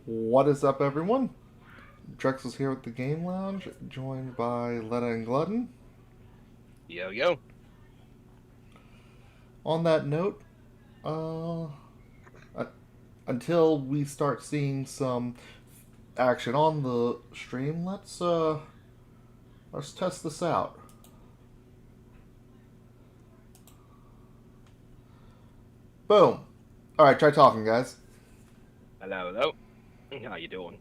What is up, everyone? Drexyl's here with the Game Lounge, joined by Letta and Glutton. Yo, yo. On that note, uh, uh, until we start seeing some action on the stream, let's test this out. Boom. All right, try talking, guys. Hello, hello. How you doing?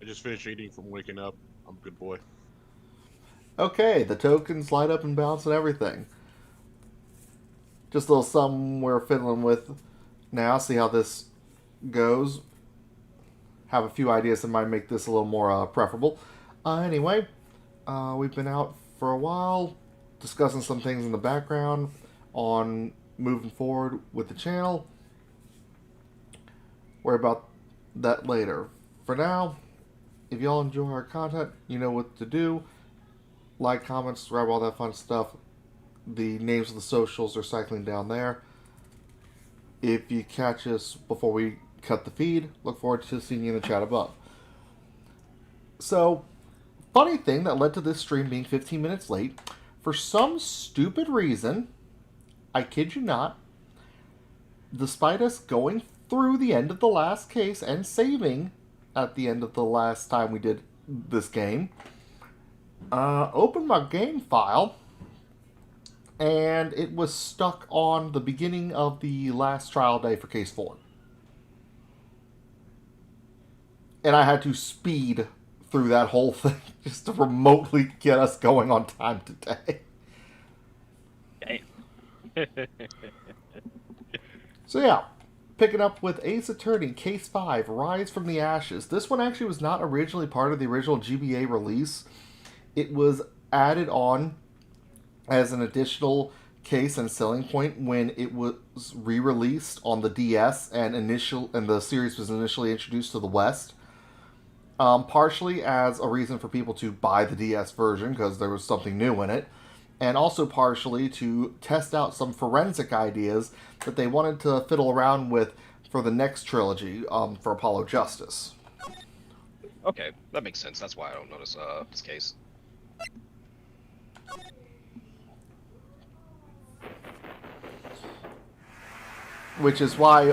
I just finished eating from waking up. I'm a good boy. Okay, the tokens light up and bounce and everything. Just a little something we're fiddling with now. See how this goes. Have a few ideas that might make this a little more preferable. Anyway, we've been out for a while, discussing some things in the background on moving forward with the channel. Worry about that later. For now, if y'all enjoy our content, you know what to do. Like, comment, subscribe, all that fun stuff. The names of the socials are cycling down there. If you catch us before we cut the feed, look forward to seeing you in the chat above. So, funny thing that led to this stream being 15 minutes late. For some stupid reason, I kid you not, despite us going through the end of the last case and saving at the end of the last time we did this game, opened my game file, and it was stuck on the beginning of the last trial day for case 4. And I had to speed through that whole thing just to remotely get us going on time today. Damn. So yeah, picking up with Ace Attorney Case 5, Rise from the Ashes. This one actually was not originally part of the original GBA release. It was added on as an additional case and selling point when it was re-released on the DS and the series was initially introduced to the West. Partially as a reason for people to buy the DS version because there was something new in it, and also partially to test out some forensic ideas that they wanted to fiddle around with for the next trilogy for Apollo Justice. Okay, that makes sense. That's why I don't notice this case. Which is why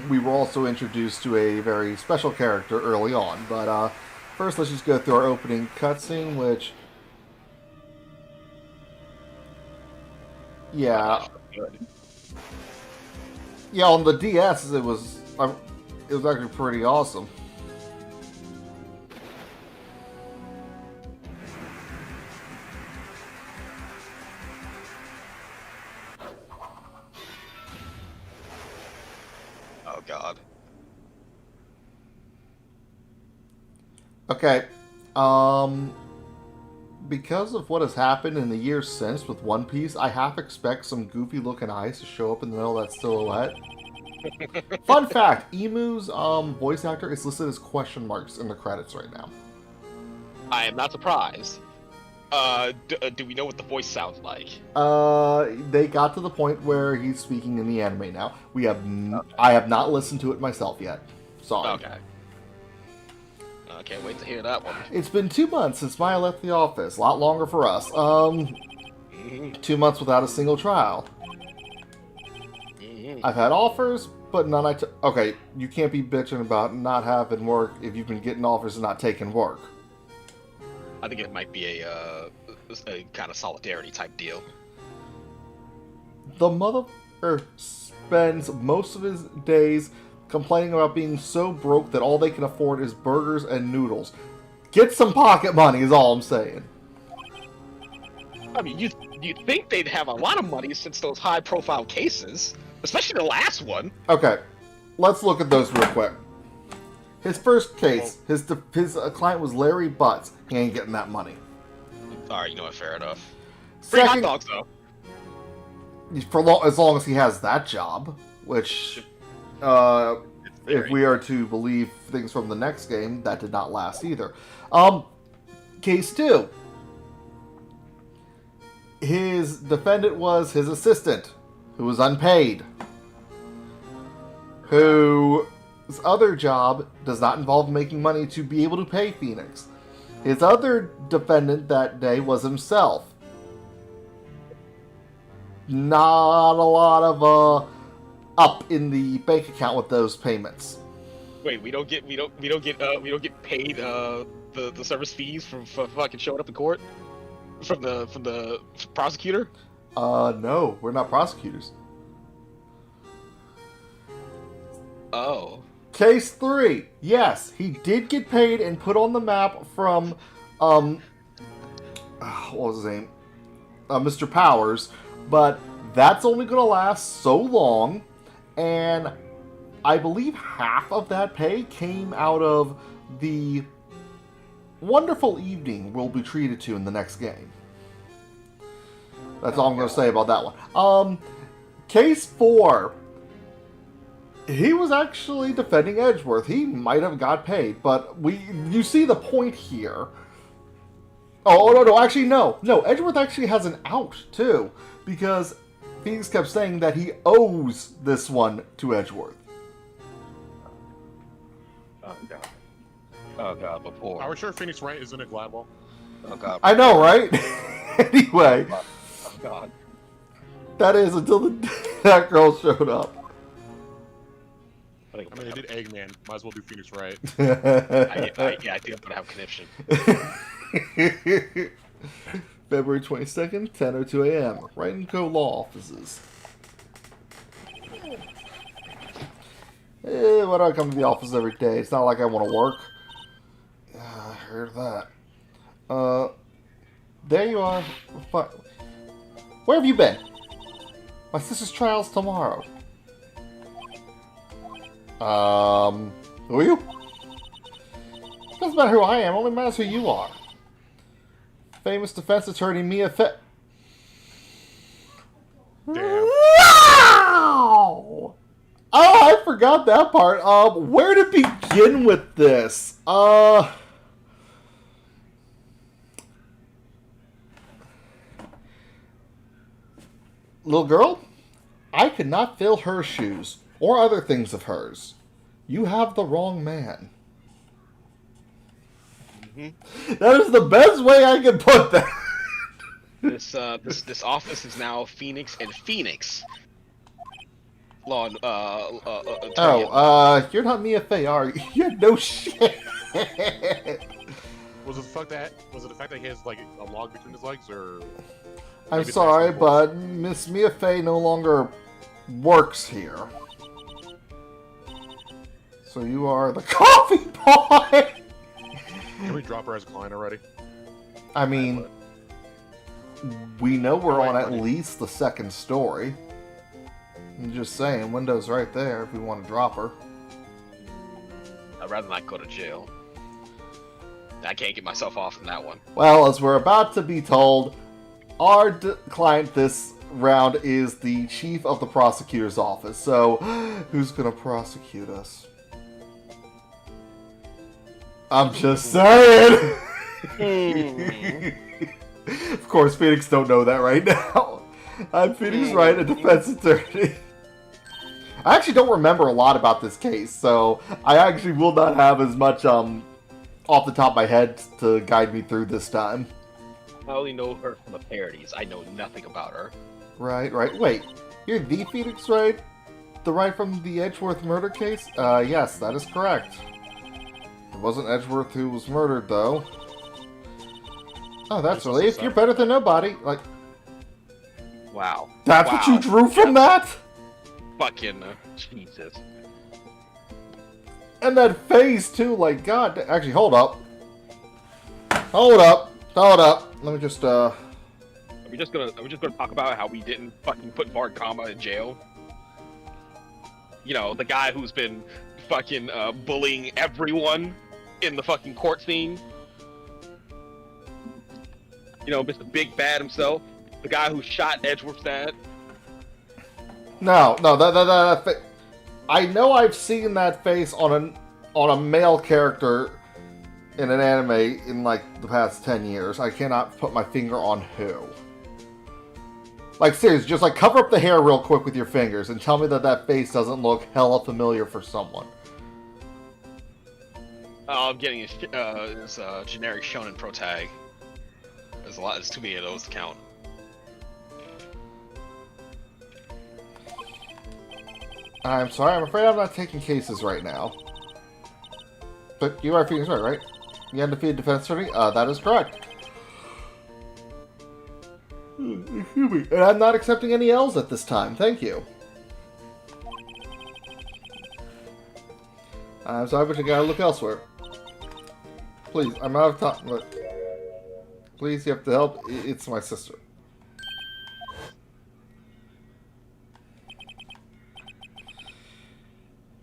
we were also introduced to a very special character early on. But first, let's just go through our opening cutscene, which... Yeah. Good. Yeah, on the DS, it was actually pretty awesome. Oh God. Okay, because of what has happened in the years since with One Piece, I half expect some goofy-looking eyes to show up in the middle of that silhouette. Fun fact, Emu's voice actor is listed as question marks in the credits right now. I am not surprised. Do we know what the voice sounds like? They got to the point where he's speaking in the anime now. I have not listened to it myself yet. Sorry. Okay. I can't wait to hear that one. It's been 2 months since Maya left the office. A lot longer for us. 2 months without a single trial. I've had offers, but none I took. Okay, you can't be bitching about not having work if you've been getting offers and not taking work. I think it might be a kind of solidarity type deal. The motherfucker spends most of his days complaining about being so broke that all they can afford is burgers and noodles. Get some pocket money is all I'm saying. I mean, you'd think they'd have a lot of money since those high-profile cases, especially the last one. Okay, let's look at those real quick. His first case, his client was Larry Butts. He ain't getting that money. Alright, you know what, fair enough. Free hot Second, dogs, though. as long as he has that job, which, if we are to believe things from the next game, that did not last either. Case 2. His defendant was his assistant, who was unpaid, who other job does not involve making money to be able to pay Phoenix. His other defendant that day was himself. Not a lot of up in the bank account with those payments. Wait, we don't get paid the service fees for fucking showing up in court from the prosecutor? No, we're not prosecutors. Oh. Case 3. Yes, he did get paid and put on the map from what was his name? Mr. Powers, but that's only going to last so long, and I believe half of that pay came out of the wonderful evening we'll be treated to in the next game. That's all I'm going to say about that one. Case 4. He was actually defending Edgeworth. He might have got paid, but you see the point here. Oh, no, actually, no. No, Edgeworth actually has an out, too, because Phoenix kept saying that he owes this one to Edgeworth. Oh, God. Oh, God, before. Are we sure Phoenix Wright isn't a Gladwell? Oh, God. I know, right? Anyway. Oh, God. That is until that girl showed up. I mean, they did Eggman. Might as well do Phoenix Wright. I think I'm gonna have a connection. February 22nd, 10:02 a.m. Wright & Co. Law Offices. Why do I come to the office every day? It's not like I want to work. I heard that. There you are. Where have you been? My sister's trial's tomorrow. Who are you? Doesn't matter who I am, only matters who you are. Famous defense attorney Mia Fe... Damn. Wow! Oh, I forgot that part. Where to begin with this? Little girl, I could not fill her shoes, or other things of hers. You have the wrong man. Mm-hmm. That is the best way I can put that. This office is now Phoenix and Phoenix. Law. You're not Mia Fey, are you? You had no shit. Was it the fact that he has like a log between his legs, or? I'm sorry, but Miss Mia Fey no longer works here. So you are the coffee boy! Can we drop her as a client already? I mean, we know we're on at least the second story. I'm just saying, window's right there if we want to drop her. I'd rather not go to jail. I can't get myself off from that one. Well, as we're about to be told, our client this round is the chief of the prosecutor's office. So, who's going to prosecute us? I'm just saying! Of course, Phoenix don't know that right now. I'm Phoenix Wright, a defense attorney. I actually don't remember a lot about this case, so I actually will not have as much off the top of my head to guide me through this time. I only know her from the parodies. I know nothing about her. Right. Wait, you're the Phoenix Wright? The Wright from the Edgeworth murder case? Yes, that is correct. It wasn't Edgeworth who was murdered, though. Oh, that's relief. You're better than nobody. Like, wow. That's what you drew from that? Fucking Jesus. And that face, too. Like, God. Actually, hold up. Hold up. Let me just, Are we just gonna talk about how we didn't fucking put Bart Kama in jail? You know, the guy who's been fucking bullying everyone in the fucking court scene. You know, Mr. Big Bad himself. The guy who shot Edgeworth's dad. No, that I know I've seen that face on a male character in an anime in like the past 10 years. I cannot put my finger on who. Like, seriously, just like cover up the hair real quick with your fingers and tell me that face doesn't look hella familiar for someone. I'm getting this generic shonen pro tag. There's a lot. There's too many of those to count. I'm sorry, I'm afraid I'm not taking cases right now. But you are Phoenix Wright, right? The undefeated defense attorney? That is correct. Excuse me. And I'm not accepting any L's at this time. Thank you. I'm sorry, but you gotta look elsewhere. Please, I'm out of time. Look. Please, you have to help. It's my sister.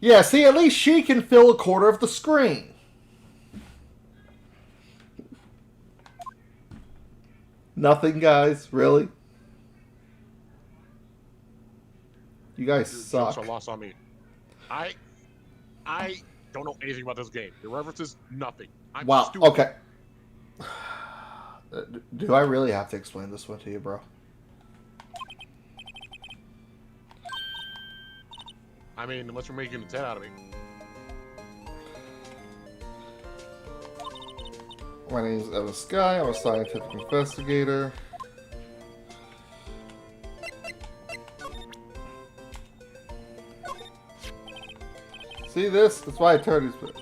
Yeah, see, at least she can fill a quarter of the screen. Nothing, guys. Really? You guys suck. Jokes are lost on me. I don't know anything about this game. Your references, nothing. I'm Wow. stupid. Okay. Do I really have to explain this one to you, bro? I mean, unless you're making a 10 out of me. My name is Evan Sky. I'm a scientific investigator. See this? That's why attorneys put.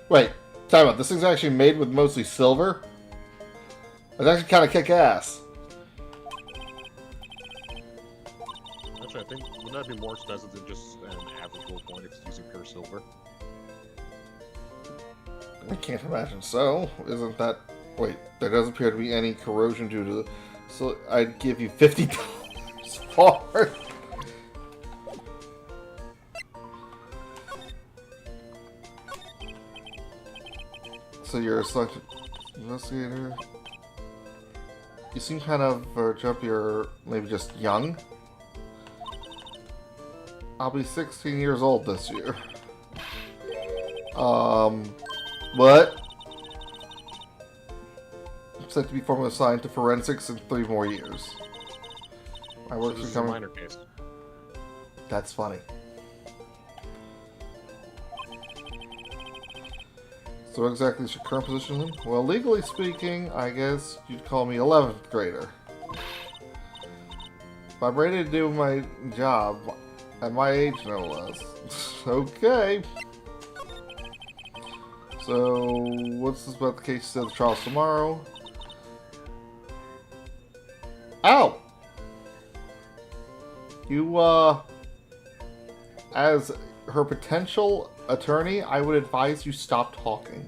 Wait, time out. This thing's actually made with mostly silver? It's actually kind of kick-ass. Actually, I think, wouldn't that be more expensive than just an average gold coin if it's using pure silver? I can't imagine so. Isn't that... Wait, there doesn't appear to be any corrosion due to... So I'd give you $50 for it. So you're a selected investigator. You seem kind of jumpy or maybe just young. I'll be 16 years old this year. What? I'm set to be formally assigned to forensics in 3 more years. My work's this becoming... is a minor case. That's funny. So what exactly is your current position then? Well, legally speaking, I guess you'd call me 11th grader. If I'm ready to do my job, at my age no less. Okay. So, what's this about the case you said the trial's tomorrow? Ow! You, as her potential attorney, I would advise you stop talking.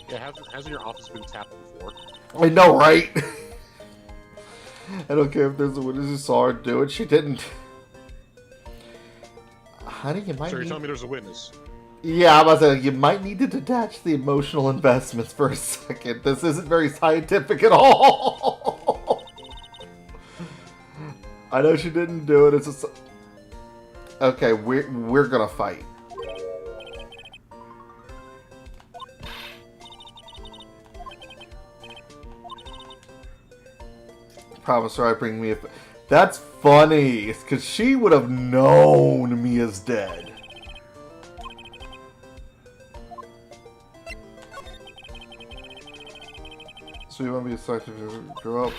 Yeah, hasn't your office been tapped before? I know, right? I don't care if there's a witness who saw her do it. She didn't. Honey, you might So you're need... telling me there's a witness? Yeah, I'm about to say, you might need to detach the emotional investments for a second. This isn't very scientific at all. I know she didn't do it. It's just... Okay, we're gonna fight. Promise her I bring Mia. That's funny, because she would have known Mia's dead. So you want to be a scientific grow up?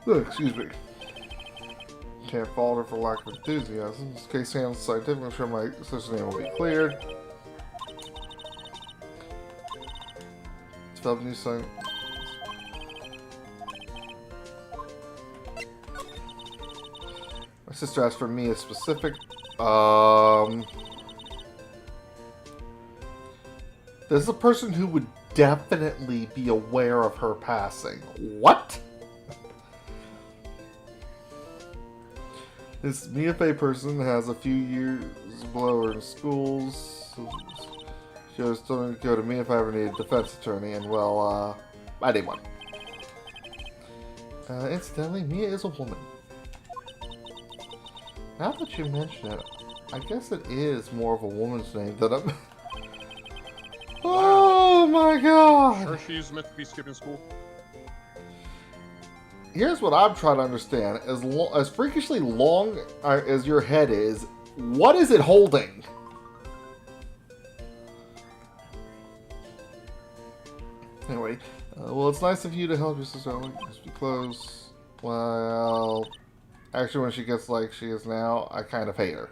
Oh, excuse me. Can't fault her for lack of enthusiasm. This case handles scientific. I'm sure my sister's name will be cleared. Develop new science. My sister asked for me a specific. This is a person who would definitely be aware of her passing. What? This MFA person has a few years below her in schools. She was still going to go to me if I ever needed a defense attorney, and well, I need one. Incidentally, Mia is a woman. Now that you mention it, I guess it is more of a woman's name than a... Oh my god! Sure she's meant to be skipping school? Here's what I'm trying to understand. As freakishly long as your head is, what is it holding? Anyway, well, it's nice of you to help your sister. Let's be close. Well, actually, when she gets like she is now, I kind of hate her.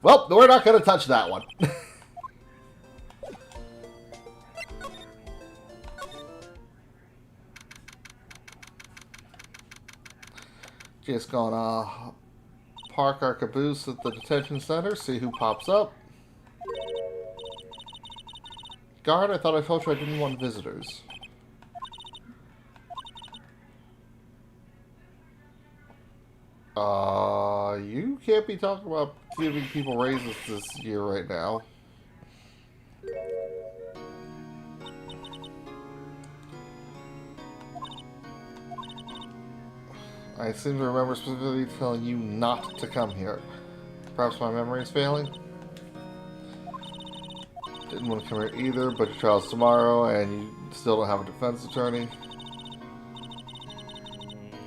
Well, we're not going to touch that one. Just gonna park our caboose at the detention center, see who pops up. Guard, I thought I told you I didn't want visitors. You can't be talking about giving people raises this year right now. I seem to remember specifically telling you not to come here. Perhaps my memory is failing? Didn't want to come here either, but your trial's tomorrow and you still don't have a defense attorney.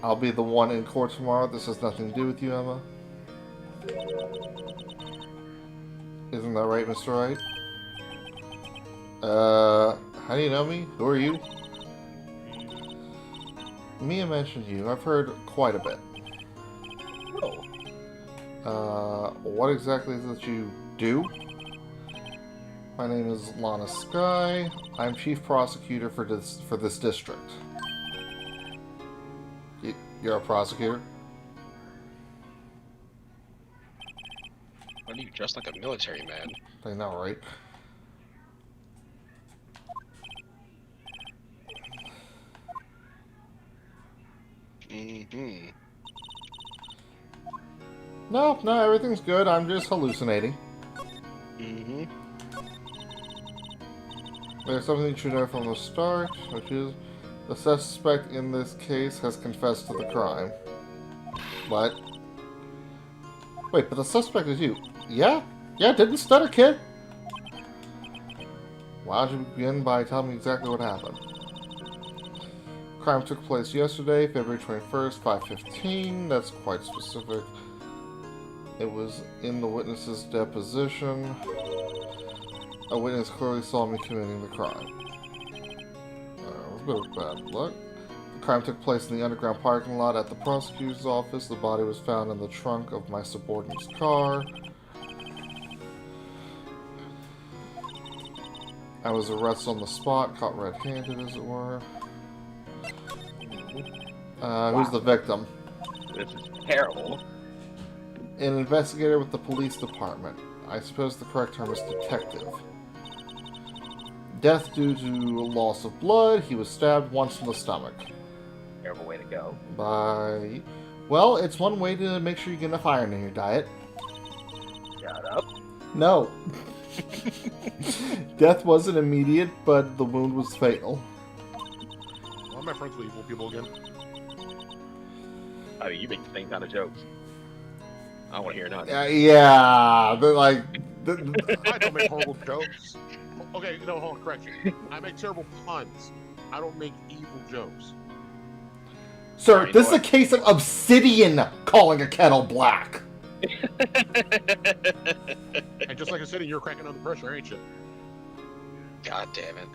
I'll be the one in court tomorrow. This has nothing to do with you, Emma. Isn't that right, Mr. Wright? How do you know me? Who are you? Mia mentioned you. I've heard quite a bit. What exactly is it that you do? My name is Lana Sky. I'm chief prosecutor for this district. You're a prosecutor? Why are you dressed like a military man? I know, right? Mm-hmm. No, everything's good. I'm just hallucinating. Mm-hmm. There's something you should know from the start, which is the suspect in this case has confessed to the crime. What? Wait, but the suspect is you. Yeah? Yeah, didn't stutter, kid? Why don't you begin by telling me exactly what happened? Crime took place yesterday, February 21st, 5:15. That's quite specific. It was in the witness's deposition. A witness clearly saw me committing the crime. It was a bit of bad luck. The crime took place in the underground parking lot at the prosecutor's office. The body was found in the trunk of my subordinate's car. I was arrested on the spot, caught red-handed, as it were. Who's the victim? This is terrible. An investigator with the police department. I suppose the correct term is detective. Death due to loss of blood. He was stabbed once in the stomach. Terrible way to go. By... Well, it's one way to make sure you get enough iron in your diet. Shut up. No. Death wasn't immediate, but the wound was fatal. Why am I friends with evil people again? I mean, you make the same kind of jokes. I don't want to hear none. Yeah, but like... I don't make horrible jokes. Okay, no, hold on, correction. I make terrible puns. I don't make evil jokes. Sir, this is a case of obsidian calling a kettle black. And just like I said, you're cracking under pressure, ain't you? God damn it.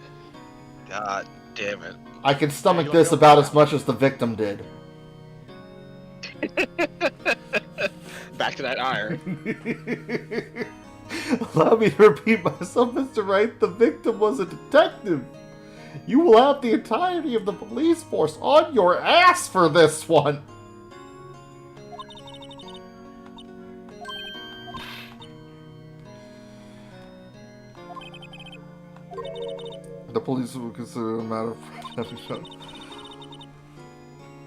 God damn it. I can stomach this about as much as the victim did. Back to that iron. Allow me to repeat myself, Mr. Wright. The victim was a detective. You will have the entirety of the police force on your ass for this one. The police will consider it a matter of...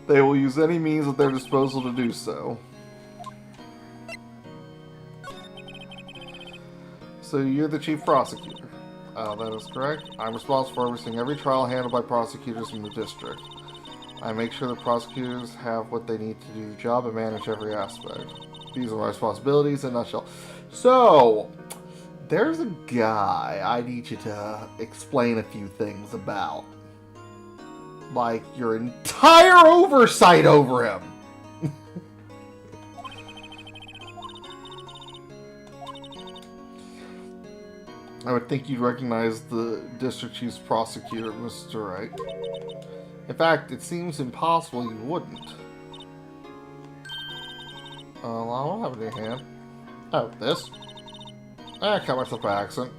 They will use any means at their disposal to do so. So you're the chief prosecutor. That is correct. I'm responsible for overseeing every trial handled by prosecutors in the district. I make sure the prosecutors have what they need to do the job and manage every aspect. These are my responsibilities in a nutshell. So, there's a guy I need you to explain a few things about. Like your entire oversight over him. I would think you'd recognize the district chief's prosecutor, Mr. Wright. In fact, it seems impossible you wouldn't. I don't have it in your hand. Oh, this? I cut myself by accident.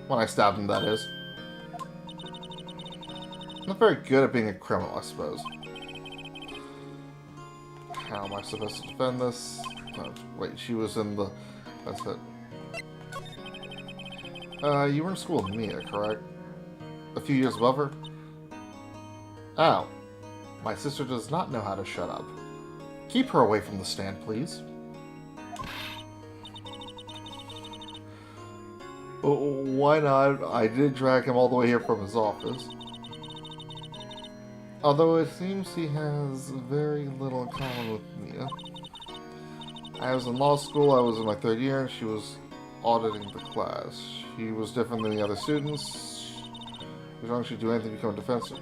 When I stabbed him, that is. I'm not very good at being a criminal, I suppose. How am I supposed to defend this? Oh, wait, she was in the... That's it. You were in school with Mia, correct? A few years above her? Oh. My sister does not know how to shut up. Keep her away from the stand, please. Why not? I did drag him all the way here from his office. Although it seems he has very little in common with Mia. I was in law school, I was in my 3rd year, and she was auditing the class. She was different than the other students. As long as she'd do anything to become defensive.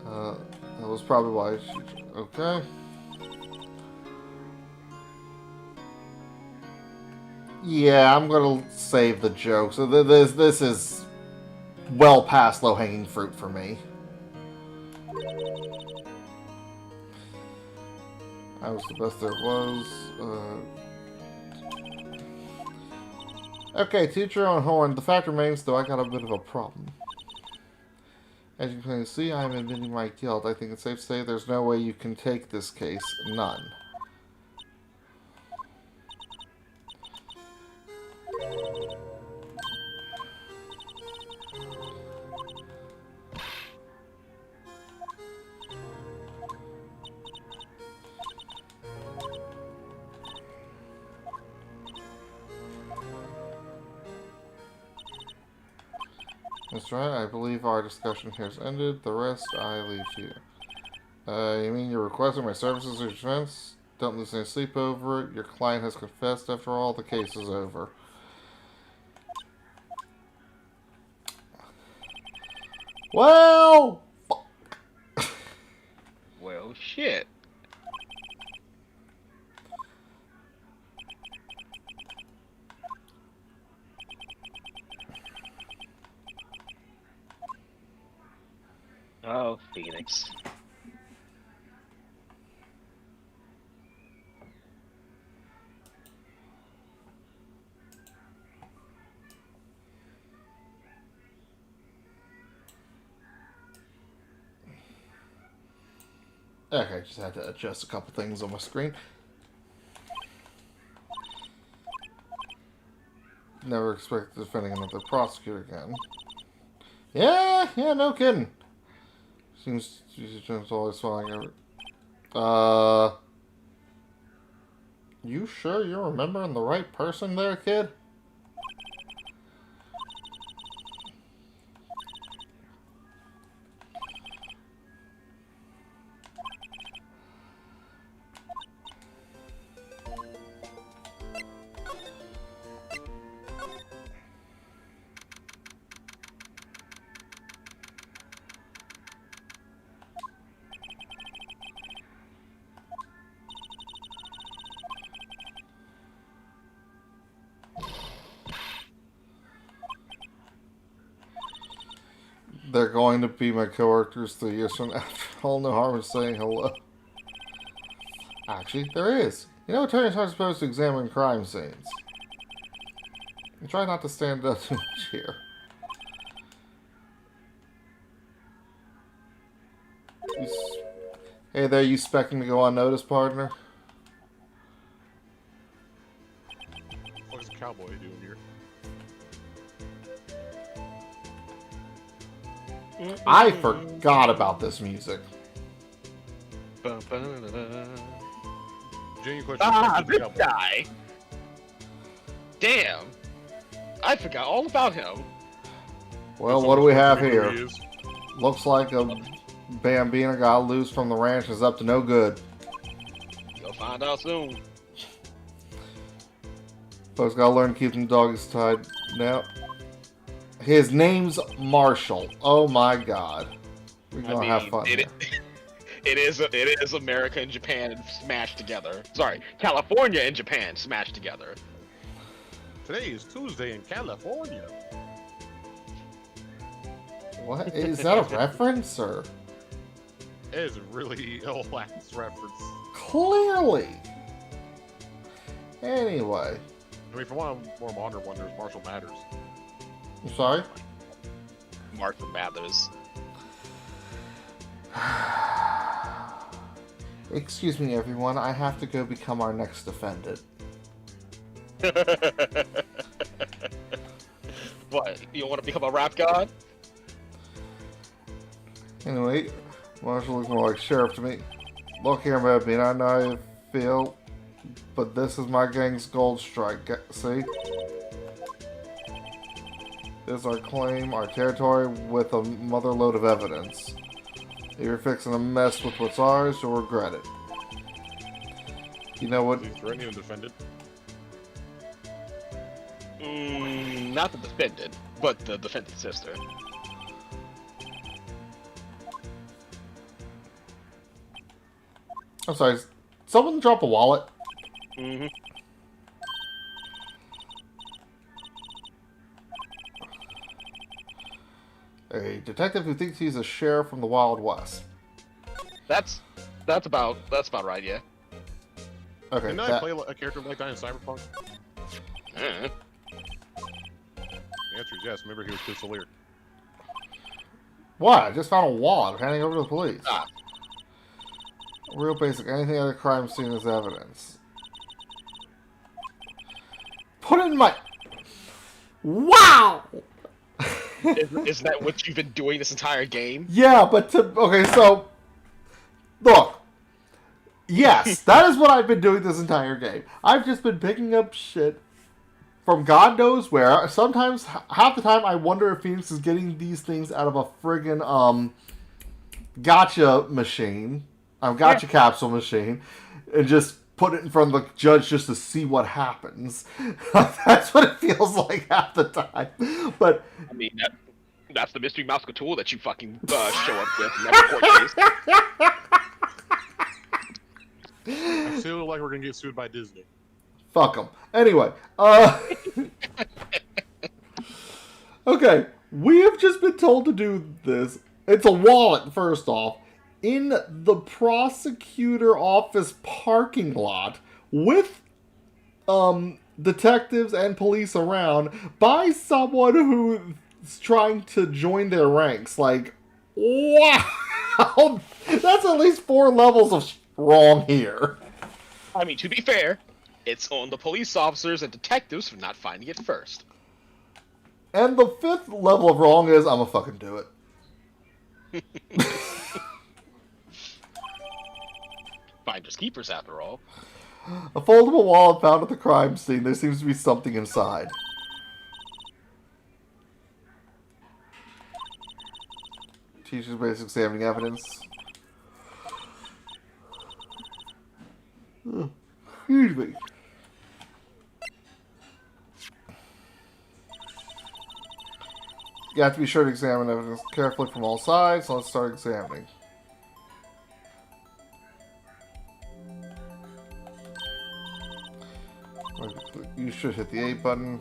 That was probably why she... Okay. Yeah, I'm gonna save the joke. So this is well past low-hanging fruit for me. I was the best there was. Okay, teach your own horn. The fact remains, though, I got a bit of a problem. As you can see, I am admitting my guilt. I think it's safe to say there's no way you can take this case. None. That's right, I believe our discussion here has ended. The rest I leave to you. You mean you're requesting my services or defense? Don't lose any sleep over it. Your client has confessed after all. The case is over. Well... Well, shit. Oh, Phoenix. Okay, just had to adjust a couple things on my screen. Never expected defending another prosecutor again. Yeah, no kidding. Seems she's always smiling over. You sure you're remembering the right person there, kid? They're going to be my coworkers 3 years from now. After all, no harm in saying hello. Actually, there is. You know, attorneys aren't supposed to examine crime scenes. And try not to stand up too much here. Hey there, you expecting to go unnoticed, partner? What's a cowboy doing here? I forgot about this music. Genuine question. Ah, what's a this cowboy? guy! Damn! I forgot all about him. Well, what do we have Who here? he is. Looks like a Bambina got loose from the ranch is up to no good. You'll find out soon. Folks gotta learn to keep them doggies tied. Now, his name's Marshall. Oh my god. We're gonna have fun here. It is America and Japan smashed together. Sorry, California and Japan smashed together. Today is Tuesday in California. What? Is that a reference, or? It is a really ill-ass reference. Clearly. Anyway. I mean, for one more modern one, there's Marshall Matters. I'm sorry? Marshall Mathers. Excuse me, everyone. I have to go become our next defendant. What? You want to become a rap god? Anyway, Marshall looks more like sheriff to me. Look here, baby, I know how you feel, but this is my gang's gold strike. See? This is our claim, our territory, with a motherload of evidence. If you're fixing to mess with what's ours, you'll regret it. You know what? He's threatening to defend it. Not the defendant, but the defendant's sister. I'm sorry, someone drop a wallet? Mm-hmm. A detective who thinks he's a sheriff from the Wild West. That's about right, yeah. Okay, Didn't I play a character like that in Cyberpunk? Uh, The answer is yes. Remember, he was Pistolier. What? I just found a wallet. I'm handing over to the police. Ah. Real basic. Anything other crime scene is evidence. Put it in my... Wow! Isn't that what you've been doing this entire game? Yeah, but to... Okay, so... Look. Yes, that is what I've been doing this entire game. I've just been picking up shit from God knows where. Sometimes, half the time, I wonder if Phoenix is getting these things out of a friggin' gotcha machine. Gotcha capsule machine. And just put it in front of the judge just to see what happens. That's what it feels like half the time. But... I mean, that's the mystery mouse tool that you fucking show up with in every court case. I feel like we're gonna get sued by Disney. Fuck them. Anyway, okay, we have just been told to do this. It's a wallet, first off, in the prosecutor office parking lot with detectives and police around by someone who's trying to join their ranks. Like, wow, that's at least 4 levels of wrong here. I mean, to be fair, it's on the police officers and detectives for not finding it first. And the 5th level of wrong is, I'm gonna fucking do it. Finders keepers, after all. A foldable wallet found at the crime scene. There seems to be something inside. Teacher's basic examining evidence. Excuse me. You have to be sure to examine evidence carefully from all sides, so let's start examining. You should hit the A button.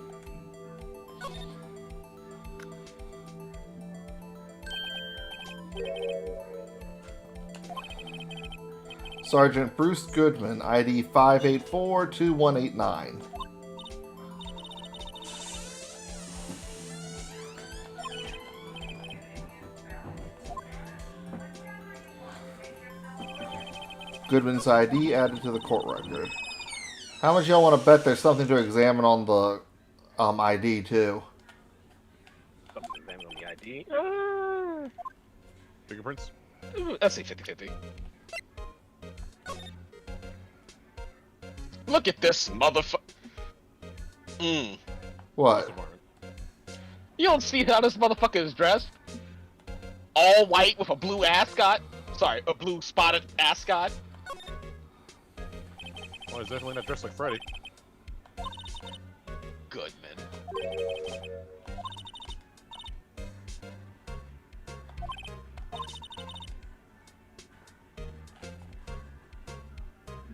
Sergeant Bruce Goodman, ID 584-2189. Goodman's ID added to the court record. How much y'all want to bet there's something to examine on the ID too? Something to examine on the ID. Fingerprints? Let's say 50-50. Look at this motherfucker. What? You don't see how this motherfucker is dressed? All white with a blue ascot. Sorry, a blue spotted ascot. Well, he's definitely not dressed like Freddy. Good, man.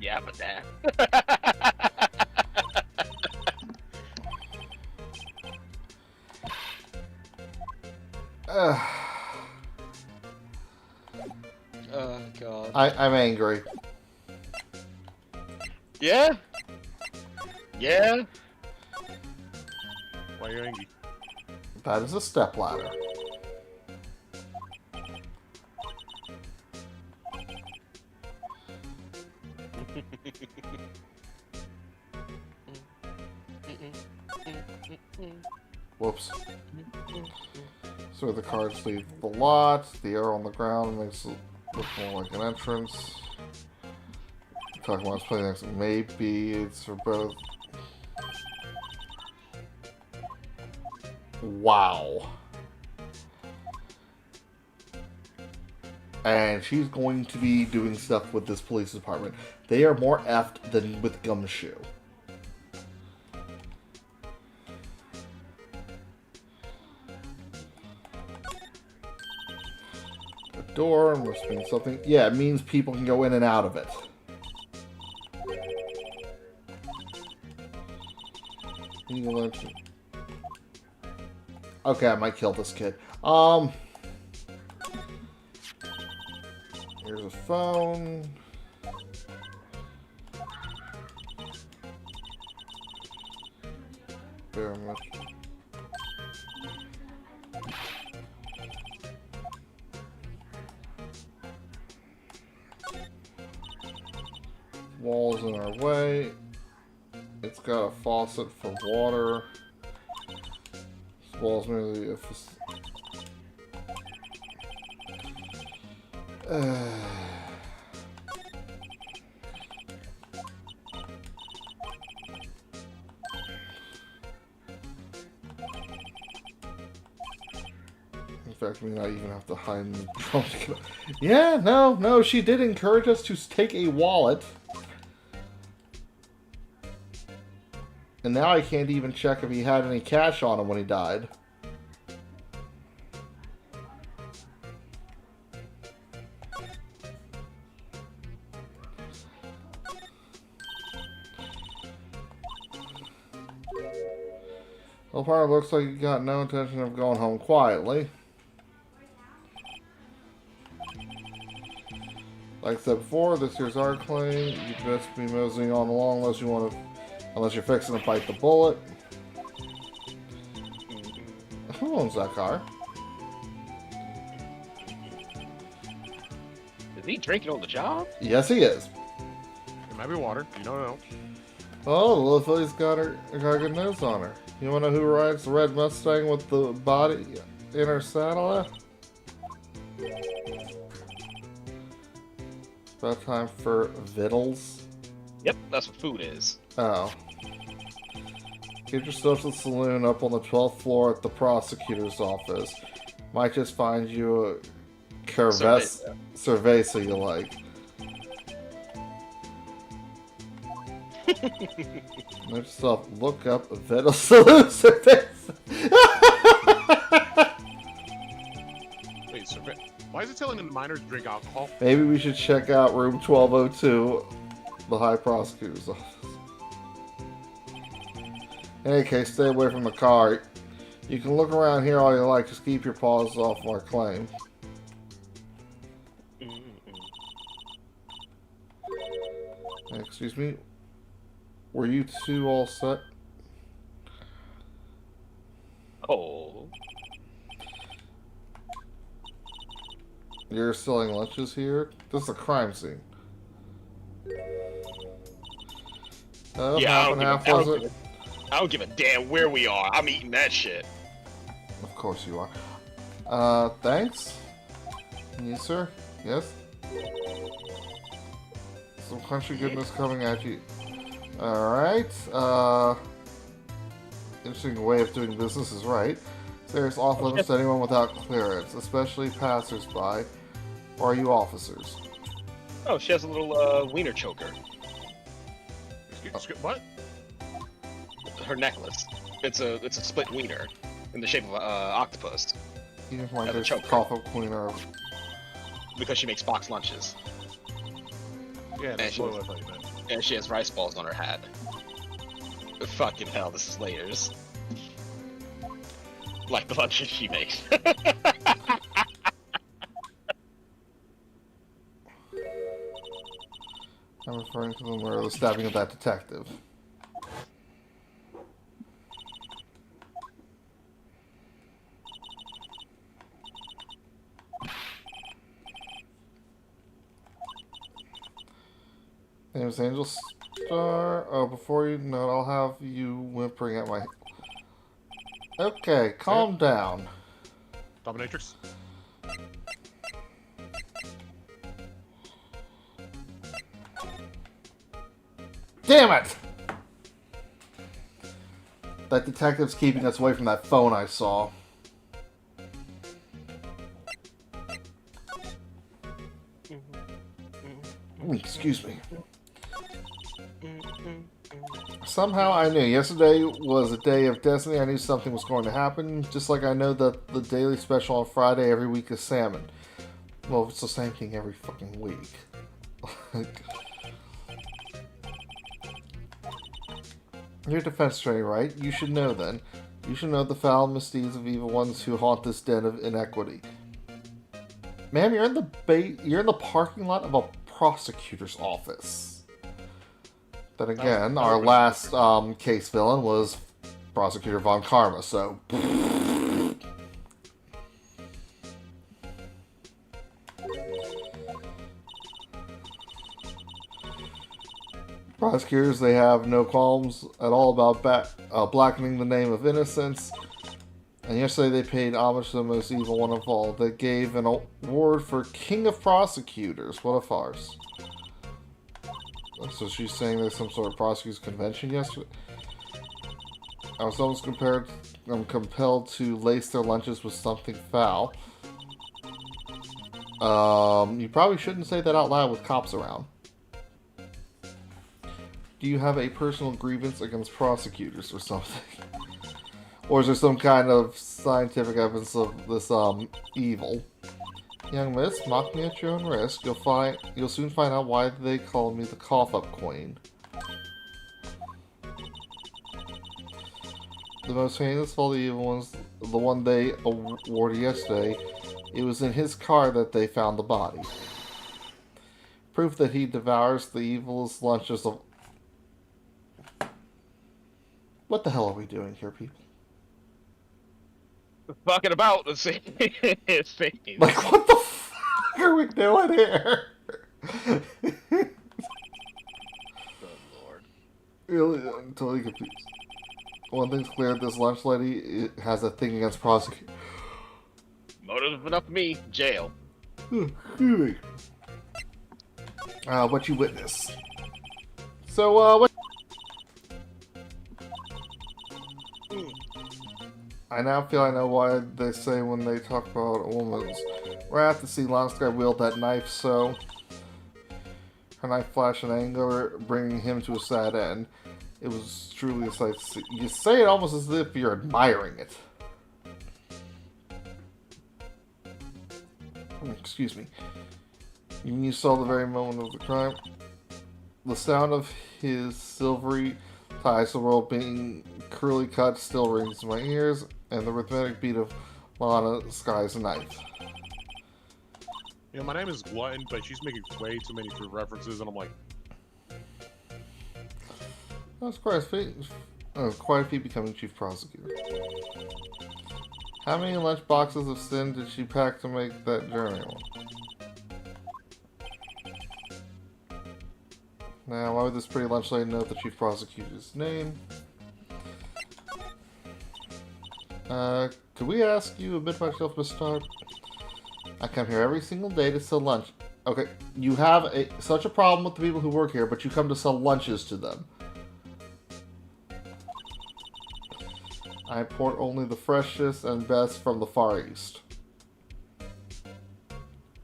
Yeah, but that. Oh god. I'm angry. Yeah? Yeah? Why are you angry? That is a stepladder. Whoops. So the cards leave the lot. The arrow on the ground makes it look more like an entrance. Talking about playing next. Maybe it's for both. Wow. And she's going to be doing stuff with this police department. They are more effed than with Gumshoe. A door must mean something. Yeah, it means people can go in and out of it. Okay, I might kill this kid. Here's a phone. Very much. Walls in our way. It's got a faucet for water. This wall's merely a In fact, we not even have to hide in the trunk. Yeah, no, she did encourage us to take a wallet. And now I can't even check if he had any cash on him when he died. Well, part looks like you got no intention of going home quietly. Like I said before, this here's our claim. You can just be moseying on along unless you want to, unless you're fixing to bite the bullet. Who owns that car? Is he drinking on the job? Yes, he is. It might be water. You don't know. Oh, the little filly's got a good nose on her. You want to know who rides the red Mustang with the body in her saddle? About time for vittles. Yep, that's what food is. Oh. Get yourself to the saloon up on the 12th floor at the prosecutor's office. Might just find you a cerveza you like. Let yourself look up Vettel Saloon cerveza. Wait, why is it telling the minors to drink alcohol? Maybe we should check out room 1202, the High Prosecutor's office. In any case, stay away from the car. You can look around here all you like, just keep your paws off our claim. Excuse me? Were you two all set? Oh. You're selling lunches here? This is a crime scene. Yeah, half and half, was it? I don't give a damn where we are. I'm eating that shit. Of course you are. Thanks? Yes, sir? Yes? Some country goodness coming at you. Alright, interesting way of doing business is right. There's off limits to anyone without clearance, especially passersby. Or are you officers? Oh, she has a little wiener choker. What? Her necklace. It's a split wiener in the shape of an octopus You just want As a to choker. cough up queen or because she makes box lunches Yeah, And that's she what was- I thought you meant. and she has rice balls on her hat. Fucking hell, this is layers. Like the lunches she makes. I'm referring to the murder, the stabbing of that detective. Name is Angel Star. Oh, before you know it, I'll have you whimpering at my... Okay, calm down. Dominatrix? Damn it! That detective's keeping us away from that phone I saw. Excuse me. Somehow I knew. Yesterday was a day of destiny. I knew something was going to happen. Just like I know that the daily special on Friday every week is salmon. Well, it's the same thing every fucking week. You're a defense attorney, right? You should know then. You should know the foul misdeeds of evil ones who haunt this den of inequity. Ma'am, you're in the parking lot of a prosecutor's office. Then again, our last case villain was Prosecutor Von Karma, so... Prosecutors, they have no qualms at all about blackening the name of innocence. And yesterday they paid homage to the most evil one of all. They gave an award for King of Prosecutors. What a farce. So she's saying there's some sort of prosecutors convention yesterday? I was almost compelled to lace their lunches with something foul. You probably shouldn't say that out loud with cops around. Do you have a personal grievance against prosecutors or something? Or is there some kind of scientific evidence of this, evil? Young miss, mock me at your own risk. You'll soon find out why they call me the cough-up queen. The most heinous of all the evil ones, the one they awarded yesterday, it was in his car that they found the body. Proof that he devours the evilest lunches of... What the hell are we doing here, people? Fucking about the same thing. Like, what the fuck are we doing here? Good lord. Really, I'm totally confused. One thing's clear, this lunch lady has a thing against prosecutors. Motive enough for me. Jail. What you witness? So, what... I now feel I know why they say when they talk about a woman's wrath to see Lonsky wield that knife, so... Her knife flash in anger, bringing him to a sad end. It was truly a sight to see. You say it almost as if you're admiring it. Excuse me. You saw the very moment of the crime. The sound of his silvery ties to the world being cruelly cut still rings in my ears, and the rhythmic beat of Lana Sky's knife. You know, my name is Glutton, but she's making way too many food references, and I'm like... That's quite a feat becoming chief prosecutor. How many lunch boxes of sin did she pack to make that journey? Now, why would this pretty lunch lady know the chief prosecutor's name? Could we ask you a bit about yourself, Mr. Starr? I come here every single day to sell lunch. Okay, you have such a problem with the people who work here, but you come to sell lunches to them. I import only the freshest and best from the Far East.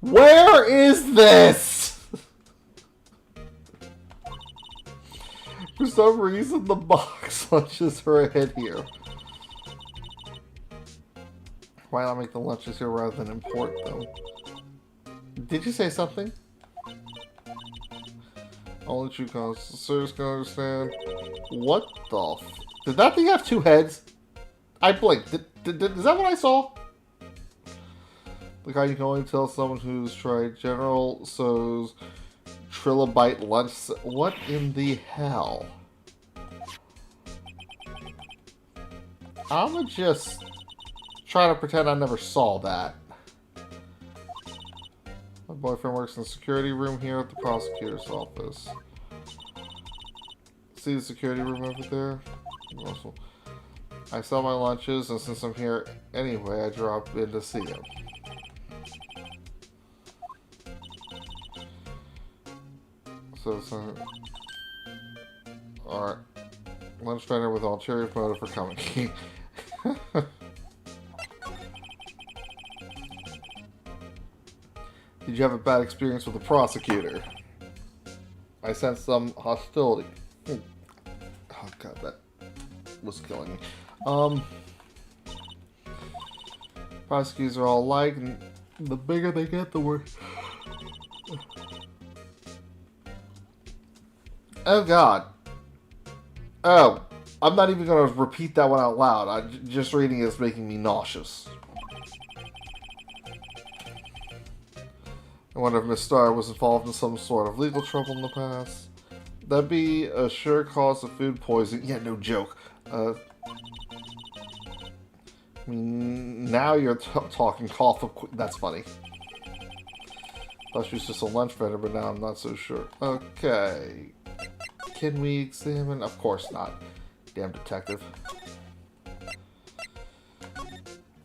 Where is this? For some reason, the box lunches are ahead here. Why not make the lunches here rather than import them? Did you say something? Only true connoisseurs can understand. What the f... Did that thing have two heads? I blinked. Is that what I saw? The kind you can only tell someone who's tried General So's trilobite lunch... What in the hell? I'ma just try to pretend I never saw that. My boyfriend works in the security room here at the prosecutor's office. See the security room over there? Also, I sell my lunches, and since I'm here anyway, I drop in to see him. So, alright. Lunch vendor with ulterior motive for coming. Did you have a bad experience with the prosecutor? I sense some hostility. Oh god, that was killing me. Prosecutors are all alike, and the bigger they get, the worse. Oh god. Oh, I'm not even going to repeat that one out loud. Just reading it is making me nauseous. I wonder if Miss Starr was involved in some sort of legal trouble in the past. That'd be a sure cause of food poisoning. Yeah, no joke. I mean, now you're talking cough of... That's funny. Thought she was just a lunch vendor, but now I'm not so sure. Okay. Can we examine? Of course not. Damn detective.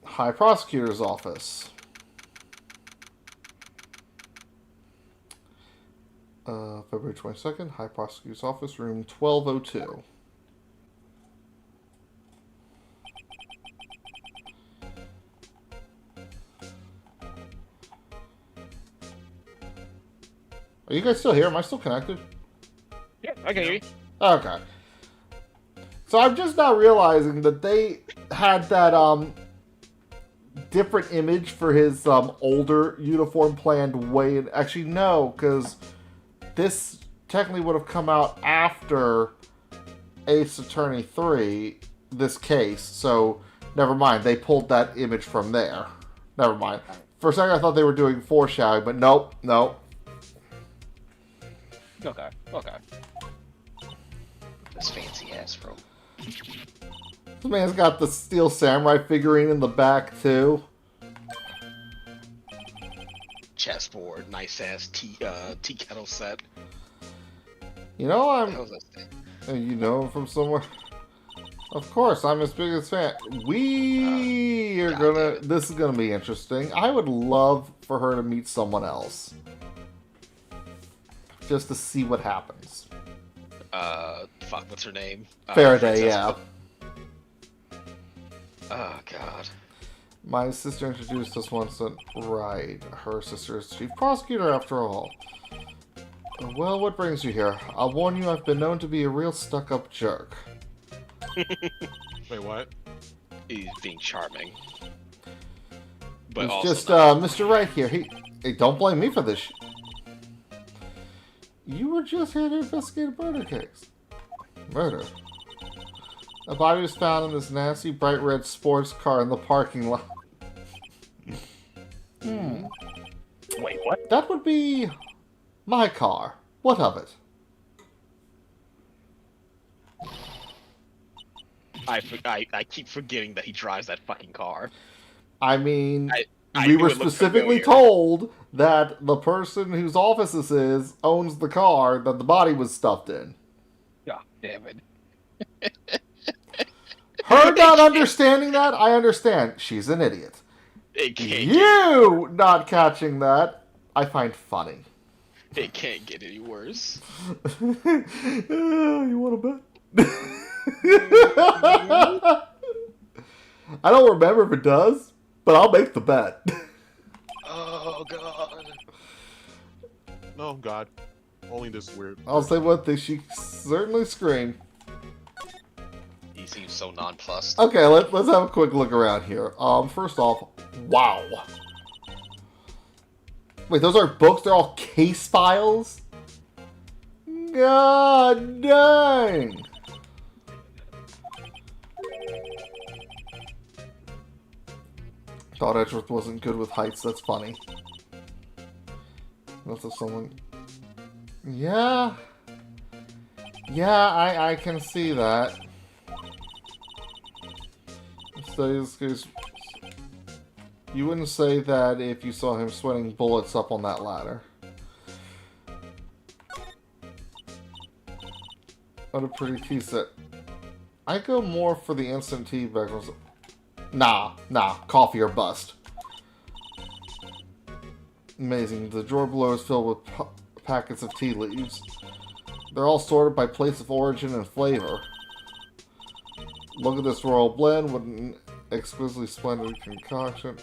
High Prosecutor's Office. February 22nd, High Prosecutor's Office, room 1202. Are you guys still here? Am I still connected? Yeah, I can hear you. Okay. So I'm just now realizing that they had that different image for his older uniform planned way in... Actually, no, because this technically would have come out after Ace Attorney 3, this case, so never mind. They pulled that image from there. Never mind. For a second I thought they were doing foreshadowing, but nope, nope. Okay, okay. This fancy ass room. This man's got the Steel Samurai figurine in the back, too. Chessboard, nice ass tea kettle set. You know, What the hell is that thing? You know him from somewhere? Of course, I'm his biggest fan. We are God gonna... damn it. This is gonna be interesting. I would love for her to meet someone else. Just to see what happens. Fuck, what's her name? Faraday, yeah. Oh, God. My sister introduced us once and... Right. Her sister is chief prosecutor, after all. Well, what brings you here? I'll warn you, I've been known to be a real stuck-up jerk. Wait, what? He's being charming. But It's also just, not- Mr. Wright here. Hey, don't blame me for this. You were just here to investigate a murder case. Murder? A body was found in this nasty bright red sports car in the parking lot. Wait, what? That would be my car. What of it? I keep forgetting that he drives that fucking car. I mean, I we knew were it looked specifically familiar. told that the person whose office this is owns the car that the body was stuffed in. God damn it. Her not understanding that, I understand. She's an idiot. It can't You not catching that, I find funny. It can't get any worse. You want to bet? I don't remember if it does, but I'll make the bet. Oh god. No, God. Only this weird. I'll say one thing, she certainly screamed. He seems so nonplussed. Okay, let's have a quick look around here. First off, wow. Wait, those aren't books, they're all case files? God dang! Thought Edgeworth wasn't good with heights, that's funny. Unless if someone... Yeah... Yeah, I can see that. You wouldn't say that if you saw him sweating bullets up on that ladder. What a pretty tea set. I go more for the instant tea bags. Nah, coffee or bust. Amazing. The drawer below is filled with packets of tea leaves. They're all sorted by place of origin and flavor. Look at this royal blend with an exquisitely splendid concoction.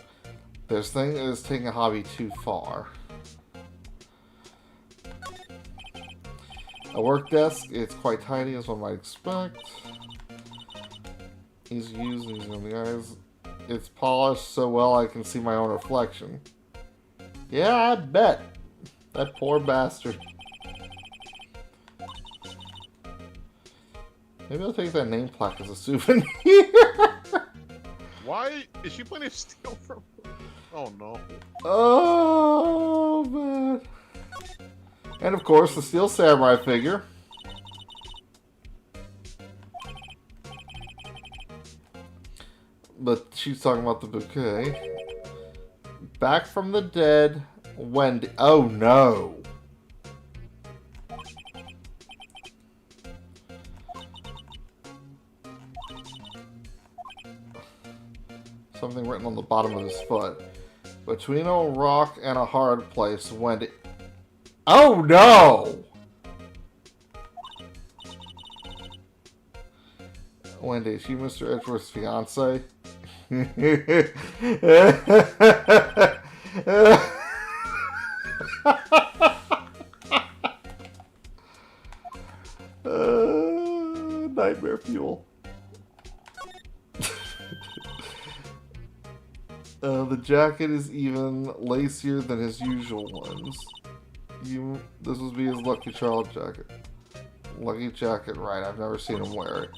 This thing is taking a hobby too far. A work desk, it's quite tidy as one might expect. Easy to use, easy on the eyes. It's polished so well I can see my own reflection. Yeah, I bet. That poor bastard. Maybe I'll take that name plaque as a souvenir. Why is she planning to steal from? Oh no. Oh man. And of course the Steel Samurai figure. But she's talking about the bouquet. Back from the dead, Wendy. Oh no. Something written on the bottom of his foot. Between a rock and a hard place, Wendy. Oh no! Wendy, is she Mr. Edgeworth's fiance? Nightmare fuel. The jacket is even lacier than his usual ones. This must be his lucky child jacket. Lucky jacket, right. I've never seen him wear it.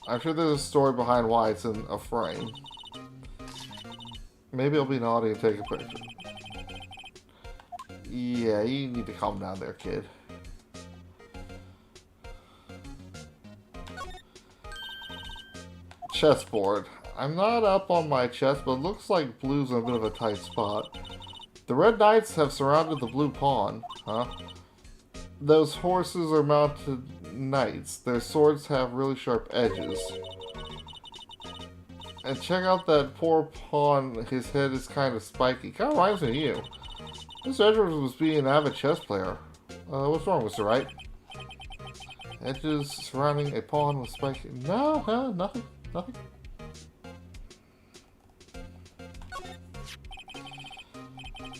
I'm sure there's a story behind why it's in a frame. Maybe I'll be naughty and take a picture. Yeah, you need to calm down there, kid. Chessboard. I'm not up on my chest, but it looks like blue's in a bit of a tight spot. The red knights have surrounded the blue pawn, huh? Those horses are mounted knights. Their swords have really sharp edges. And check out that poor pawn. His head is kind of spiky. Kind of reminds me of you. Mr. Edgeworth was being an avid chess player. What's wrong, Mr. Wright? Edges surrounding a pawn with spiky... No, nothing.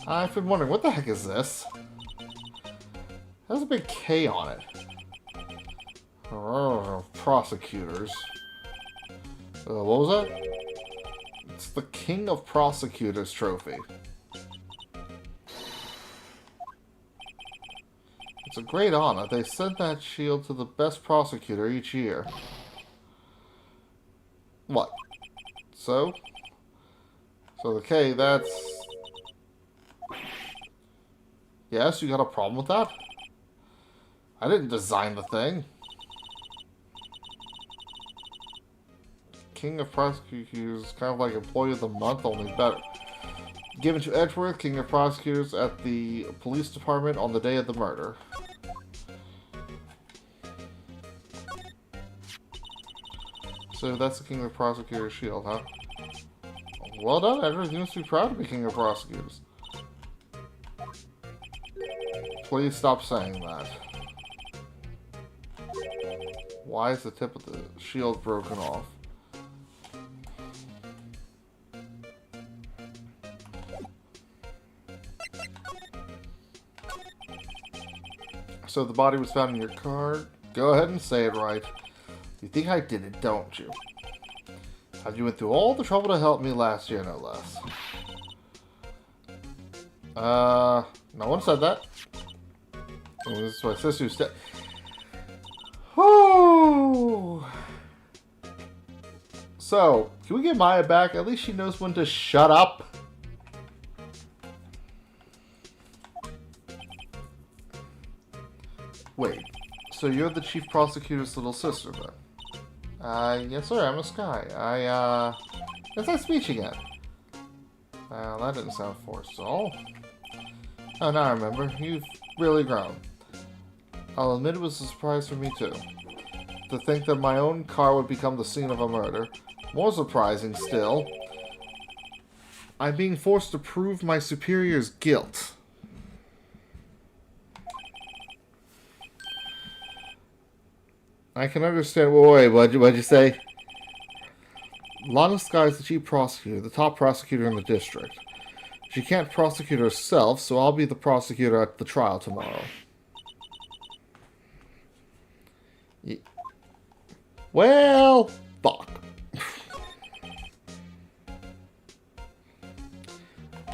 I've been wondering, what the heck is this? It has a big K on it. Oh, prosecutors. What was that? It's the King of Prosecutors trophy. It's a great honor. They send that shield to the best prosecutor each year. What? So the K, that's... Yes, you got a problem with that? I didn't design the thing. King of Prosecutors, kind of like Employee of the Month, only better. Given to Edgeworth, King of Prosecutors, at the police department on the day of the murder. So that's the King of Prosecutors shield, huh? Well done, Edgeworth. You must be proud to be King of Prosecutors. Please stop saying that. Why is the tip of the shield broken off? So the body was found in your car? Go ahead and say it right. You think I did it, don't you? You went through all the trouble to help me last year, no less. No one said that. It was my sister who said... Whoo! So, can we get Maya back? At least she knows when to shut up. Wait, so you're the chief prosecutor's little sister, then? Yes sir, I'm a Sky. What's that speech again? Well, that didn't sound forced at all. Oh, now I remember. You've really grown. I'll admit it was a surprise for me, too. To think that my own car would become the scene of a murder. More surprising still, I'm being forced to prove my superior's guilt. I can understand... Wait, what'd you say? Lana Sky is the chief prosecutor, the top prosecutor in the district. She can't prosecute herself, so I'll be the prosecutor at the trial tomorrow. Well, fuck.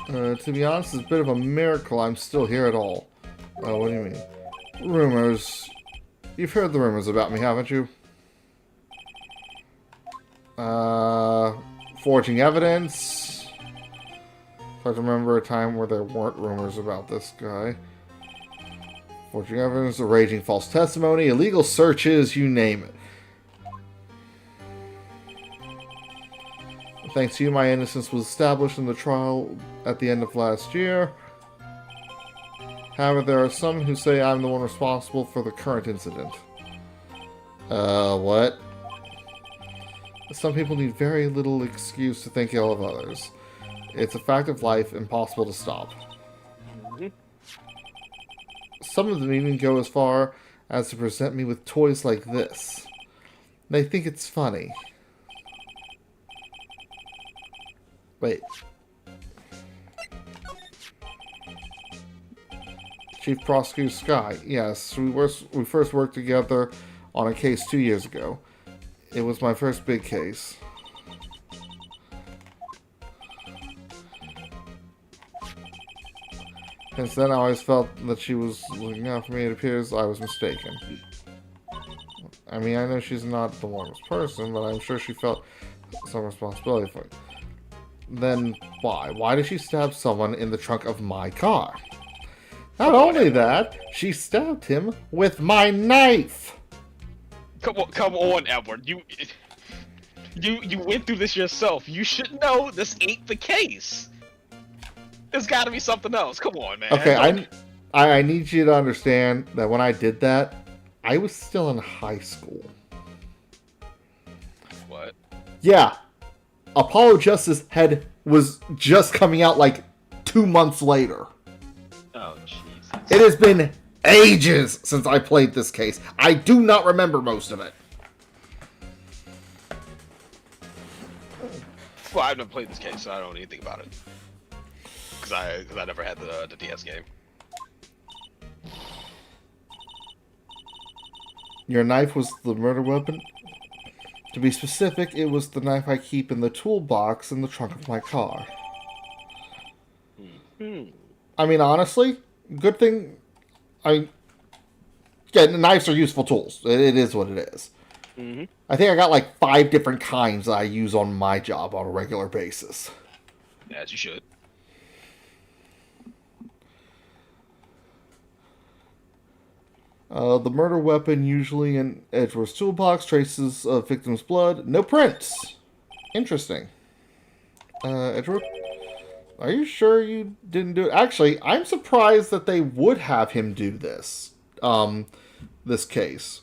To be honest, it's a bit of a miracle I'm still here at all. What do you mean? Rumors. You've heard the rumors about me, haven't you? Forging evidence. I remember a time where there weren't rumors about this guy. Forging evidence, arranging false testimony, illegal searches, you name it. Thanks to you, my innocence was established in the trial at the end of last year. However, there are some who say I'm the one responsible for the current incident. What? Some people need very little excuse to think ill of others. It's a fact of life, impossible to stop. Some of them even go as far as to present me with toys like this. They think it's funny. Wait. Chief Prosecutor Sky. Yes, we first worked together on a case 2 years ago. It was my first big case. Since then, I always felt that she was looking out for me. It appears I was mistaken. I mean, I know she's not the warmest person, but I'm sure she felt some responsibility for it. Then why? Why did she stab someone in the trunk of my car? Not only that, she stabbed him with my knife! Come on, Edward. You went through this yourself. You should know this ain't the case. There's got to be something else. Come on, man. Okay, I need you to understand that when I did that, I was still in high school. What? Yeah. Apollo Justice was just coming out like 2 months later. Oh, Jesus. It has been ages since I played this case. I do not remember most of it. Well, I've never played this case, so I don't know anything about it. Because I never had the DS game. Your knife was the murder weapon? To be specific, it was the knife I keep in the toolbox in the trunk of my car. I mean, honestly, good thing... yeah, knives are useful tools. It is what it is. Mm-hmm. I think I got like 5 different kinds that I use on my job on a regular basis. As you should. The murder weapon usually in Edgeworth's toolbox, traces of victim's blood, no prints. Interesting. Edgeworth, are you sure you didn't do it? Actually, I'm surprised that they would have him do this. This case.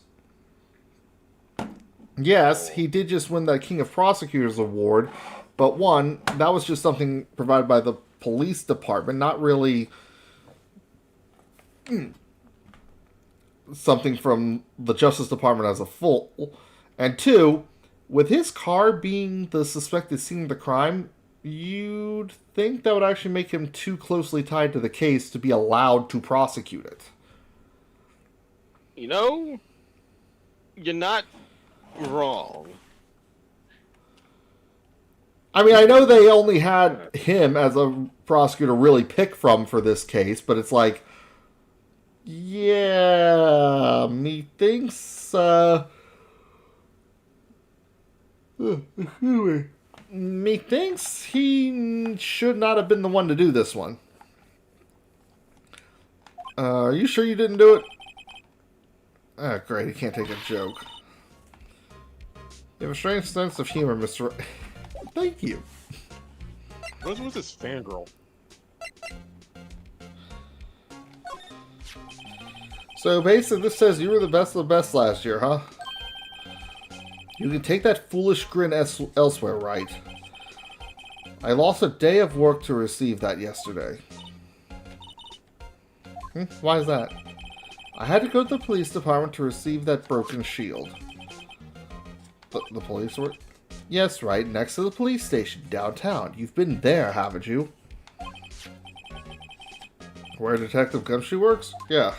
Yes, he did just win that King of Prosecutors award, but one, that was just something provided by the police department, not really something from the Justice Department as a full. And two, with his car being the suspected scene of the crime, you'd think that would actually make him too closely tied to the case to be allowed to prosecute it. you know, you're not wrong. I mean, I know they only had him as a prosecutor really pick from for this case, but it's like, yeah, methinks, methinks he should not have been the one to do this one. Are you sure you didn't do it? Ah, great, he can't take a joke. You have a strange sense of humor, Mr. Thank you. What's with this fangirl? So basically, this says you were the best of the best last year, huh? You can take that foolish grin elsewhere, right? I lost a day of work to receive that yesterday. Why is that? I had to go to the police department to receive that broken shield. The police were... Yes, right, next to the police station, downtown. You've been there, haven't you? Where Detective Gumshoe works? Yeah.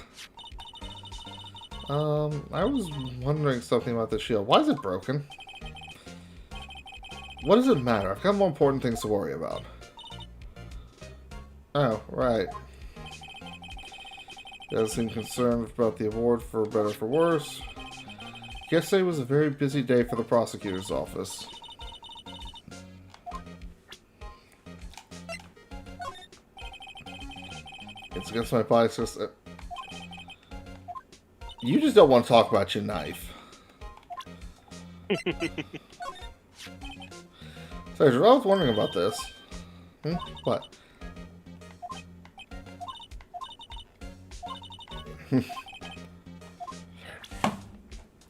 I was wondering something about the shield. Why is it broken? What does it matter? I've got more important things to worry about. Oh, right. You guys seem concerned about the award for better or for worse. Yesterday was a very busy day for the prosecutor's office. It's against my body. You just don't want to talk about your knife. So, I was wondering about this. What?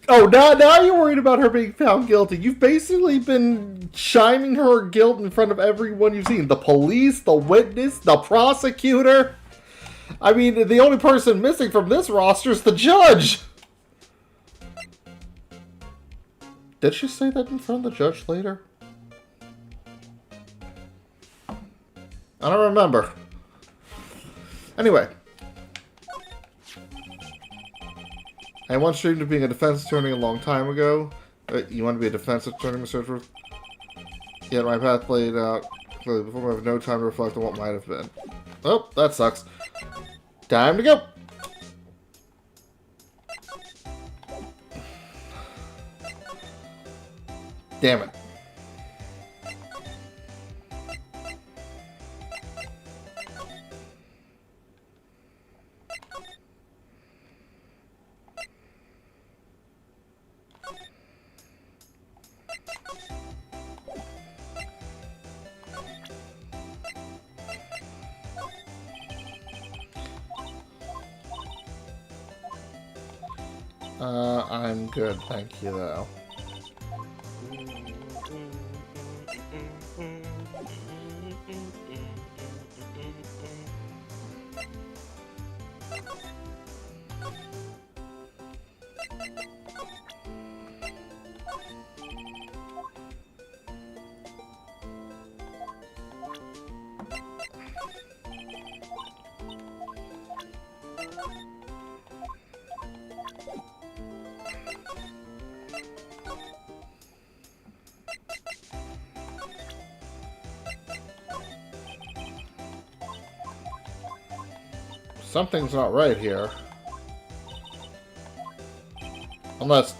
Oh, now you're worried about her being found guilty. You've basically been chiming her guilt in front of everyone you've seen. The police, the witness, the prosecutor. I mean, the only person missing from this roster is the judge. Did she say that in front of the judge later? I don't remember. Anyway. I once dreamed of being a defense attorney a long time ago. You want to be a defense attorney, Mr. Edgeworth? Yet my path laid out clearly before I have no time to reflect on what might have been. Oh, that sucks. Time to go! Damn it. I'm good, thank you, though. Something's not right here. Unless...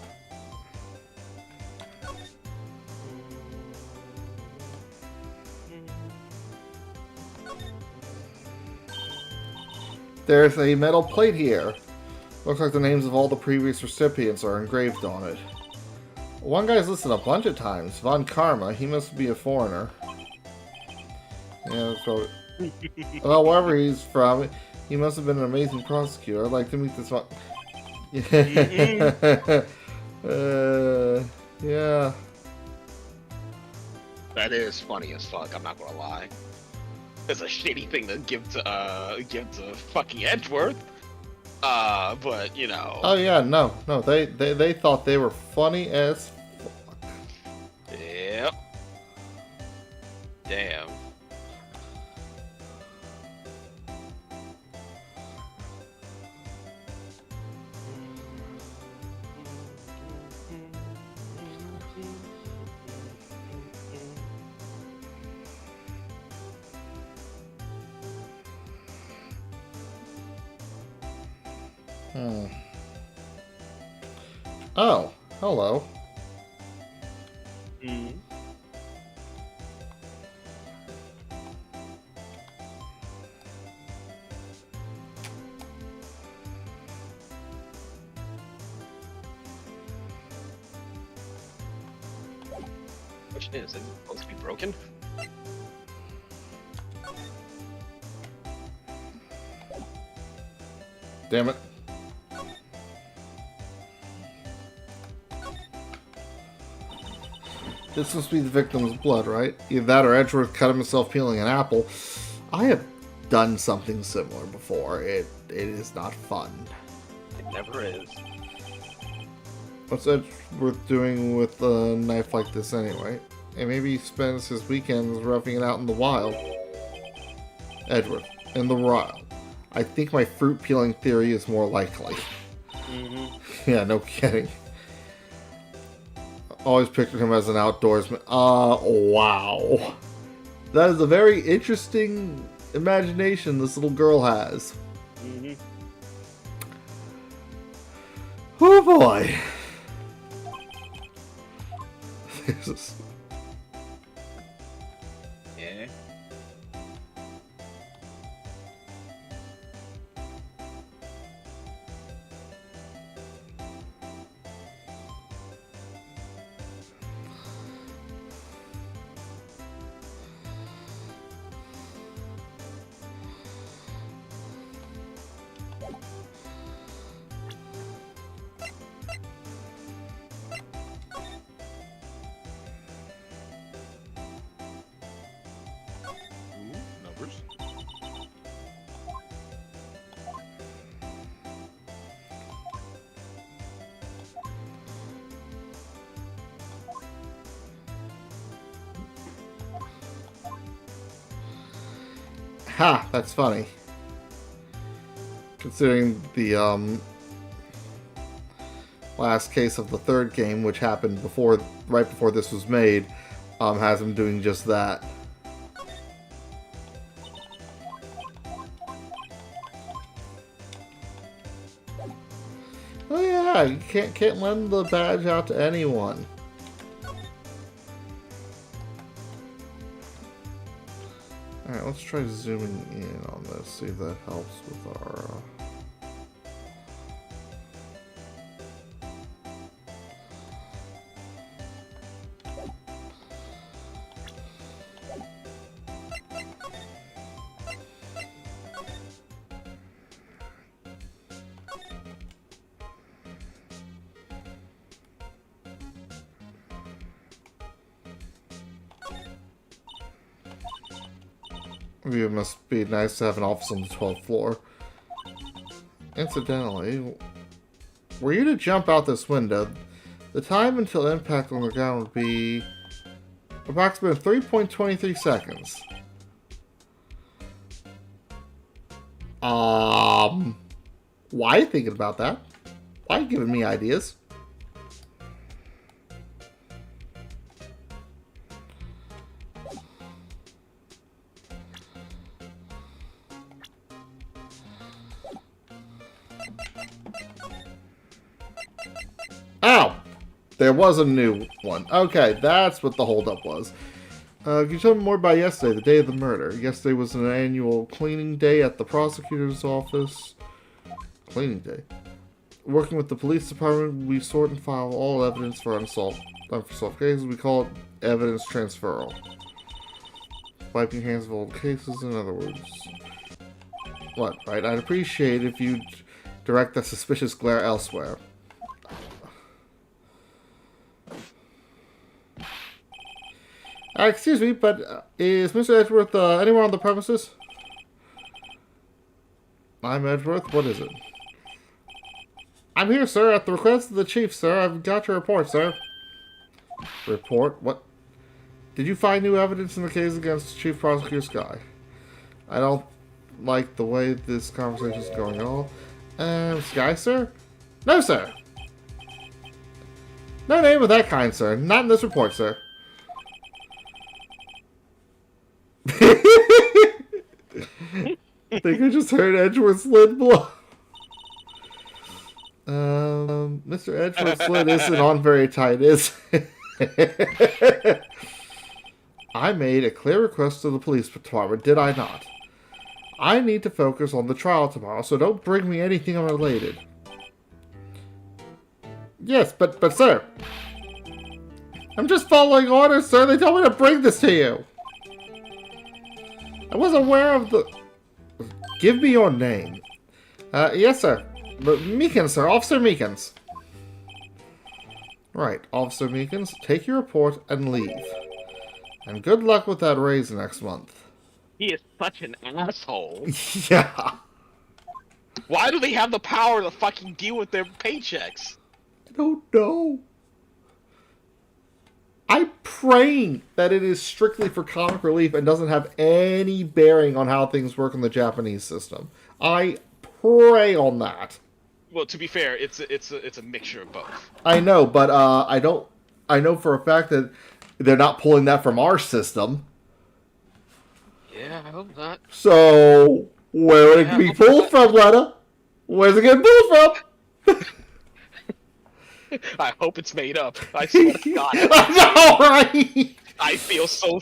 There's a metal plate here. Looks like the names of all the previous recipients are engraved on it. One guy's listed a bunch of times. Von Karma. He must be a foreigner. Yeah, so... Well, wherever he's from... He must have been an amazing prosecutor. I'd like to meet this one. Yeah. That is funny as fuck. I'm not gonna lie. It's a shitty thing to give to fucking Edgeworth. But you know. Oh yeah, no. They thought they were funny as fuck. Yep. Damn. Hmm. Oh, hello. Mm. Question is it supposed to be broken? Damn it. This must be the victim's blood, right? Either that or Edgeworth cut himself peeling an apple. I have done something similar before. It is not fun. It never is. What's Edgeworth doing with a knife like this anyway? And maybe he spends his weekends roughing it out in the wild. Edgeworth, in the wild. I think my fruit peeling theory is more likely. Mm-hmm. Yeah, no kidding. Always pictured him as an outdoorsman. Wow. That is a very interesting imagination this little girl has. Mm-hmm. Oh boy. Yeah. Ooh, numbers. Ha, that's funny. Considering the last case of the third game, which happened right before this was made, has him doing just that. Oh yeah, you can't lend the badge out to anyone. Alright, let's try zooming in on this, see if that helps with our... It must be nice to have an office on the 12th floor. Incidentally, were you to jump out this window, the time until impact on the ground would be approximately 3.23 seconds. Why are you thinking about that? Why are you giving me ideas? Ow! There was a new one. Okay, that's what the holdup was. Can you tell me more about yesterday, the day of the murder? Yesterday was an annual cleaning day at the prosecutor's office. Cleaning day? Working with the police department, we sort and file all evidence for unsolved cases. We call it evidence transferal. Wiping hands of old cases, in other words. What, right? I'd appreciate if you'd direct that suspicious glare elsewhere. Excuse me, but is Mr. Edgeworth anywhere on the premises? I'm Edgeworth. What is it? I'm here, sir, at the request of the chief, sir. I've got your report, sir. Report? What? Did you find new evidence in the case against Chief Prosecutor Sky? I don't like the way this conversation is going on. Sky, sir? No, sir. No name of that kind, sir. Not in this report, sir. I think I just heard Edgeworth's lid blow. Mr. Edgeworth's slit isn't on very tight, is it? I made a clear request to the police department, did I not? I need to focus on the trial tomorrow, so don't bring me anything unrelated. Yes, but sir, I'm just following orders, sir. They told me to bring this to you. I wasn't aware of the... Give me your name. Yes, sir. Meekins, sir. Officer Meekins. Right, Officer Meekins, take your report and leave. And good luck with that raise next month. He is such an asshole. Yeah. Why do they have the power to fucking deal with their paychecks? I don't know. I'm praying that it is strictly for comic relief and doesn't have any bearing on how things work in the Japanese system. I pray on that. Well, to be fair, it's a mixture of both. I know, but I know for a fact that they're not pulling that from our system. Yeah, I hope not. So where would it be pulled from, Letta? Where's it getting pulled from? I hope it's made up. I swear to God. I know, right? I feel so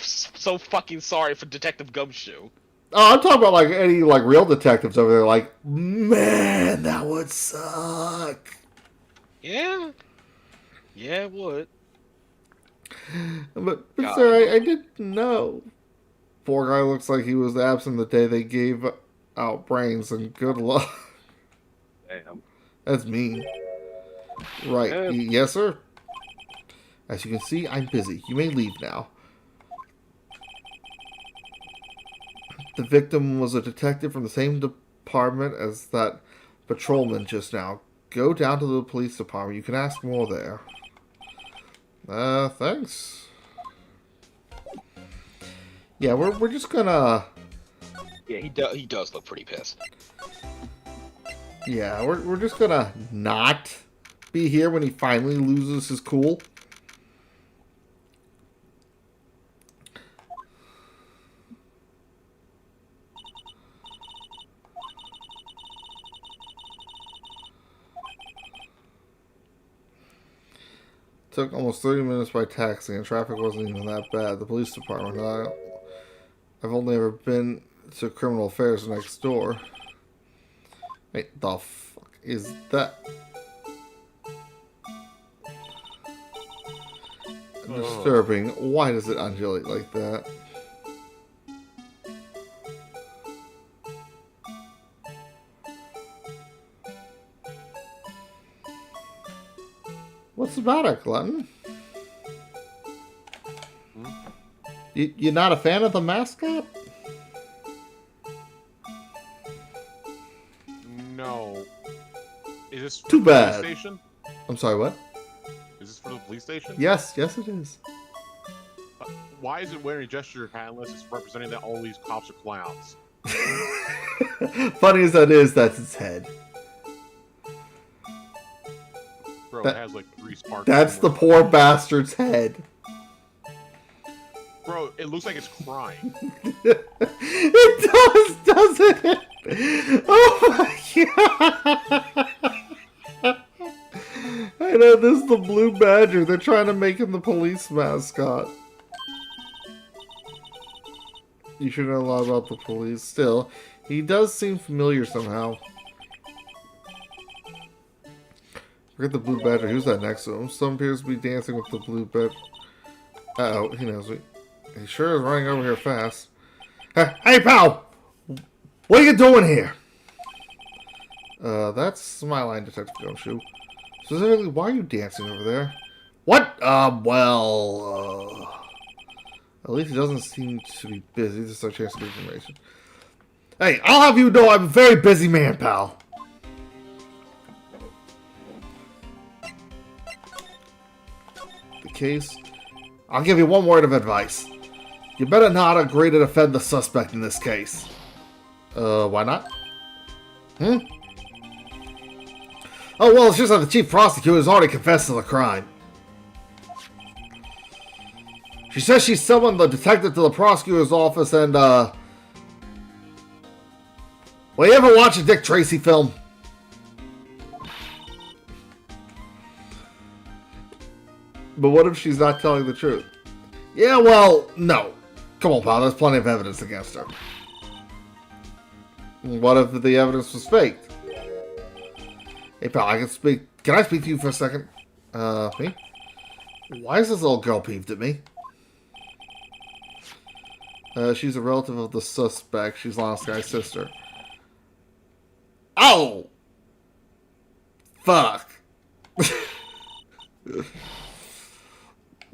fucking sorry for Detective Gumshoe. Oh, I'm talking about like any like real detectives over there. Like, man, that would suck. Yeah. Yeah, it would. But sir, I didn't know. Poor guy looks like he was absent the day they gave out brains, and good luck. Damn. That's mean. Right. Yes, sir. As you can see, I'm busy. You may leave now. The victim was a detective from the same department as that patrolman just now. Go down to the police department. You can ask more there. Thanks. Yeah, we're just gonna... Yeah, he does look pretty pissed. Yeah, we're just gonna not be here when he finally loses his cool. Took almost 30 minutes by taxi, and traffic wasn't even that bad. The police department, I've only ever been to criminal affairs next door. Wait, the fuck is that? Disturbing. Why does it undulate like that? What's the matter, Glutton? You're not a fan of the mascot? No. Is this for Too the bad. police station? I'm sorry, what? Is this for the police station? Yes, yes it is. Why is it wearing a gesture hat unless it's representing that all these cops are clowns? Funny as that is, that's its head. Bro, That- it has like 3 sparks. That's the poor bastard's head. Bro, it looks like it's crying. It does, doesn't it? Oh my god! I know, this is the Blue Badger. They're trying to make him the police mascot. You should know a lot about the police. Still, he does seem familiar somehow. Forget the Blue Badger. Who's that next to him? Some appears to be dancing with the Blue Badger. Uh-oh, he knows me. He sure is running over here fast. Hey, pal! What are you doing here? That's my line, Detective Gumshoe. Specifically, why are you dancing over there? What? At least he doesn't seem to be busy. This is our chance to get information. Hey, I'll have you know I'm a very busy man, pal. The case... I'll give you one word of advice. You better not agree to defend the suspect in this case. Why not? Oh, well, it's just that the chief prosecutor has already confessed to the crime. She says she summoned the detective to the prosecutor's office and, well, you ever watch a Dick Tracy film? But what if she's not telling the truth? Yeah, well, no. Come on, pal, there's plenty of evidence against her. What if the evidence was faked? Hey, pal, Can I speak to you for a second? Me? Why is this little girl peeved at me? She's a relative of the suspect. She's Last Guy's sister. Oh! Fuck.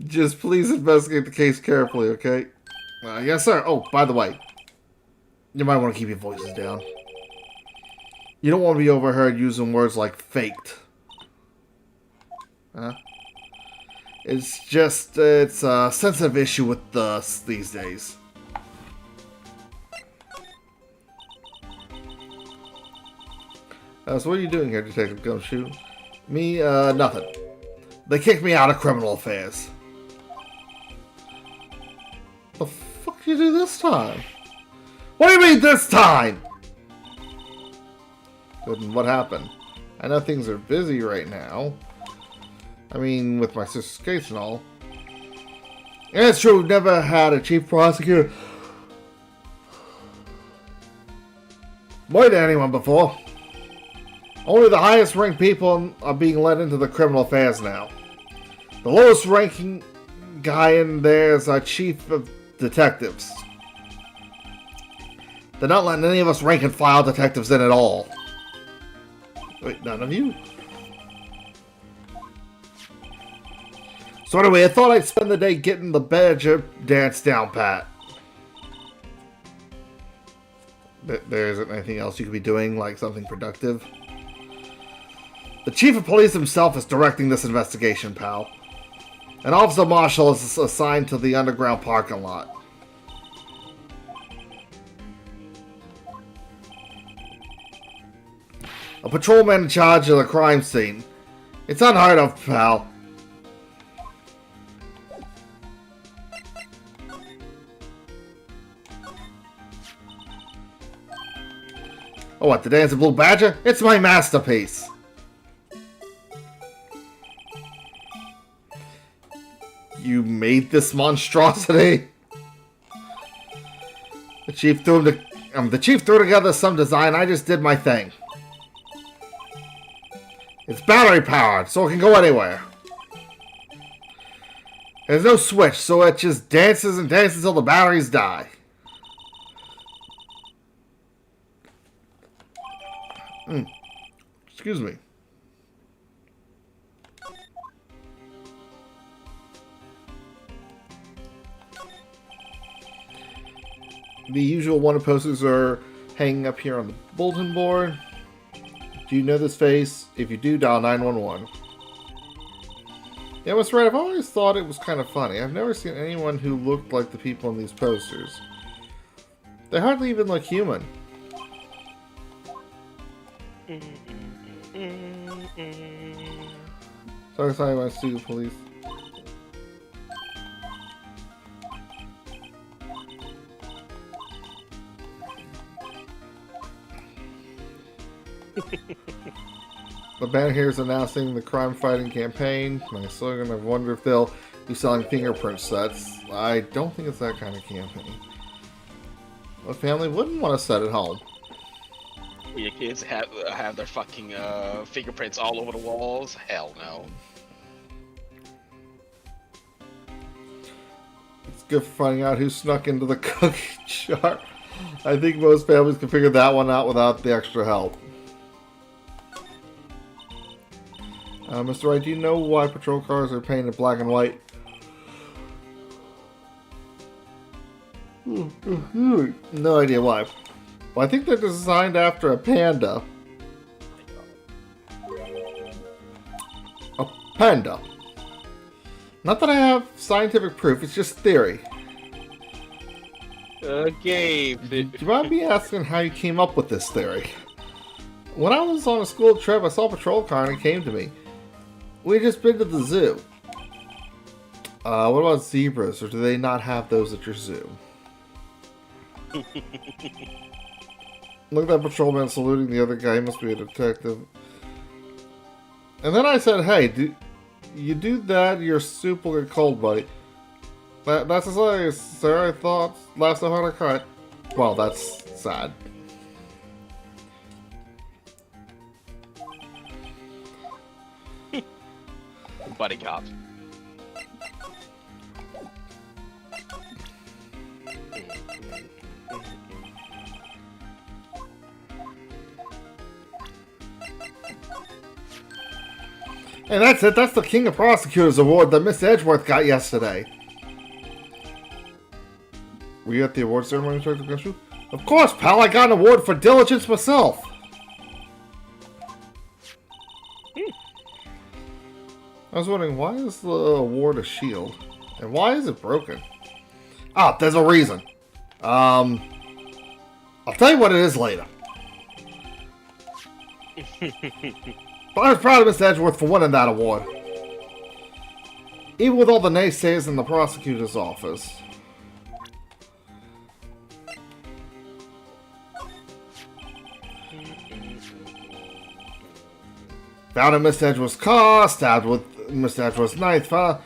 Just please investigate the case carefully, okay? Yes, sir. Oh, by the way, you might want to keep your voices down. You don't want to be overheard using words like faked. Huh? It's just, it's a sensitive issue with us these days. So what are you doing here, Detective Gumshoe? Me, nothing. They kicked me out of criminal affairs. The fuck did you do this time? What do you mean this time? Good, and what happened? I know things are busy right now. I mean, with my sister's case and all. And it's true, we've never had a chief prosecutor more than anyone before. Only the highest ranked people are being let into the criminal affairs now. The lowest ranking guy in there is our chief of detectives. They're not letting any of us rank and file detectives in at all. Wait, none of you? So anyway, I thought I'd spend the day getting the badger dance down pat. There isn't anything else you could be doing, like something productive? The chief of police himself is directing this investigation, pal. An officer marshal is assigned to the underground parking lot. A patrolman in charge of the crime scene. It's unheard of, pal. Oh, what, the Dancing Blue Badger? It's my masterpiece! You made this monstrosity? The chief threw together some design, I just did my thing. It's battery powered, so it can go anywhere. There's no switch, so it just dances and dances until the batteries die. Excuse me. The usual wanted posters are hanging up here on the bulletin board. Do you know this face? If you do, dial 911. Yeah, that's right. I've always thought it was kind of funny. I've never seen anyone who looked like the people in these posters. They hardly even look human. Sorry, I want to see the police. The banner here is announcing the crime-fighting campaign. My slogan, I wonder if they'll be selling fingerprint sets. I don't think it's that kind of campaign. A family wouldn't want to set at home. Your kids have their fucking fingerprints all over the walls? Hell no. It's good for finding out who snuck into the cookie jar. I think most families can figure that one out without the extra help. Mr. Wright, do you know why patrol cars are painted black and white? No idea why. Well, I think they're designed after a panda. A panda. Not that I have scientific proof, it's just theory. Okay. Do you mind me asking how you came up with this theory? When I was on a school trip, I saw a patrol car and it came to me. We just been to the zoo. What about zebras, or do they not have those at your zoo? Look at that patrolman saluting the other guy. He must be a detective. And then I said, hey, do You do that, your soup will get cold, buddy. That's as I, sir. I thought last time I cut. Well, that's sad. Buddy cop. And that's it. That's the King of Prosecutors Award that Miss Edgeworth got yesterday. Were you at the award ceremony, Inspector Gumshoe? Of course, pal. I got an award for diligence myself. I was wondering, why is the award a shield? And why is it broken? Ah, there's a reason. I'll tell you what it is later. But I was proud of Miss Edgeworth for winning that award. Even with all the naysayers in the prosecutor's office. Found in Miss Edgeworth's car, stabbed with Miss Edgeworth's knife. What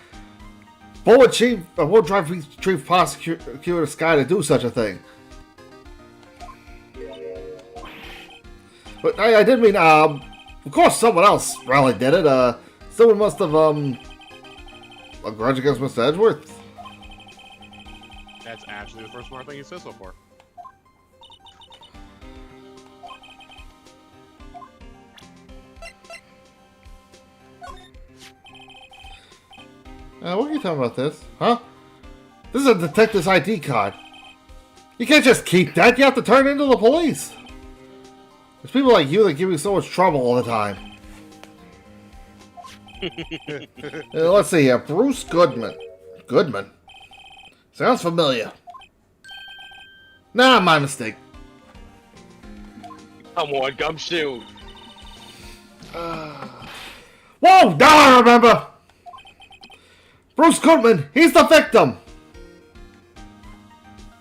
would Chief Prosecutor Sky to do such a thing? But I did mean, of course someone else probably did it. Someone must have, a grudge against Miss Edgeworth. That's actually the first smart thing he said so far. What are you talking about this? Huh? This is a detective's ID card. You can't just keep that. You have to turn it into the police. There's people like you that give me so much trouble all the time. Let's see here. Bruce Goodman. Goodman? Sounds familiar. Nah, my mistake. Come on, Gumshoe. Whoa! Now I remember! Bruce Goodman, he's the victim!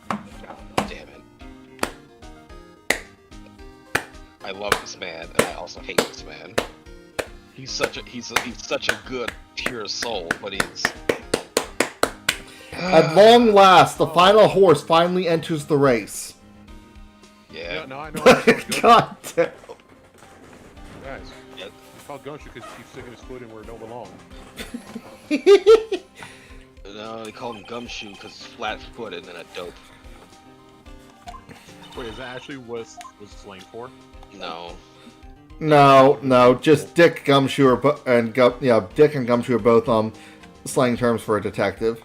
Damn it. I love this man, and I also hate this man. He's such a good, pure soul, but he's... At long last, the final horse finally enters the race. Yeah. No, I know. God damn. Guys, Yep. it's called Gumshoe because he keeps sticking his foot in where it don't belong. No, they call him Gumshoe because he's flat-footed and a dope. Wait, is that actually what slang for? No. No, just Dick Gumshoe Dick and Gumshoe are both slang terms for a detective.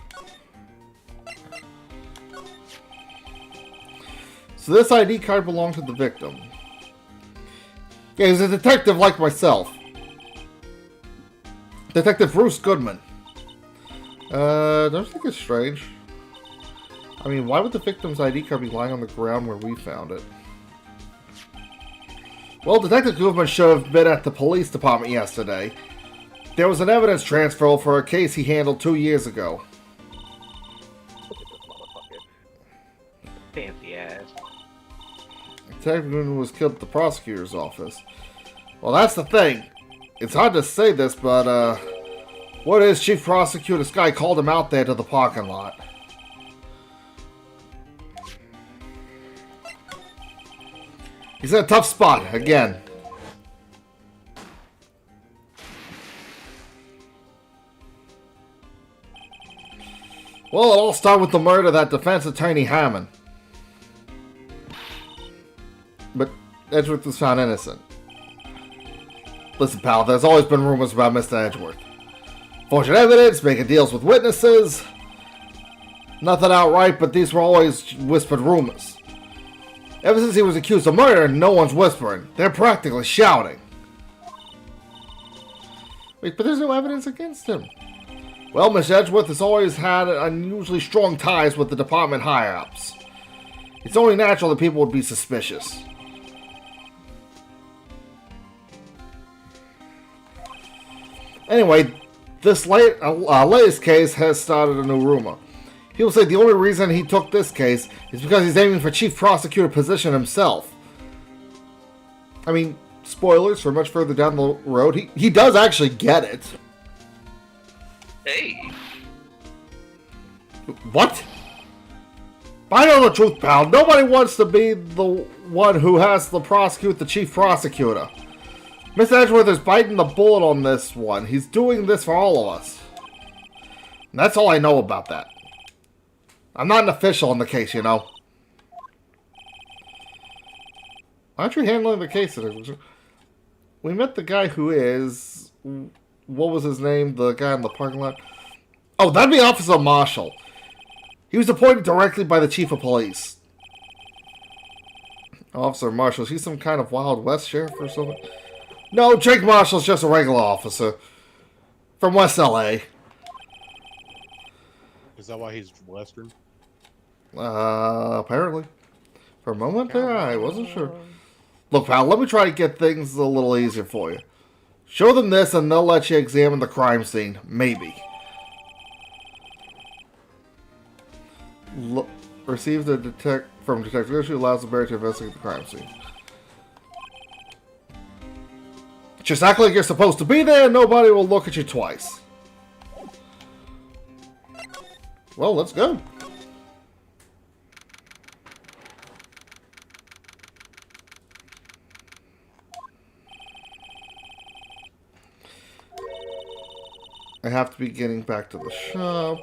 So this ID card belonged to the victim. Yeah, he's a detective like myself. Detective Bruce Goodman. Don't you think it's strange? I mean, why would the victim's ID card be lying on the ground where we found it? Well, Detective Goodman should have been at the police department yesterday. There was an evidence transfer for a case he handled 2 years ago. Look at this motherfucker. Fancy ass. Detective Goodman was killed at the prosecutor's office. Well, that's the thing. It's hard to say this, but, what is Chief Prosecutor Sky called him out there to the parking lot. He's in a tough spot, again. Well, it all started with the murder of that defense attorney Hammond. But Edgeworth was found innocent. Listen, pal, there's always been rumors about Mr. Edgeworth. Forging evidence, making deals with witnesses. Nothing outright, but these were always whispered rumors. Ever since he was accused of murder, no one's whispering. They're practically shouting. Wait, but there's no evidence against him. Well, Miss Edgeworth has always had unusually strong ties with the department higher-ups. It's only natural that people would be suspicious. Anyway, this latest case has started a new rumor. People say the only reason he took this case is because he's aiming for chief prosecutor position himself. I mean, spoilers for much further down the road, he does actually get it. Hey. What? I know the truth, pal. Nobody wants to be the one who has to prosecute the chief prosecutor. Mr. Edgeworth is biting the bullet on this one. He's doing this for all of us. And that's all I know about that. I'm not an official in the case, you know. Aren't you handling the case? We met the guy who is... What was his name? The guy in the parking lot? Oh, that'd be Officer Marshall. He was appointed directly by the chief of police. Officer Marshall, he's some kind of Wild West sheriff or something? No, Jake Marshall's just a regular officer. From West LA. Is that why he's Western? Apparently. For a moment there, I wasn't sure. Look, pal, let me try to get things a little easier for you. Show them this and they'll let you examine the crime scene. Maybe. Receive the from Detective Issue allows the bearer to investigate the crime scene. Just act like you're supposed to be there and nobody will look at you twice. Well, let's go. I have to be getting back to the shop.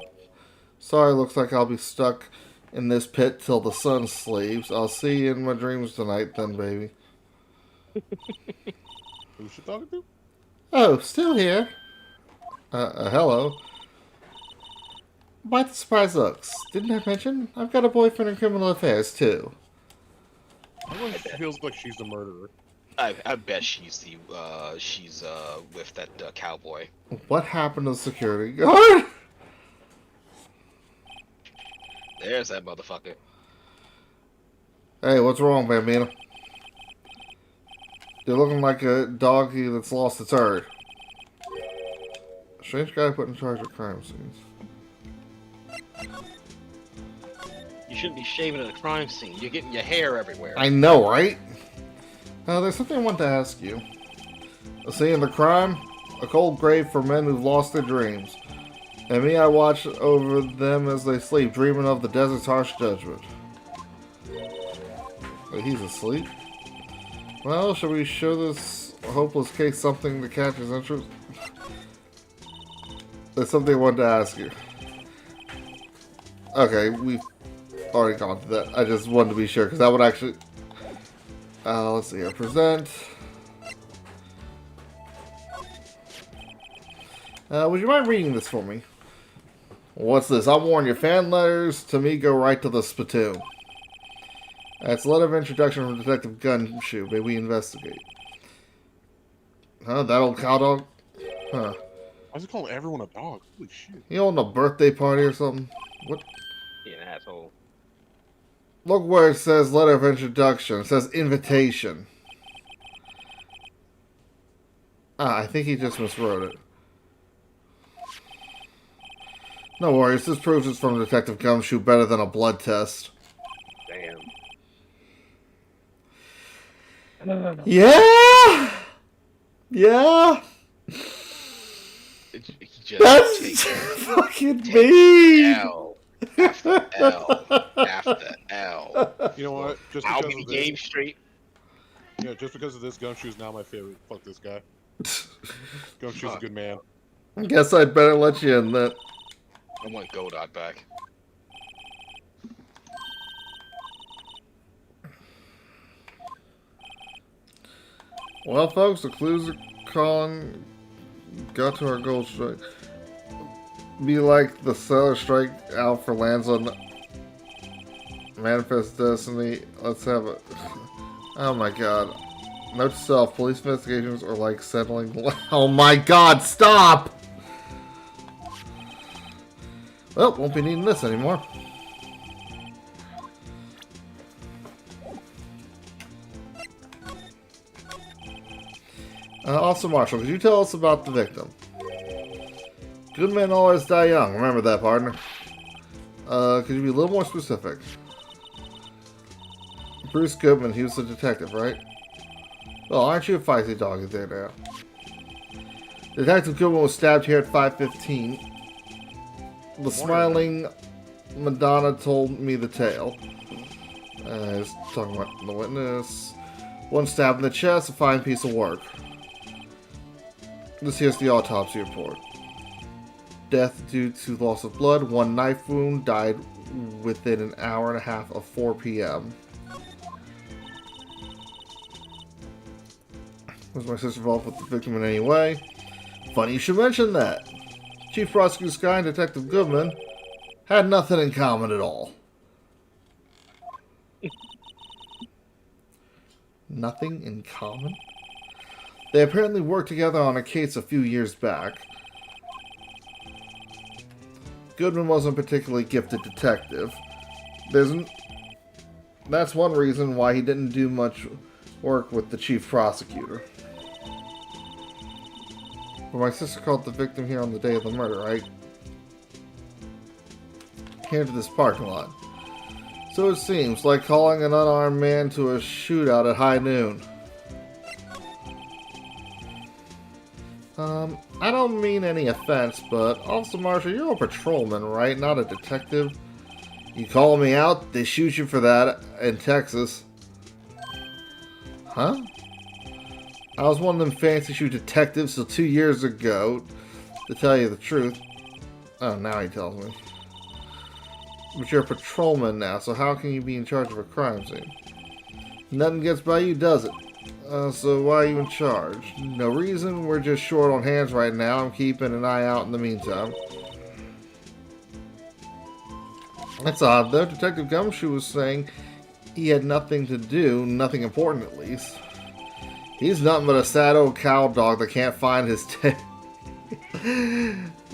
Sorry, looks like I'll be stuck in this pit till the sun sleeps. I'll see you in my dreams tonight then, baby. Who's she talking to? Oh, still here. Hello. Why the surprise looks? Didn't I mention? I've got a boyfriend in criminal affairs, too. I wonder if she feels like she's the murderer. I bet she's with that cowboy. What happened to the security guard? There's that motherfucker. Hey, what's wrong, Bambino? You're looking like a doggy that's lost its herd. Strange guy put in charge of crime scenes. You shouldn't be shaving at a crime scene. You're getting your hair everywhere. I know, right? There's something I want to ask you. A scene of the crime? A cold grave for men who've lost their dreams. And me, I watch over them as they sleep, dreaming of the desert's harsh judgment. Wait, he's asleep? Well, shall we show this hopeless case something to catch his interest? There's something I wanted to ask you. Okay, we've already gone through that. I just wanted to be sure, because that would actually... let's see here. Present. Would you mind reading this for me? What's this? I'll warn you. Fan letters to me go right to the spittoon. That's a letter of introduction from Detective Gumshoe. May we investigate? Huh? That old cowdog? Huh. Why is it calling everyone a dog? Holy shit. You on a birthday party or something? What? You're an asshole. Look where it says letter of introduction. It says invitation. I think he just miswrote it. No worries, this proves it's from Detective Gumshoe better than a blood test. Damn. Yeah! Yeah! That's fucking mean! L after L after L. You know what? Just I'll because be of the game this, straight. just because of this, Gumshoe's now my favorite. Fuck this guy. Gumshoe's a good man. I guess I'd better let you in that. I want Godot back. Well, folks, the clues are calling. Got to our gold strike. Be like the Sailor Strike out for lands on Manifest Destiny. Let's have it. Oh my god. Note to self, police investigations are like settling. Oh my god, stop! Well, won't be needing this anymore. Also, Marshall, could you tell us about the victim? Good men always die young. Remember that, partner. Could you be a little more specific? Bruce Goodman, he was a detective, right? Well, aren't you a feisty doggy there now? Detective Goodman was stabbed here at 5:15. The smiling Madonna told me the tale. He's talking about the witness. One stab in the chest, a fine piece of work. This here's the autopsy report. Death due to loss of blood, one knife wound, died within an hour and a half of 4 p.m. Was my sister involved with the victim in any way? Funny you should mention that. Chief Prosecutor Sky and Detective Goodman had nothing in common at all. Nothing in common? They apparently worked together on a case a few years back. Goodman wasn't a particularly gifted detective. That's one reason why he didn't do much work with the chief prosecutor. But my sister called the victim here on the day of the murder, right? Here to this parking lot. So it seems, like calling an unarmed man to a shootout at high noon. I don't mean any offense, but Officer Marshall, you're a patrolman, right? Not a detective. You call me out, they shoot you for that in Texas. Huh? I was one of them fancy shoot detectives till 2 years ago, to tell you the truth. Oh, now he tells me. But you're a patrolman now, so how can you be in charge of a crime scene? Nothing gets by you, does it? So why are you in charge? No reason, we're just short on hands right now. I'm keeping an eye out in the meantime. That's odd, though. Detective Gumshoe was saying he had nothing to do, nothing important at least. He's nothing but a sad old cow dog that can't find his tail.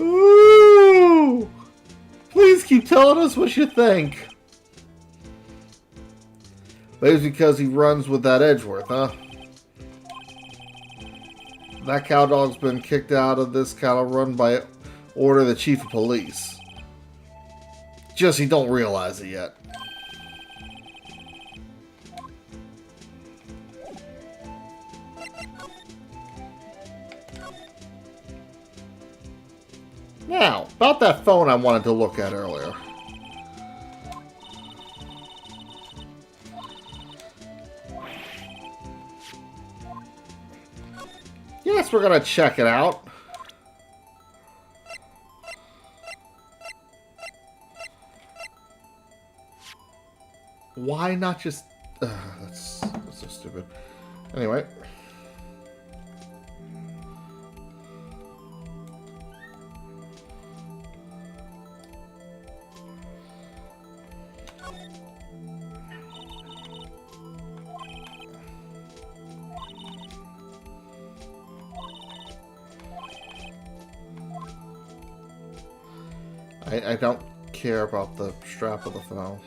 Ooh! Please keep telling us what you think. Maybe it's because he runs with that Edgeworth, huh? That cow dog's been kicked out of this cattle run by order of the chief of police. Just he don't realize it yet. Now, about that phone I wanted to look at earlier. Yes, we're gonna check it out. Why not just... that's so stupid. Anyway. I don't care about the strap of the phone.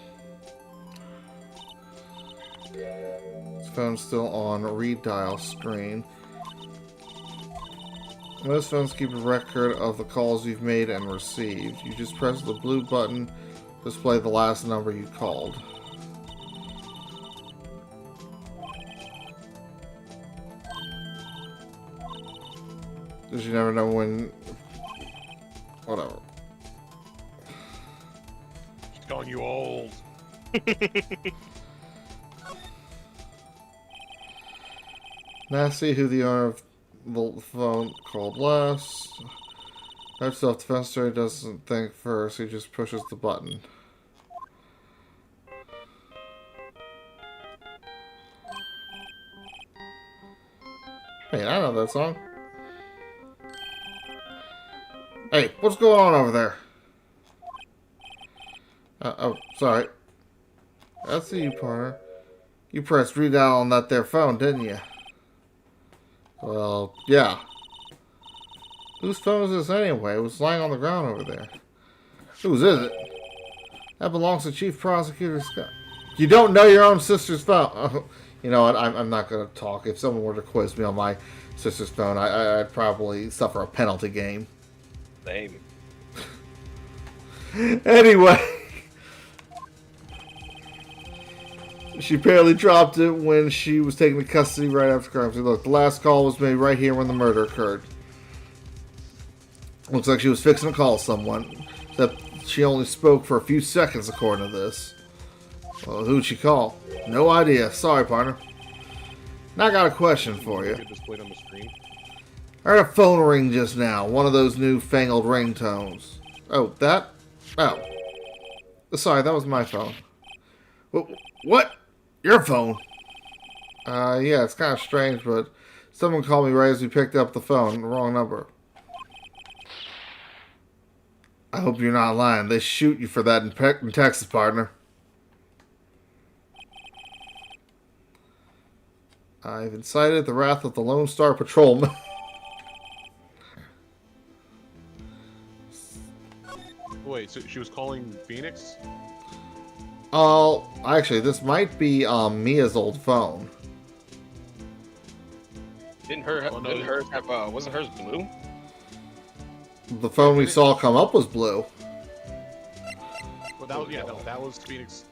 This phone's still on read dial screen. Most phones keep a record of the calls you've made and received. You just press the blue button to display the last number you called. Because you never know when... Whatever. She's calling you old. Now see who the owner of the phone called last. That self-defense story doesn't think first, he just pushes the button. Hey, I know that song. Hey, what's going on over there? Oh, sorry. I see you, partner. You pressed redial on that there phone, didn't you? Well, yeah. Whose phone is this anyway? It was lying on the ground over there. Whose is it? That belongs to Chief Prosecutor Scott. You don't know your own sister's phone. Oh, you know what? I'm not going to talk. If someone were to quiz me on my sister's phone, I'd probably suffer a penalty game. Same. Anyway. She apparently dropped it when she was taken to custody right after crime. So look, the last call was made right here when the murder occurred. Looks like she was fixing to call someone. Except She only spoke for a few seconds, according to this. Well, who'd she call? No idea. Sorry, partner. Now I got a question for you. Get displayed on the screen. I heard a phone ring just now. One of those new-fangled ringtones. Oh, that? Oh. Sorry, that was my phone. What? Your phone? Yeah, it's kind of strange, but someone called me right as we picked up the phone. Wrong number. I hope you're not lying. They shoot you for that in Texas, partner. I've incited the wrath of the Lone Star Patrolman. Wait, so she was calling Phoenix? Oh, actually, this might be Mia's old phone. Didn't hers have wasn't hers blue? The phone we saw come up was blue. Well, that was, yeah, that was Phoenix.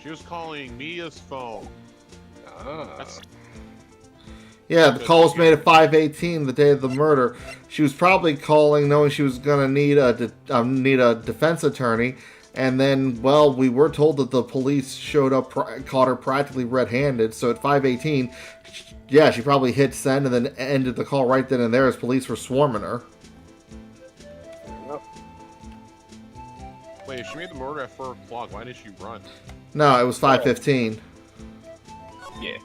She was calling Mia's phone. That's, Yeah, the call was made at 5:18 the day of the murder. She was probably calling knowing she was going to need a defense attorney. And then, well, we were told that the police showed up, caught her practically red-handed. So at 5:18, yeah, she probably hit send and then ended the call right then and there as police were swarming her. wait, if she made the murder at 4 o'clock, why did she run? No, it was 5:15. Yeah.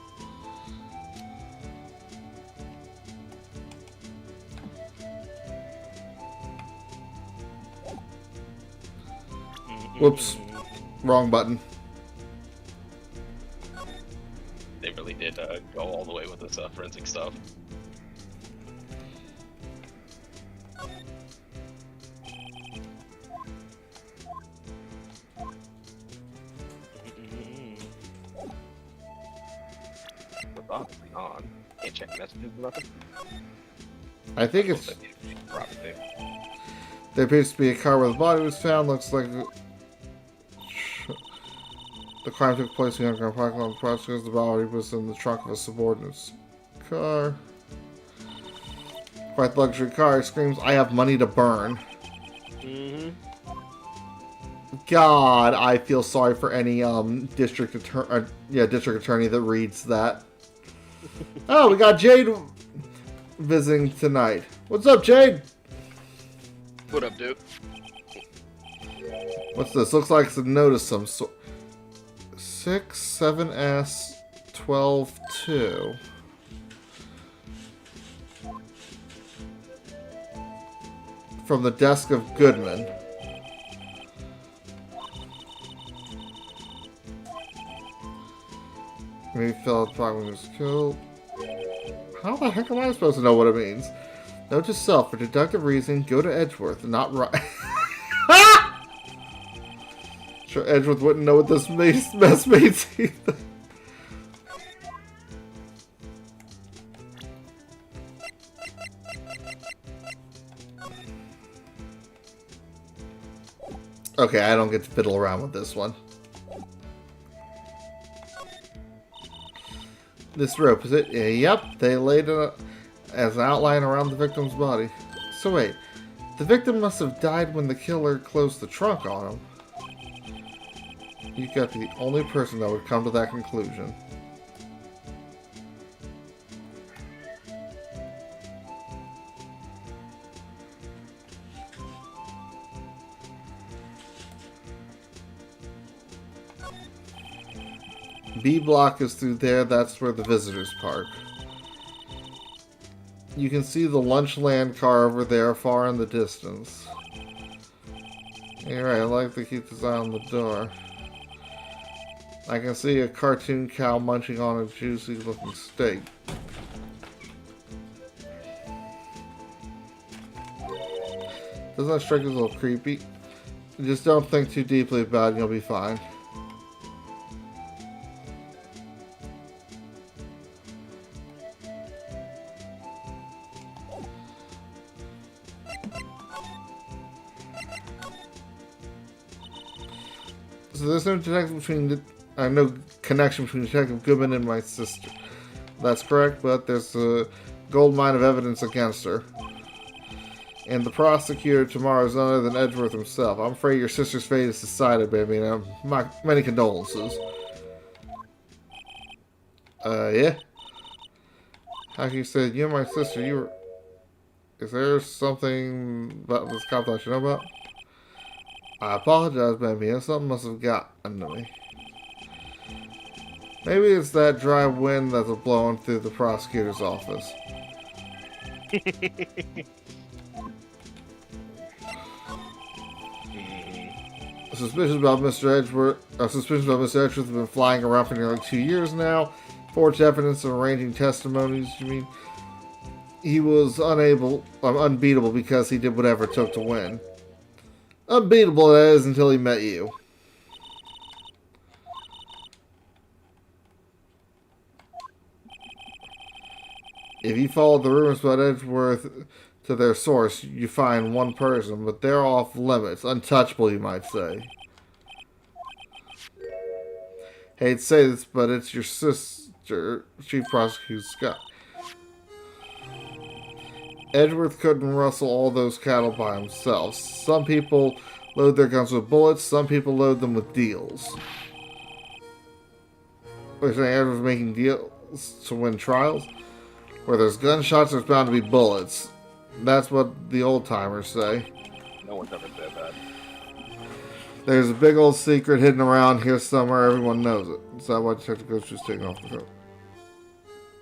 Whoops. Wrong button. They really did go all the way with this forensic stuff. What's obviously on. Can't check messages or nothing. I think it's... Probably. There appears to be a car where the body was found. Looks like the crime took place in the underground parking lot. The prosecutors, the body was in the trunk of a subordinate's car. Quite the luxury car. It screams, "I have money to burn." Mm-hmm. God, I feel sorry for any district attorney that reads that. Oh, we got Jade visiting tonight. What's up, Jade? What up, dude? What's this? Looks like it's a note of some sort. 67S 12-2. From the desk of Goodman. Maybe fell apart when he was killed. How the heck am I supposed to know what it means? Note to self, for deductive reasoning, go to Edgeworth, not right. Sure, Edgeworth wouldn't know what this mess means either. Okay, I don't get to fiddle around with this one. This rope, is it? Yep, they laid it as an outline around the victim's body. So wait, the victim must have died when the killer closed the trunk on him. You got to be the only person that would come to that conclusion. B block is through there, that's where the visitors park. You can see the Lunchland car over there, far in the distance. You're right, I like to keep this eye on the door. I can see a cartoon cow munching on a juicy looking steak. Doesn't that strike you as a little creepy? Just don't think too deeply about it and you'll be fine. So there's no connection between no connection between Detective Goodman and my sister. That's correct, but there's a gold mine of evidence against her. And the prosecutor tomorrow is none other than Edgeworth himself. I'm afraid your sister's fate is decided, baby. Many condolences. Yeah? How can you say you and my sister, you were... Is there something about this cop that you know about? I apologize, baby. Something must have gotten to me. Maybe it's that dry wind that's blowing through the prosecutor's office. Suspicions about Mr. Edgeworth have been flying around for nearly 2 years now. Forged evidence and arranging testimonies. You mean he was unbeatable because he did whatever it took to win. Unbeatable, that is, until he met you. If you follow the rumors about Edgeworth to their source, you find one person, but they're off limits. Untouchable, you might say. Hate to say this, but it's your sister, Chief Prosecutor Scott. Edgeworth couldn't rustle all those cattle by himself. Some people load their guns with bullets, some people load them with deals. We're saying Edgeworth's making deals to win trials? Where there's gunshots, there's bound to be bullets. That's what the old-timers say. No one's ever said that. There's a big old secret hidden around here somewhere. Everyone knows it. Is that why Detective Ghost was taken off the coat?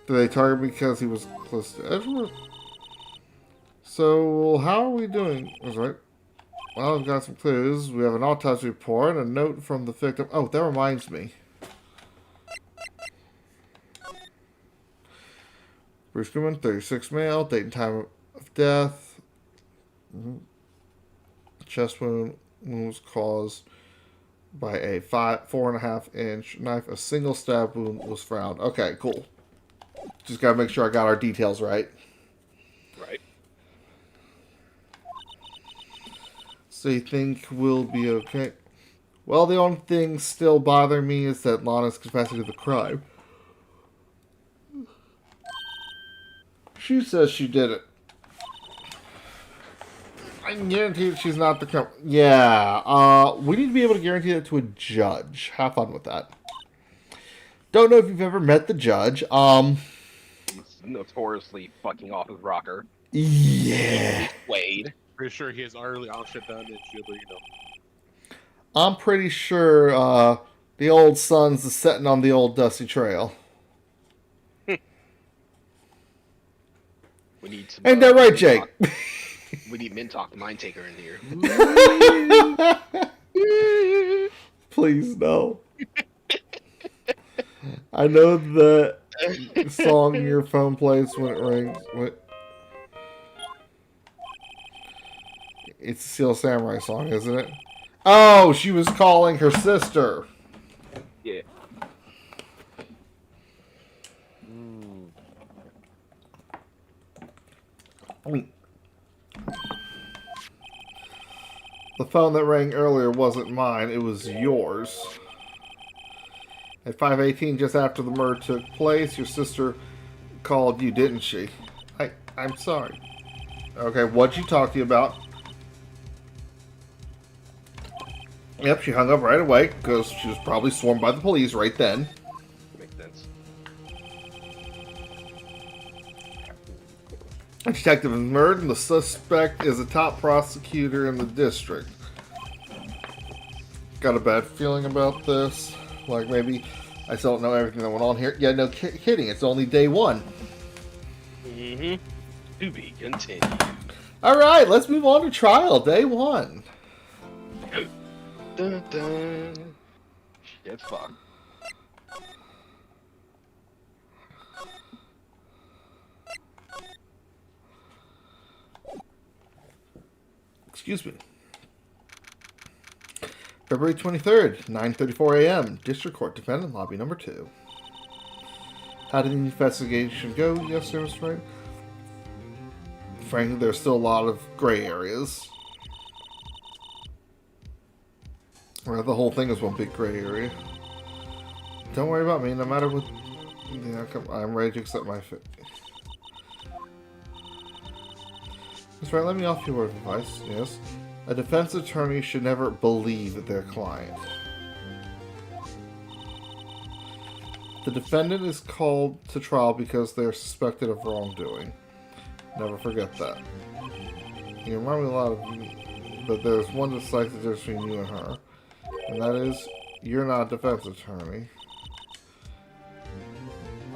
Did they target me because he was close to Edgeworth? So, how are we doing? That's right. Well, I've got some clues. We have an autopsy report and a note from the victim. Oh, that reminds me. Bruce Newman, 36 male, date and time of death. Chest wound was caused by a 4.5 inch knife. A single stab wound was found. Okay, cool. Just gotta make sure I got our details right. Right. So you think we'll be okay? Well, the only thing still bothering me is that Lana's confessing to the crime. She says she did it. I can guarantee that she's not the Yeah, we need to be able to guarantee that to a judge. Have fun with that. Don't know if you've ever met the judge. He's notoriously fucking off his rocker. Yeah. Wade. Pretty sure he has already all shit done and she'll you know. I'm pretty sure, the old sun's setting on the old dusty trail. We need some. Ain't that right, Jake? We need Mintalk Mind Taker in here. Please, no. I know the song your phone plays when it rings. It's a Steel Samurai song, isn't it? Oh, she was calling her sister. Yeah. The phone that rang earlier wasn't mine, it was yours. At 5:18, just after the murder took place, your sister called you, didn't she? I'm sorry. Okay, what'd she talk to you about? Yep, she hung up right away, because she was probably swarmed by the police right then. Makes sense. A detective is murdered, and the suspect is a top prosecutor in the district. Got a bad feeling about this. Like, maybe I still don't know everything that went on here. Yeah, no kidding. It's only day one. Mm-hmm. To be continued. Alright, let's move on to trial. Day one. Dun, dun. Shit, fuck. Excuse me. February 23rd, 9:34 a.m. District Court, Defendant Lobby number 2. How did the investigation go yesterday, Mr. Wright? Frankly, there's still a lot of gray areas. Or the whole thing is one big gray area. Don't worry about me, no matter what the outcome, I'm ready to accept my fate. That's right, let me offer you a word of advice. Yes. A defense attorney should never believe their client. The defendant is called to trial because they are suspected of wrongdoing. Never forget that. You remind me a lot of me, but there's one decisive difference between you and her. And that is, you're not a defense attorney.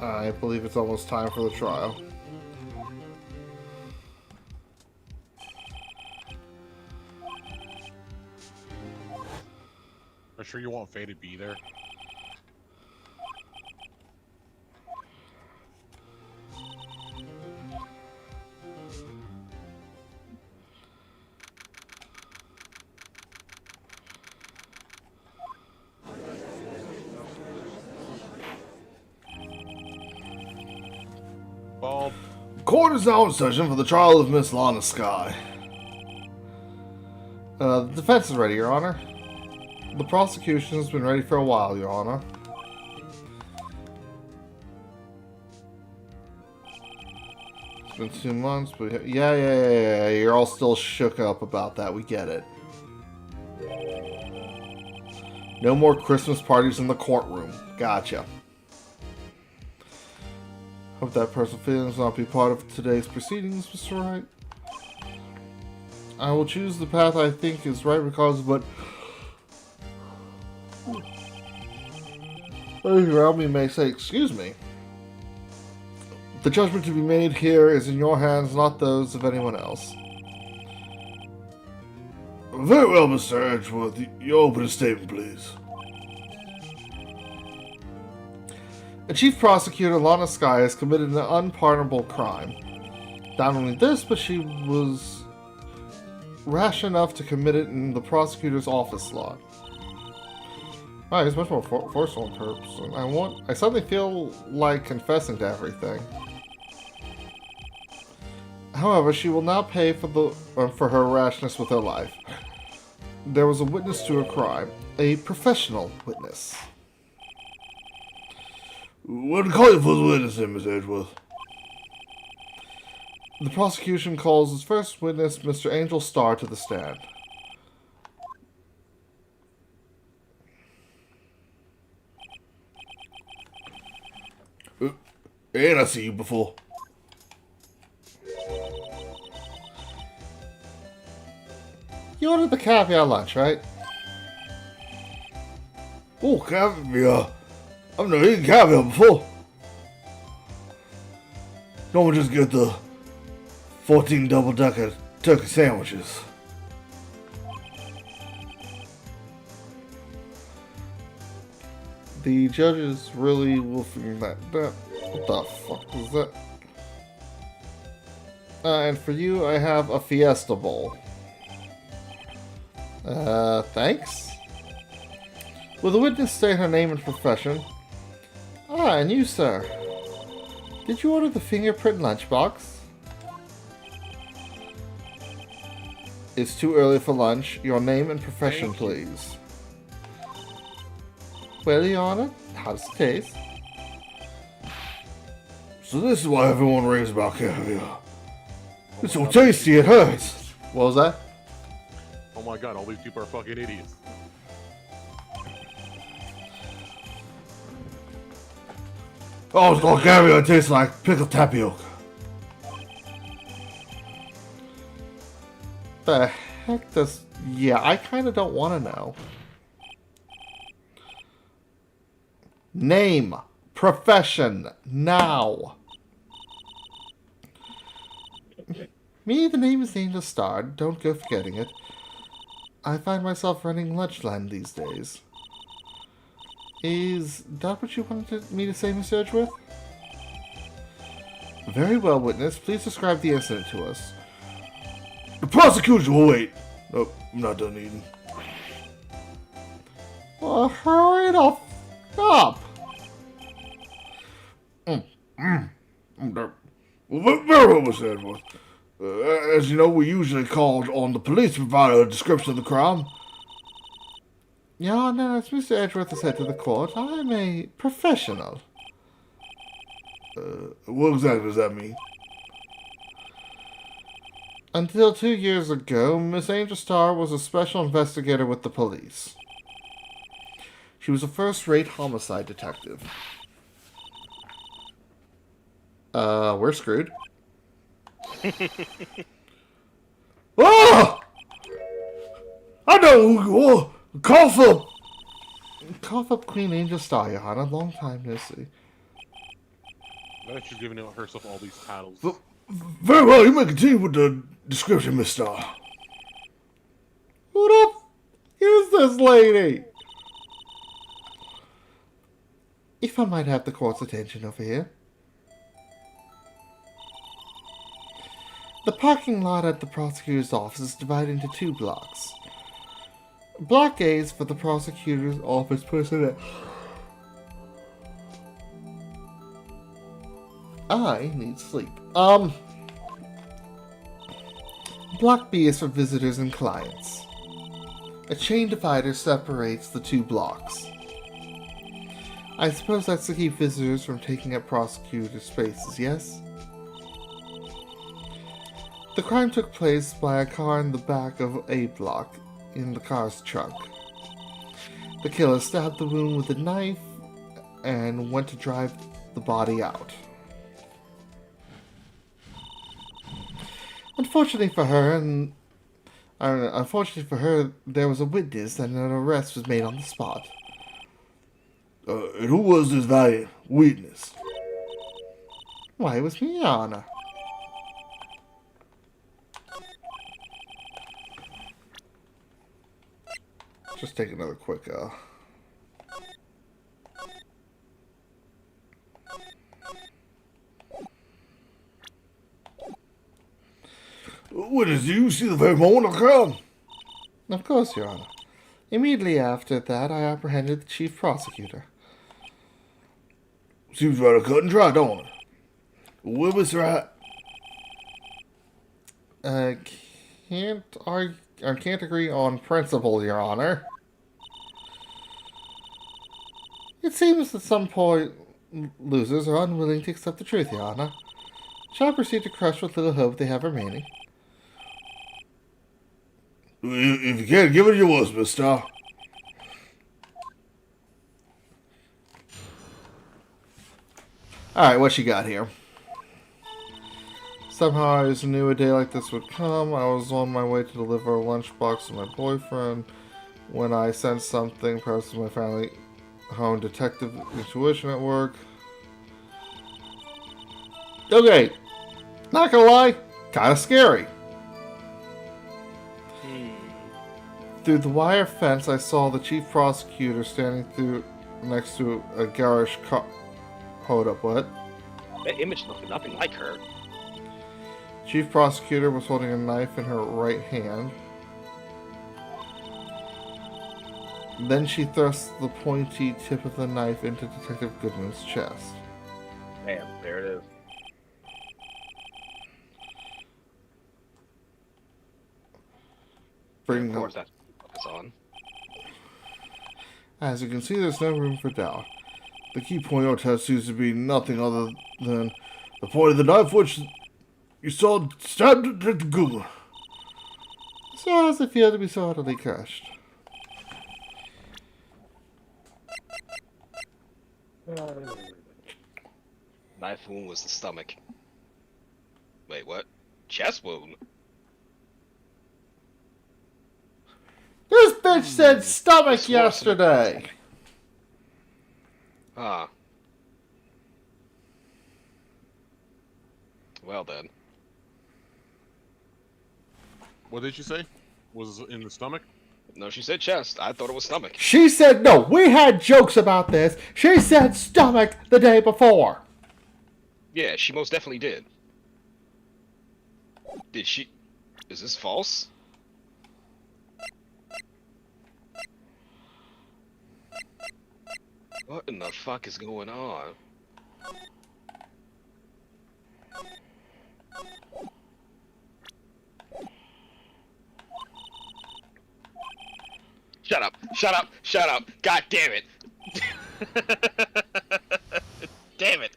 I believe it's almost time for the trial. Are you sure you want Faye to be there? Bob. Court is now in session for the trial of Miss Lana Skye. The defense is ready, Your Honor. The prosecution has been ready for a while, Your Honor. It's been 2 months, but yeah. You're all still shook up about that. We get it. No more Christmas parties in the courtroom. Gotcha. Hope that personal feelings will not be part of today's proceedings, Mr. Wright. I will choose the path I think is right because, but around me may say, excuse me. The judgment to be made here is in your hands, not those of anyone else. Very well, Mr. Edgeworth. You open a statement, please. The Chief Prosecutor, Lana Skye, has committed an unpardonable crime. Not only this, but she was rash enough to commit it in the prosecutor's office lot. Wow, he's much more forceful in purpose. I suddenly feel like confessing to everything. However, she will now pay for her rashness with her life. There was a witness to a crime. A professional witness. What do you call you for the witness, Miss Edgeworth? The prosecution calls its first witness, Mr. Angel Starr, to the stand. Ain't I see you before? You ordered the caviar lunch, right? Oh, caviar. I've never eaten caviar before. Don't we just get the 14 double-decker turkey sandwiches? The judge is really wolfing that. What the fuck is that? And for you, I have a Fiesta Bowl. Thanks? Will the witness state her name and profession? Ah, and you, sir. Did you order the fingerprint lunchbox? It's too early for lunch. Your name and profession, please. Well, Your Honor, how does it taste? So this is why everyone raves about caviar. It's so tasty it hurts. What was that? Oh my god, all these people are fucking idiots. Oh, it's called caviar. It tastes like pickled tapioca. The heck does... Yeah, I kind of don't want to know. Name. Profession. Now. Me, the name is Angel Starr. Don't go forgetting it. I find myself running Lunchland these days. Is that what you wanted me to say, Mr. Edgeworth? Very well, witness. Please describe the incident to us. The prosecution will wait. Nope, I'm not done eating. Well, hurry it up. Well, very well, Mr. Edgeworth. As you know, we usually called on the police to provide a description of the crime. Yeah, no, as Mr. Edgeworth has said to the court, I'm a professional. What exactly does that mean? Until 2 years ago, Miss Angel Star was a special investigator with the police. She was a first-rate homicide detective. We're screwed. Oh! I know who you are! Cough up! Cough up Queen Angel Star, Johanna. Long time no see. I bet she's giving herself all these titles. Very well, you may continue with the description, Miss Star. Who the f is this lady? If I might have the court's attention over here. The parking lot at the prosecutor's office is divided into 2 blocks. Block A is for the prosecutor's office personnel. I need sleep. Block B is for visitors and clients. A chain divider separates the 2 blocks. I suppose that's to keep visitors from taking up prosecutor spaces, yes? The crime took place by a car in the back of A block, in the car's trunk. The killer stabbed the wound with a knife and went to drive the body out. Unfortunately for her, there was a witness and an arrest was made on the spot. And who was this valiant witness? Why, it was me, Your Honor. Just take another quick, Witness, you see the very moment I come? Of course, Your Honor. Immediately after that, I apprehended the chief prosecutor. Seems rather cut and dry, don't it? Well, Mr. Wright. I can't agree on principle, Your Honor. It seems that some poor losers are unwilling to accept the truth, Your Honor. Shall I proceed to crush what little hope they have remaining? If you can't, give it your worst, Miss Star. Alright, what you got here? Somehow I just knew a day like this would come. I was on my way to deliver a lunchbox to my boyfriend when I sensed something, perhaps my family home detective intuition at work. Okay, not gonna lie, kinda scary. Through the wire fence, I saw the chief prosecutor standing next to a garish car. Hold up, what? That image looked nothing like her. Chief prosecutor was holding a knife in her right hand. Then she thrust the pointy tip of the knife into Detective Goodman's chest. Bam, there it is. Bring Of course, that's what it's on. As you can see, there's no room for doubt. The key point of test seems to be nothing other than the point of the knife which you saw stabbed at the Googler. So how does it feel to be so utterly crushed? Knife wound was the stomach. Wait, what? Chest wound? This bitch said stomach yesterday! Ah. Well then. What did you say? Was it in the stomach? No, she said chest. I thought it was stomach. She said no, we had jokes about this. She said stomach the day before. Yeah, she most definitely did. Did she... Is this false? What in the fuck is going on? Shut up! Shut up! Shut up! God damn it! Damn it!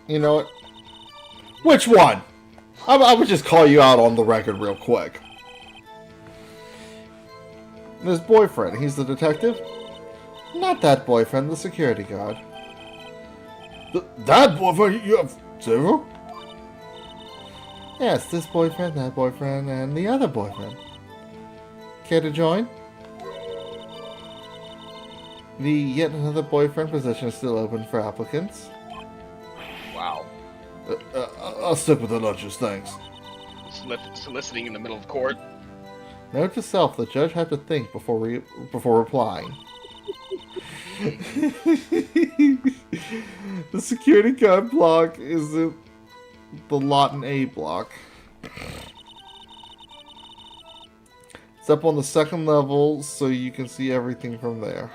You know what? Which one? I would just call you out on the record real quick. His boyfriend, he's the detective? Not that boyfriend, the security guard. That boyfriend? You have several? Yes, this boyfriend, that boyfriend, and the other boyfriend. Care to join? The yet another boyfriend position is still open for applicants. Wow. I'll stick with the lunches, thanks. Soliciting in the middle of court. Note to self, the judge had to think before replying. The security guard block is the Lawton A block. It's up on the second level, so you can see everything from there.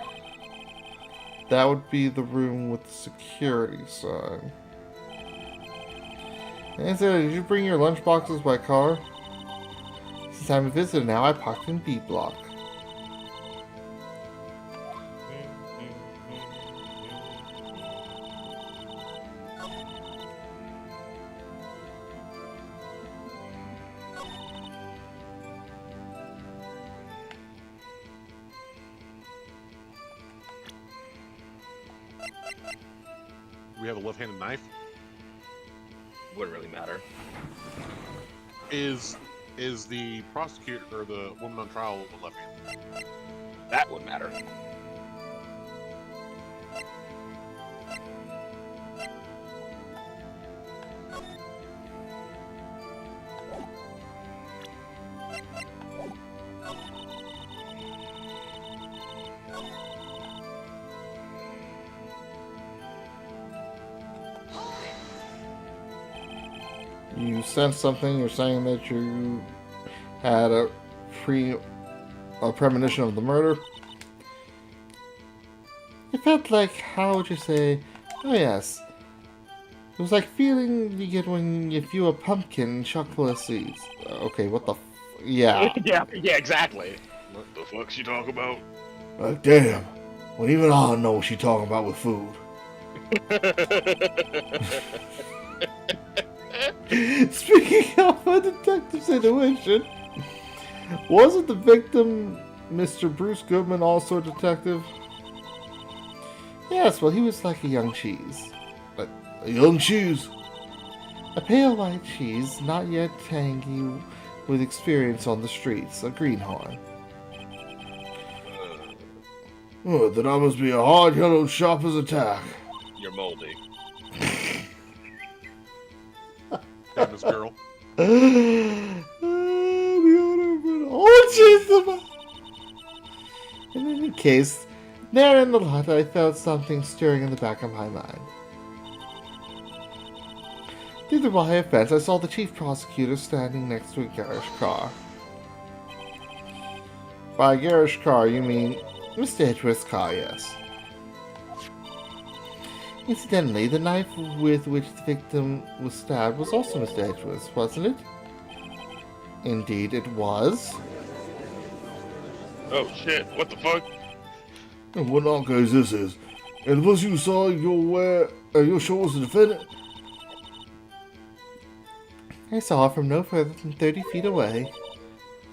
That would be the room with the security sign. And so, did you bring your lunch boxes by car? Since I'm a visitor now, I parked in B block. We have a left-handed knife. Wouldn't really matter. Is the prosecutor or the woman on trial the left-handed? That would matter. You sense something, you're saying that you had a premonition of the murder. It felt like, how would you say, oh yes. It was like feeling you get when you view a pumpkin chock full of seeds. Okay, what the yeah. yeah, exactly. What the fuck she talk about? Damn. Well, even I know what she talking about with food. Speaking of a detective situation, wasn't the victim Mr. Bruce Goodman also a detective? Yes, well, he was like a young cheese. A young cheese? A pale white cheese, not yet tangy, with experience on the streets. A greenhorn. Oh, then I must be a hard yellow shopper's attack. You're moldy. Damn this girl. In any case, there in the lot, I felt something stirring in the back of my mind. Through the wire fence, I saw the chief prosecutor standing next to a garage car. By garage car, you mean Mr. Edgeworth's car, yes. Incidentally, the knife with which the victim was stabbed was also Mr. Edgeworth's, wasn't it? Indeed, it was. Oh shit, what the fuck? And what knockers this is? And was you saw your show was the defendant? I saw her from no further than 30 feet away.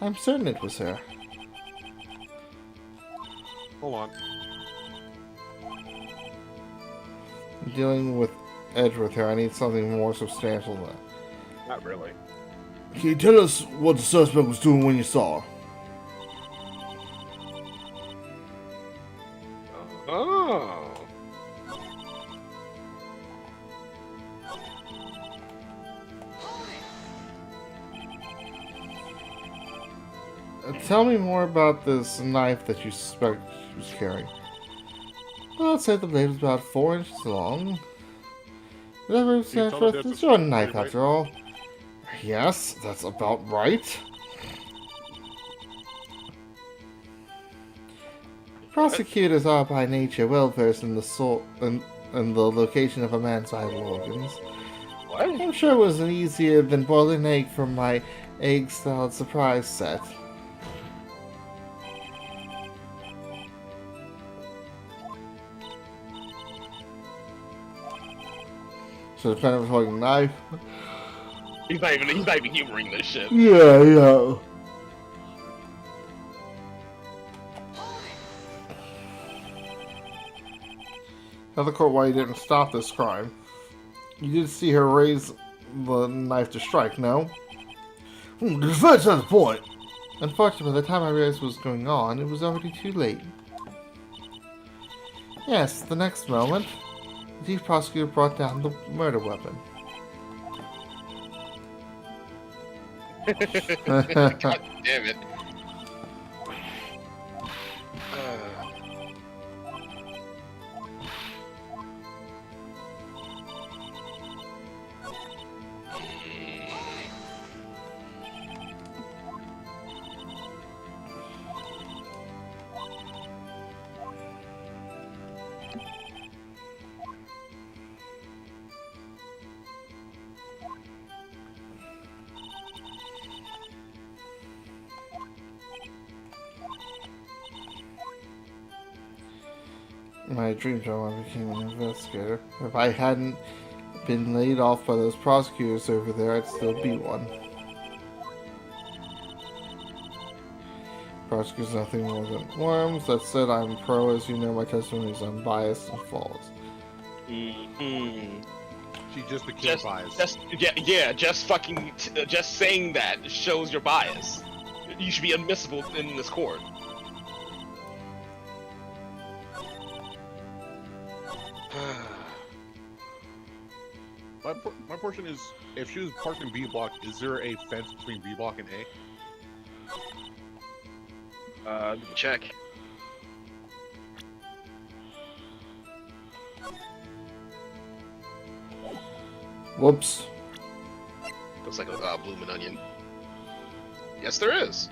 I'm certain it was her. Hold on. Dealing with Edgeworth here, I need something more substantial than that. Not really. Can you tell us what the suspect was doing when you saw her? Oh. Tell me more about this knife that you suspect she was carrying. Well, I'd say the blade was about 4 inches long. Whatever stands for, it's your knife after all. Yes, that's about right. Prosecutors are by nature well versed in the location of a man's vital organs. What? I'm sure it wasn't easier than boiling an egg from my egg salad surprise set. So it's kind of holding a knife. He's not even humoring this shit. Yeah, yeah. Tell the court why you didn't stop this crime. You did see her raise the knife to strike, no? The defense has a point. Unfortunately, by the time I realized what was going on, it was already too late. Yes, the next moment, the chief prosecutor brought down the murder weapon. God damn it. My dream job, I became an investigator. If I hadn't been laid off by those prosecutors over there, I'd still be one. Prosecutors nothing more than worms. That said, I'm pro. As you know, my testimony is unbiased and false. Mm-hmm. She just became biased. Just saying that shows your bias. You should be admissible in this court. My portion is, if she was parked in B block, is there a fence between B block and A? Check. Whoops. Looks like a bloomin' onion. Yes, there is.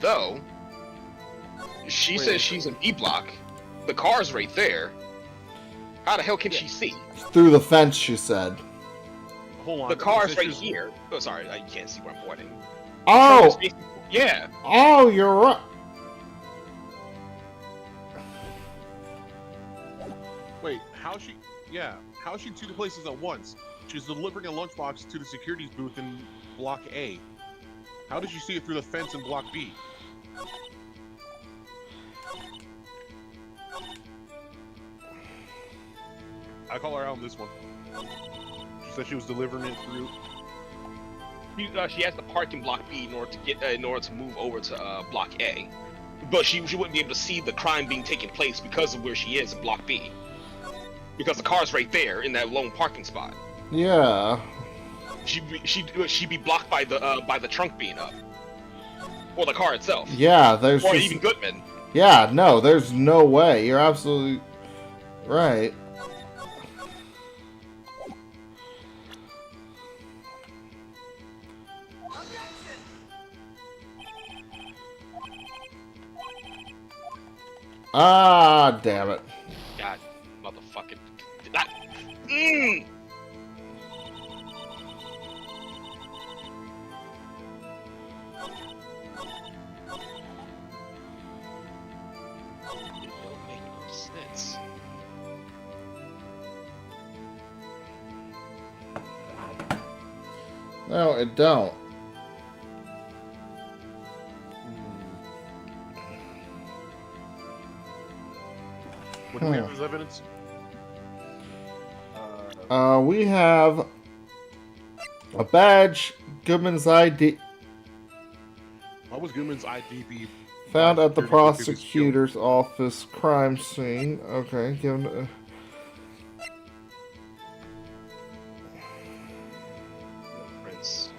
Though, she says she's in B block. The car's right there. How the hell can she see? Through the fence, she said. Hold on. The car's right here. Oh, sorry, you can't see where I'm pointing. Oh! Yeah. Oh, you're right. Wait, how is she? Yeah, how is she in two places at once? She's delivering a lunchbox to the securities booth in Block A. How did you see it through the fence in Block B? I call her out on this one. She said she was delivering it through. She has to park in Block B in order to move over to Block A, but she wouldn't be able to see the crime being taken place because of where she is in Block B, because the car's right there in that lone parking spot. Yeah. She'd be blocked by the trunk being up, or the car itself. Yeah, there's or just... even Goodman. Yeah, no, there's no way. You're absolutely right. Ah, damn it. God, motherfucking. That. Mm. It don't make no sense. No, it don't. What do we have as evidence? We have a badge, Goodman's ID, Why was Goodman's ID be found at the security because he was killed? prosecutor's office crime scene. Okay, given. Prince.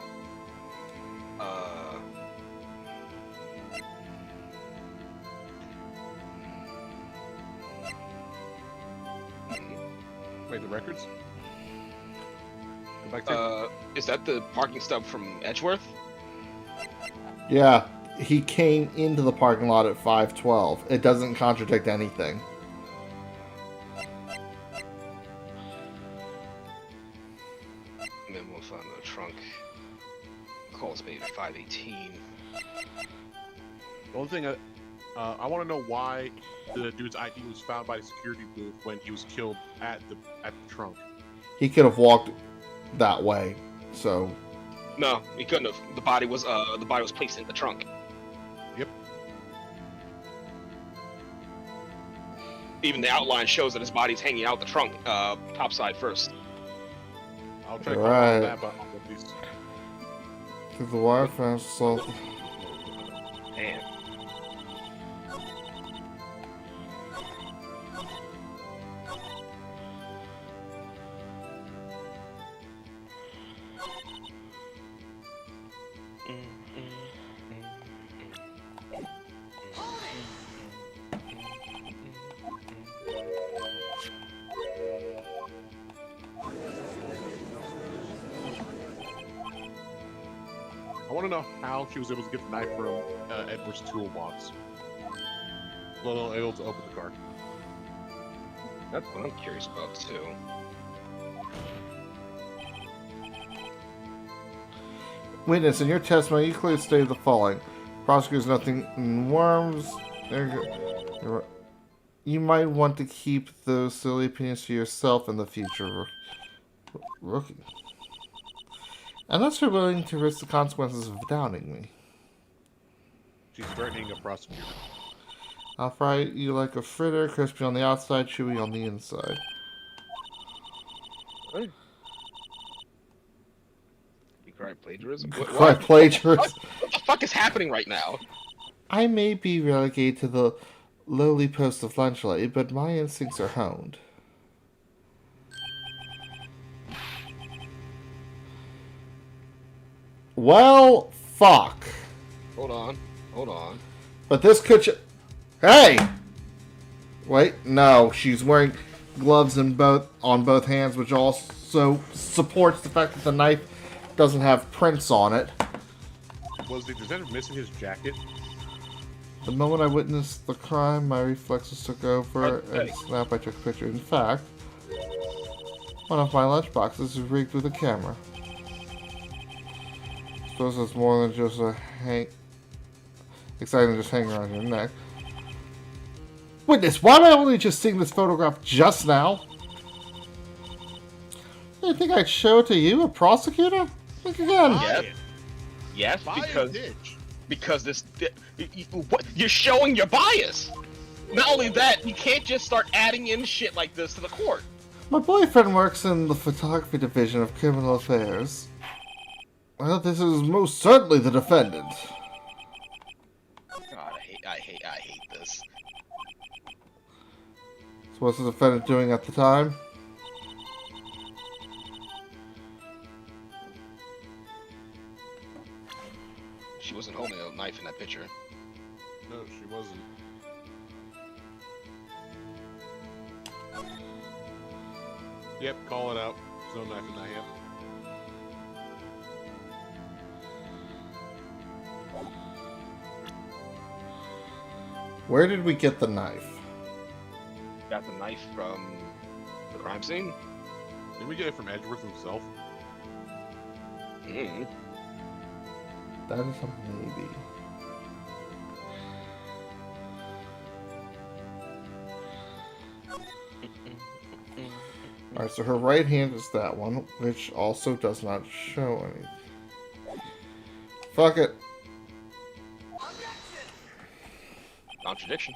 Wait, the records? Go back to Is that the parking stub from Edgeworth? Yeah, he came into the parking lot at 5:12. It doesn't contradict anything. Memo found in the trunk. Calls made at 5:18. the only thing I want to know why the dude's ID was found by the security booth when he was killed at the trunk. he could have walked that way. So No, he couldn't have. The body was placed in the trunk. Yep. Even the outline shows that his body's hanging out the trunk, topside first. I'll try to Right. that, but at least. through the wire fence, so Damn. I want to know how she was able to get the knife from Edward's toolbox. Let alone able to open the car. That's what I'm curious about too. Witness, in your testimony, you clearly stated the following. Prosecutors nothing in worms. You might want to keep those silly opinions to yourself in the future, rookie. Unless you're willing to risk the consequences of doubting me. She's threatening a prosecutor. I'll fry you like a fritter, crispy on the outside, chewy on the inside. Hey. You cry plagiarism? Quite plagiarism. What the fuck is happening right now? I may be relegated to the lowly post of lunch lady, but my instincts are honed. Well, fuck. Hold on. But this could... Hey! Wait, no. She's wearing gloves on both hands, which also supports the fact that the knife doesn't have prints on it. Was the defendant missing his jacket? The moment I witnessed the crime, my reflexes took over, Okay. and snap, I took a picture. In fact, one of my lunchboxes is rigged with a camera. Suppose it's more than just a exciting than just hanging around your neck. Witness, why am I only just seeing this photograph just now? You think I'd show it to you, a prosecutor? Think again. Yeah. Buy it. Yes, Buy because a bitch. because this you're showing your bias. Not only that, you can't just start adding in shit like this to the court. My boyfriend works in the photography division of criminal affairs. Well, this is most certainly the defendant. God, I hate this. So what's the defendant doing at the time? She wasn't holding a knife in that picture. No, she wasn't. Yep, call it out. There's no knife in that hand. Where did we get the knife? Got the knife from the crime scene. Did we get it from Edgeworth himself? Mm. That is a maybe. Alright, so her right hand is that one, which also does not show anything. Fuck it. Contradiction.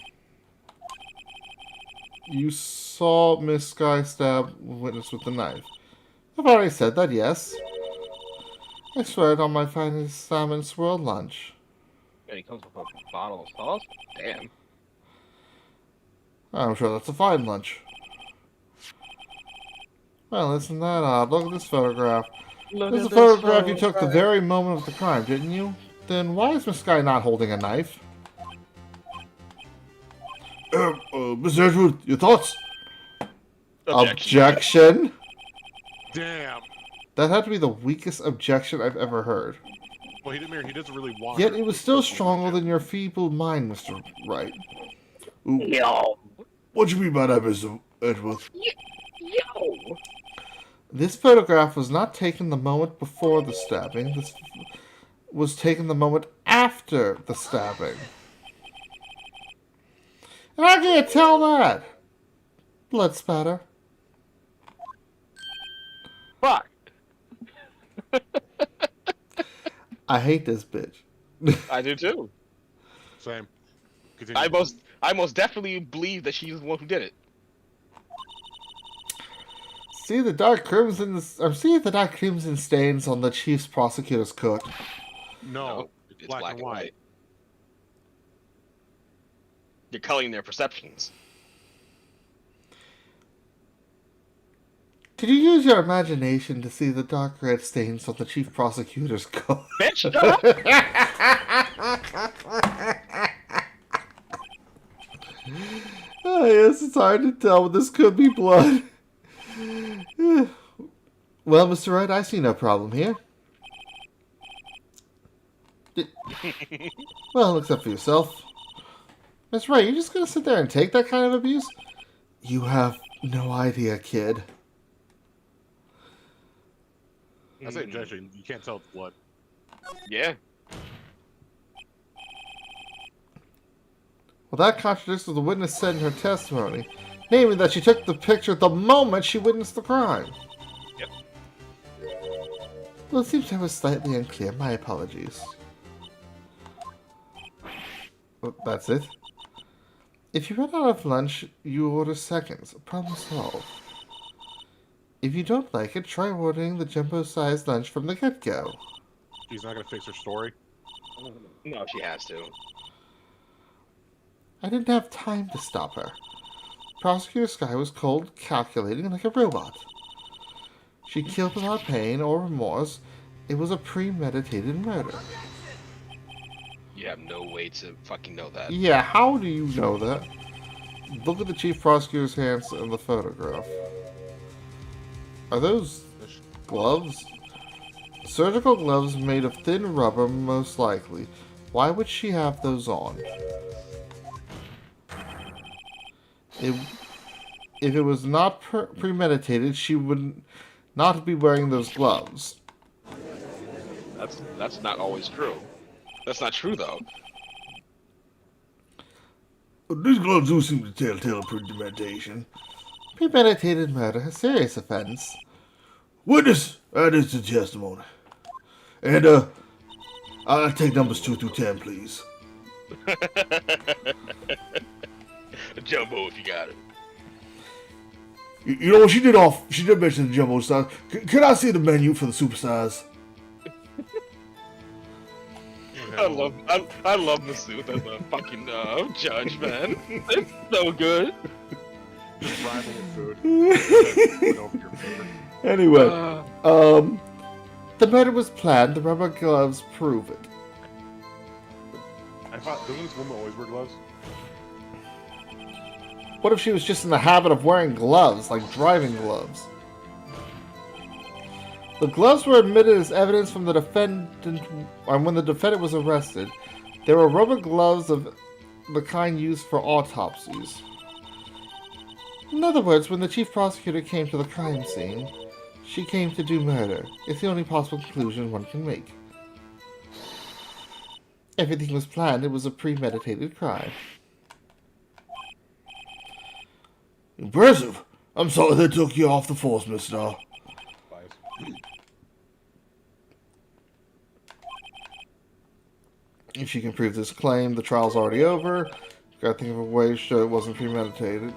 You saw Miss Sky stab witness with the knife. I've already said that, yes. I swear it on my finest salmon swirl lunch. And he comes with a bottle of sauce? Damn. I'm sure that's a fine lunch. Well, isn't that odd? Look at this photograph. This is a photograph you took the very moment of the crime, didn't you? Then why is Miss Sky not holding a knife? Miss Edgewood, your thoughts? Objection? Damn. That had to be the weakest objection I've ever heard. Well, he doesn't really want. Yet her. it was still stronger than your feeble mind, Mr. Wright. Ooh. Yo. What do you mean by that, Mr. Edgeworth? Yo. This photograph was not taken the moment before the stabbing. This was taken the moment after the stabbing. And how can you tell that? Blood spatter. Fuck. I hate this bitch. I do too. Same. Continue. I most definitely believe that she's the one who did it. See the dark crimson. I'm seeing the dark crimson stains on the chief's prosecutor's coat. No, it's black and white. You're coloring their perceptions. Could you use your imagination to see the dark red stains on the chief prosecutor's coat? Bitch, shut up! Oh, yes, it's hard to tell, but this could be blood. Well, Mr. Wright, I see no problem here. Well, except for yourself. Miss Wright, you're just gonna sit there and take that kind of abuse? You have no idea, kid. I say objection. You can't tell it's blood. Yeah. Well, that contradicts what the witness said in her testimony, namely that she took the picture the moment she witnessed the crime. Yep. Well, it seems I was slightly unclear. My apologies. Well, that's it. If you run out of lunch, you order seconds. Problem solved. If you don't like it, try ordering the jumbo-sized lunch from the get-go. She's not gonna fix her story. No, she has to. I didn't have time to stop her. Prosecutor Sky was cold, calculating like a robot. She killed without pain or remorse. It was a premeditated murder. You have no way to fucking know that. Yeah, how do you know that? Look at the chief prosecutor's hands in the photograph. Are those gloves? Surgical gloves made of thin rubber, most likely. Why would she have those on? If it was not premeditated, she would not be wearing those gloves. That's not always true. That's not true though. These gloves do seem to tell premeditation. Premeditated murder, a serious offense. Witness, that is the testimony. And, I'll take numbers 2 through 10, please. Jumbo, if you got it. You know, she did mention the jumbo size. Can I see the menu for the supersize? I love the suit as a fucking judge, man. It's so good. Just rival with food. Anyway, the murder was planned. The rubber gloves prove it. I thought, doesn't this woman always wear gloves? What if she was just in the habit of wearing gloves, like driving gloves? The gloves were admitted as evidence from the defendant when the defendant was arrested. They were rubber gloves of the kind used for autopsies. In other words, when the chief prosecutor came to the crime scene, she came to do murder. It's the only possible conclusion one can make. Everything was planned. It was a premeditated crime. Impressive. I'm sorry they took you off the force, mister. If she can prove this claim, the trial's already over. Gotta think of a way to show it wasn't premeditated.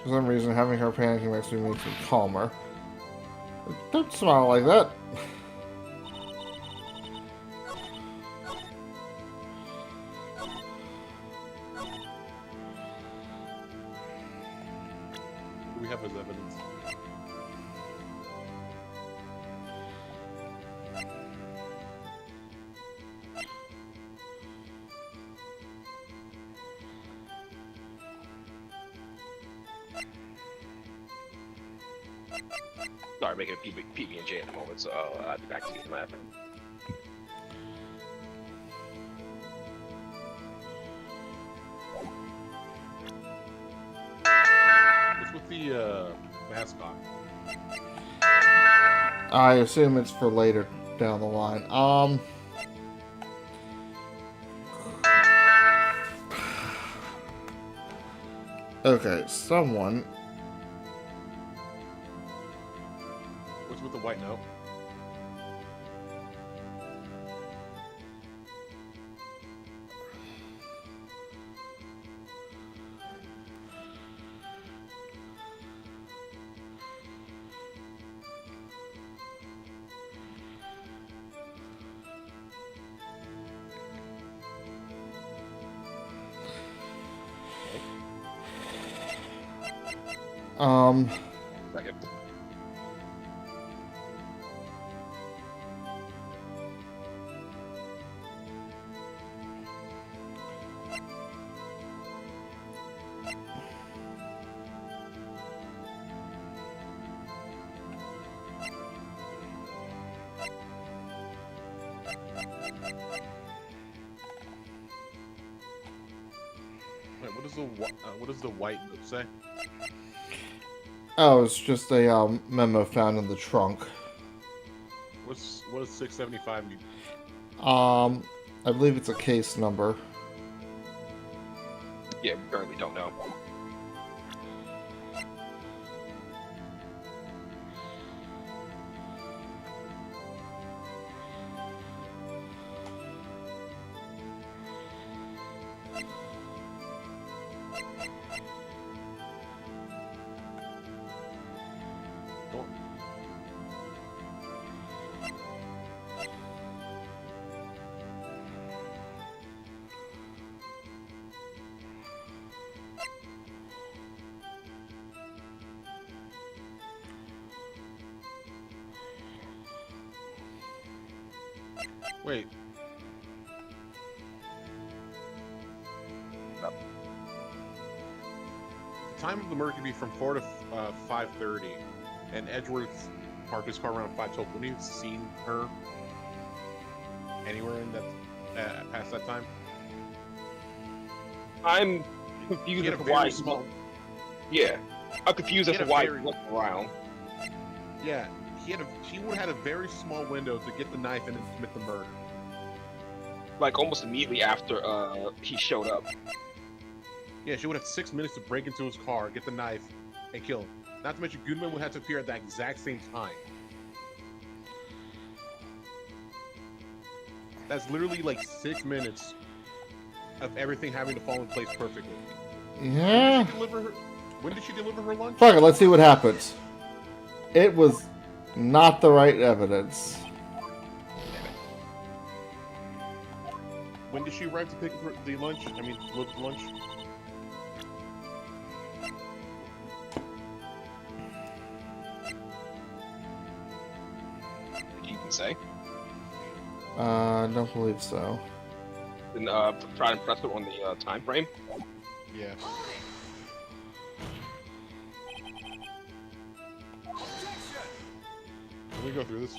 For some reason, having her panicking makes me calmer. Don't smile like that. What do we have as evidence? Sorry, making a PB&J in a moment, so I'll be back to you in a minute. What's with the mascot? I assume it's for later down the line. Okay, someone. What's with the white note? Second. Wait, what does the white note say? Oh, it's just a memo found in the trunk. What does 675 mean? I believe it's a case number. Yeah, we currently don't know. Don't. Wait. No. The time of the murder could be from 4 to 5:30, and Edgeworth parked his car around 5:12. Wouldn't he have seen her anywhere in that past that time? I'm He confused had as a to why. very small. Yeah, I'm confused He as had to a why very- he wasn't around. Yeah, he would have had a very small window to get the knife and then commit the murder. Like almost immediately after he showed up. Yeah, she would have 6 minutes to break into his car, get the knife, and kill him. Not to mention, Goodman would have to appear at that exact same time. That's literally like 6 minutes of everything having to fall in place perfectly. Yeah. When did she deliver her lunch? Fuck it, let's see what happens. It was not the right evidence. When did she arrive to pick up the lunch? I mean, deliver the lunch? Did you even say? I don't believe so. And try and press it on the time frame. Yeah. Can we go through this?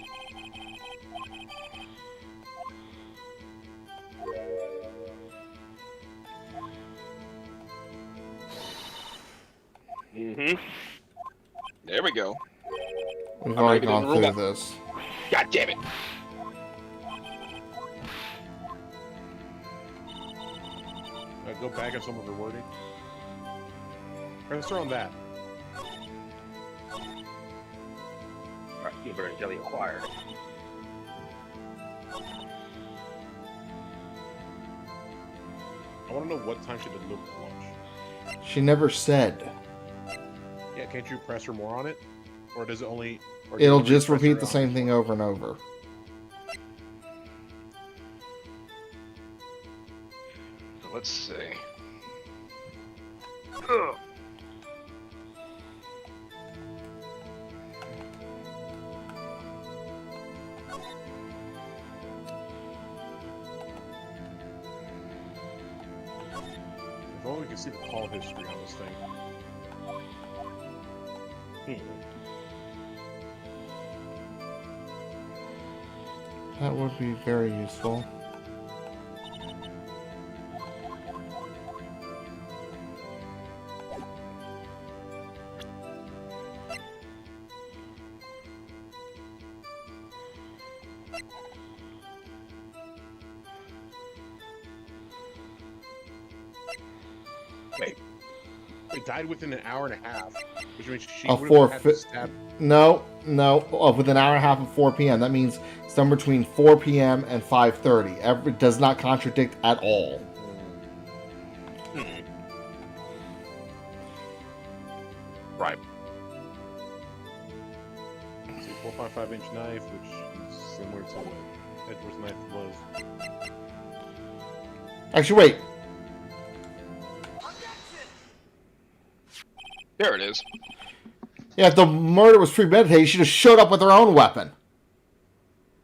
Mm-hmm. There we go. We've I'm already not even gone in the through room. this. God damn it! Go back on some of her wording. Press her on that. Alright, peanut butter and jelly acquired. I want to know what time she delivered the lunch. She never said. Yeah, can't you press her more on it? Or does it only... or It'll does it only just press her repeat the on same this thing one? over and over. So let's see. Ugh. If only we could see the call history on this thing. That would be very useful. It died within an hour and a half, which means she Of would have had to stab. No, with an hour and a half of 4 p.m. That means somewhere between 4 p.m. and 5:30. It does not contradict at all. Right. It's a 4.5-inch knife, which is similar to what Edward's knife was. Actually, wait. There it is. Yeah, if the murder was premeditated, she just showed up with her own weapon.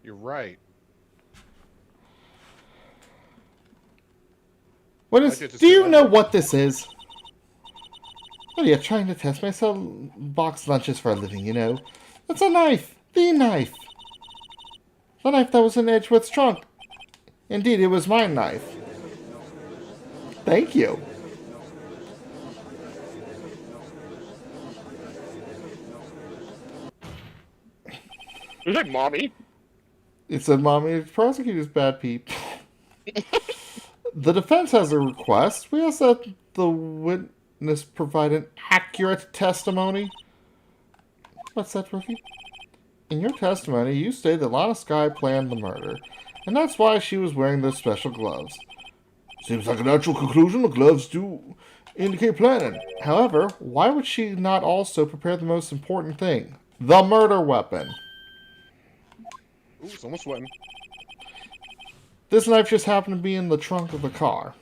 You're right. What is? Do you know what this is? What are you trying to test me? I sell box lunches for a living, you know. It's a knife. The knife. The knife that was in Edgeworth's trunk. Indeed, it was my knife. Thank you. It was like, Mommy. It said, Mommy, the prosecutor's bad peep. The defense has a request. We ask that the witness provide an accurate testimony. What's that, Rookie? In your testimony, you state that Lana Skye planned the murder, and that's why she was wearing those special gloves. Seems like a natural conclusion. The gloves do indicate planning. However, why would she not also prepare the most important thing? The murder weapon. Ooh, someone's sweating. This knife just happened to be in the trunk of the car.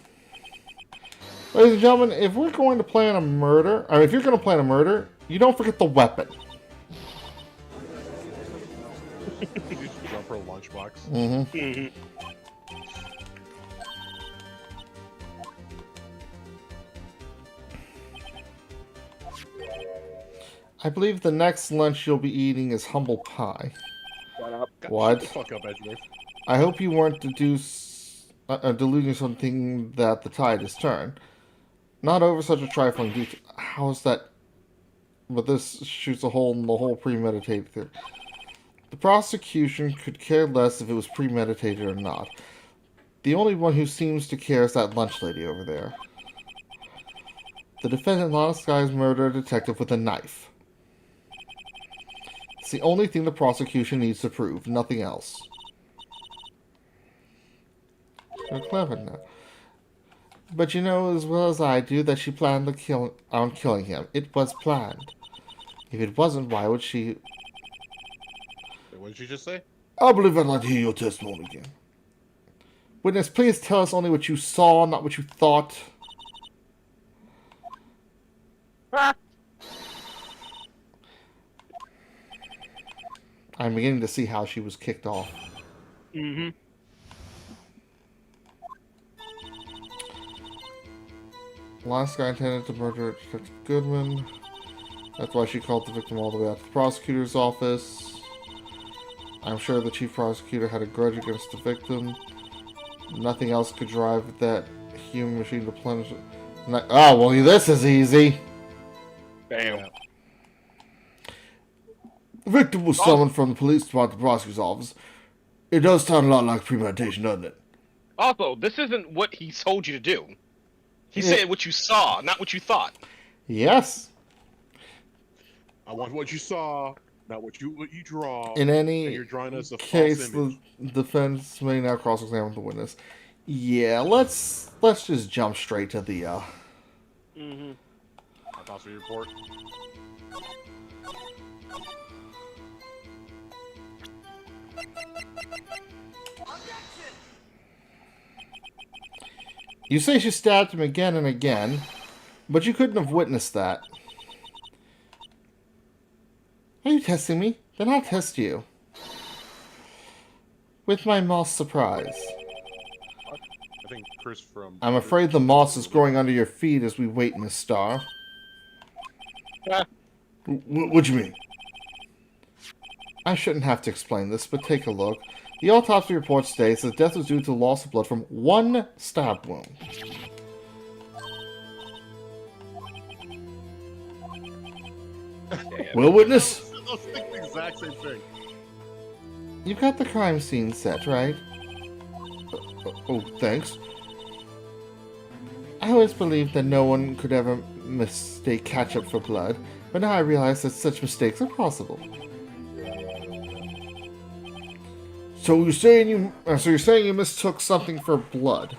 Ladies and gentlemen, if we're going to plan a murder, if you're going to plan a murder, you don't forget the weapon. You just jump her lunchbox. Mm-hmm. I believe the next lunch you'll be eating is humble pie. Shut up. What? Shut the fuck up, Edgeworth. I hope you weren't deluding something that the tide has turned. Not over such a trifling detail. How's that? But this shoots a hole in the whole premeditated thing. The prosecution could care less if it was premeditated or not. The only one who seems to care is that lunch lady over there. The defendant, Lana Skye's murder a detective with a knife. It's the only thing the prosecution needs to prove, nothing else. You're clever now. But you know as well as I do that she planned on killing him. It was planned. If it wasn't, why would she... Wait, what did you just say? I believe I'd like to hear your testimony again. Witness, please tell us only what you saw, not what you thought. I'm beginning to see how she was kicked off. Mm-hmm. Last guy intended to murder Detective Goodman. That's why she called the victim all the way out to the prosecutor's office. I'm sure the chief prosecutor had a grudge against the victim. Nothing else could drive that human machine to plunge it. Oh, well, this is easy. Damn. The victim was summoned from the police department to the prosecutor's office. It does sound a lot like premeditation, doesn't it? Also, this isn't what he told you to do. He said what you saw, not what you thought. Yes. I want what you saw, not what you draw. In any and you're drawing us a case, false the defense may now cross-examine the witness. Yeah, let's just jump straight to the Mm-hmm. autopsy report. You say she stabbed him again and again, but you couldn't have witnessed that. Are you testing me? Then I'll test you. With my moss surprise. I think Chris from... I'm afraid the moss is growing under your feet as we wait in the star. What do you mean? I shouldn't have to explain this, but take a look. The autopsy report states that death was due to loss of blood from one stab wound. Well, witness? I was thinking the exact same thing. You've got the crime scene set, right? Oh, thanks. I always believed that no one could ever mistake ketchup for blood, but now I realize that such mistakes are possible. So you're saying you mistook something for blood?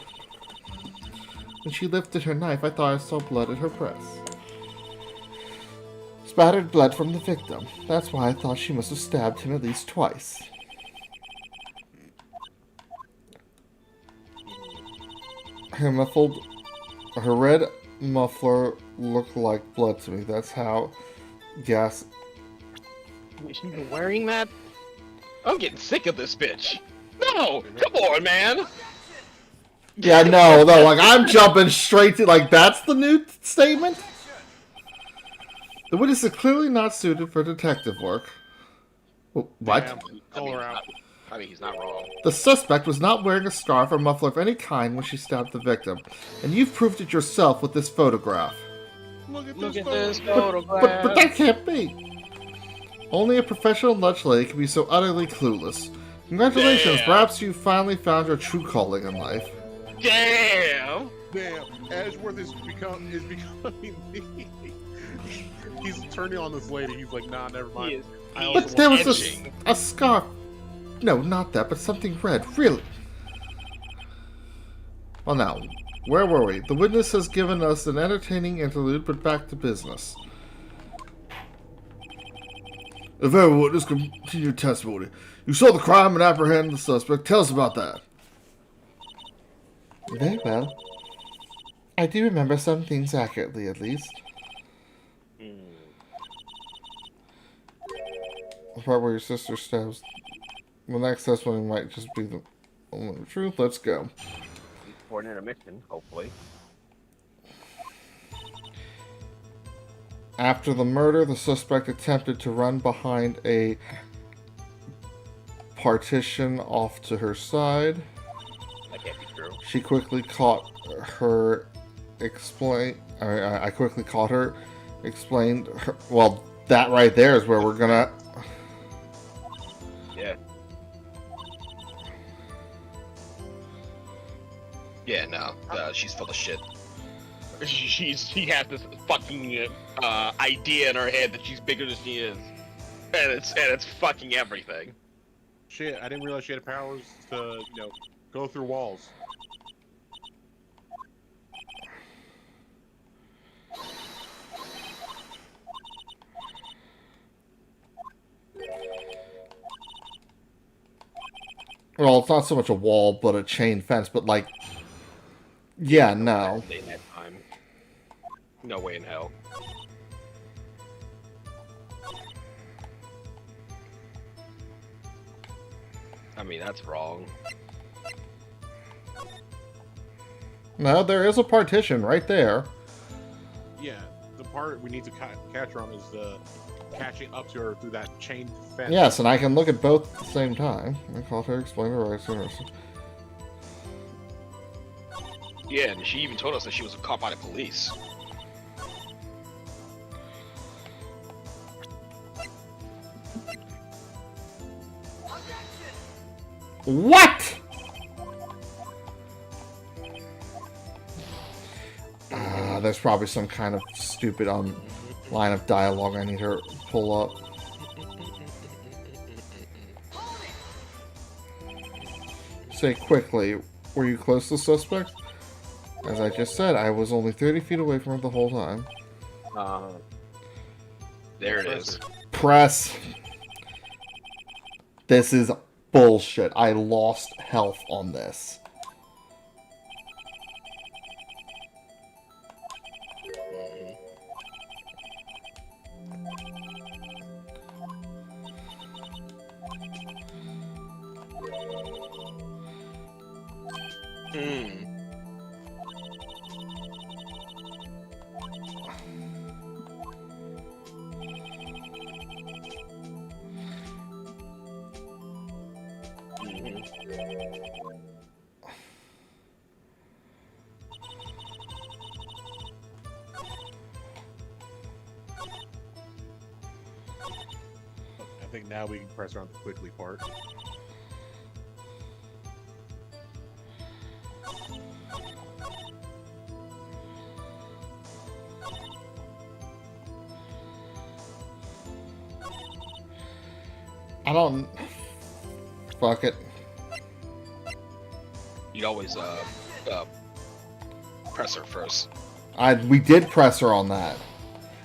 When she lifted her knife, I thought I saw blood at her breast. Spattered blood from the victim. That's why I thought she must have stabbed him at least twice. Her red muffler looked like blood to me. That's how gas... Is she even wearing that? I'm getting sick of this bitch. No! Come on, man! Yeah, no, like, I'm jumping straight to, like, that's the new statement? The witness is clearly not suited for detective work. What? Damn, call her out. I mean, he's not wrong. The suspect was not wearing a scarf or muffler of any kind when she stabbed the victim, and you've proved it yourself with this photograph. Look at Look this at this photograph. photograph. But that can't be! Only a professional lunch lady can be so utterly clueless. Congratulations, Damn. perhaps you finally found your true calling in life. Damn! Damn, Ashworth is becoming he's turning on this lady. He's like, nah, never He mind. is, I he also But there was edging. a scarf. No, not that, but something red. Really? Well now, where were we? The witness has given us an entertaining interlude, but back to business. If every witness continue testimony. You saw the crime and apprehended the suspect. Tell us about that. Very well. I do remember some things accurately, at least. The part where your sister stabs. The next testimony might just be the only truth. Let's go. For an intermission, hopefully. After the murder, the suspect attempted to run behind a partition off to her side. That can't be true. She quickly caught her I quickly caught her, explained her. Well, that right there is where we're gonna. Yeah. Yeah, no, she's full of shit. She has this fucking idea in her head that she's bigger than she is, and it's fucking everything. Shit, I didn't realize she had powers to, go through walls. Well, it's not so much a wall, but a chain fence. But like, yeah, no. In that time. No way in hell. I mean, that's wrong. No, there is a partition right there. Yeah, the part we need to catch her on is the catching up to her through that chain fence. Yes, and I can look at both at the same time. I called her, explain her rights. Yeah, and she even told us that she was caught by the police. What? There's probably some kind of stupid line of dialogue I need her to pull up. Say quickly, were you close to the suspect? As I just said, I was only 30 feet away from her the whole time. There it is. Press. This is bullshit. I lost health on this. I think now we can press around the quickly part. I don't... Fuck it. You'd always press her first. We did press her on that.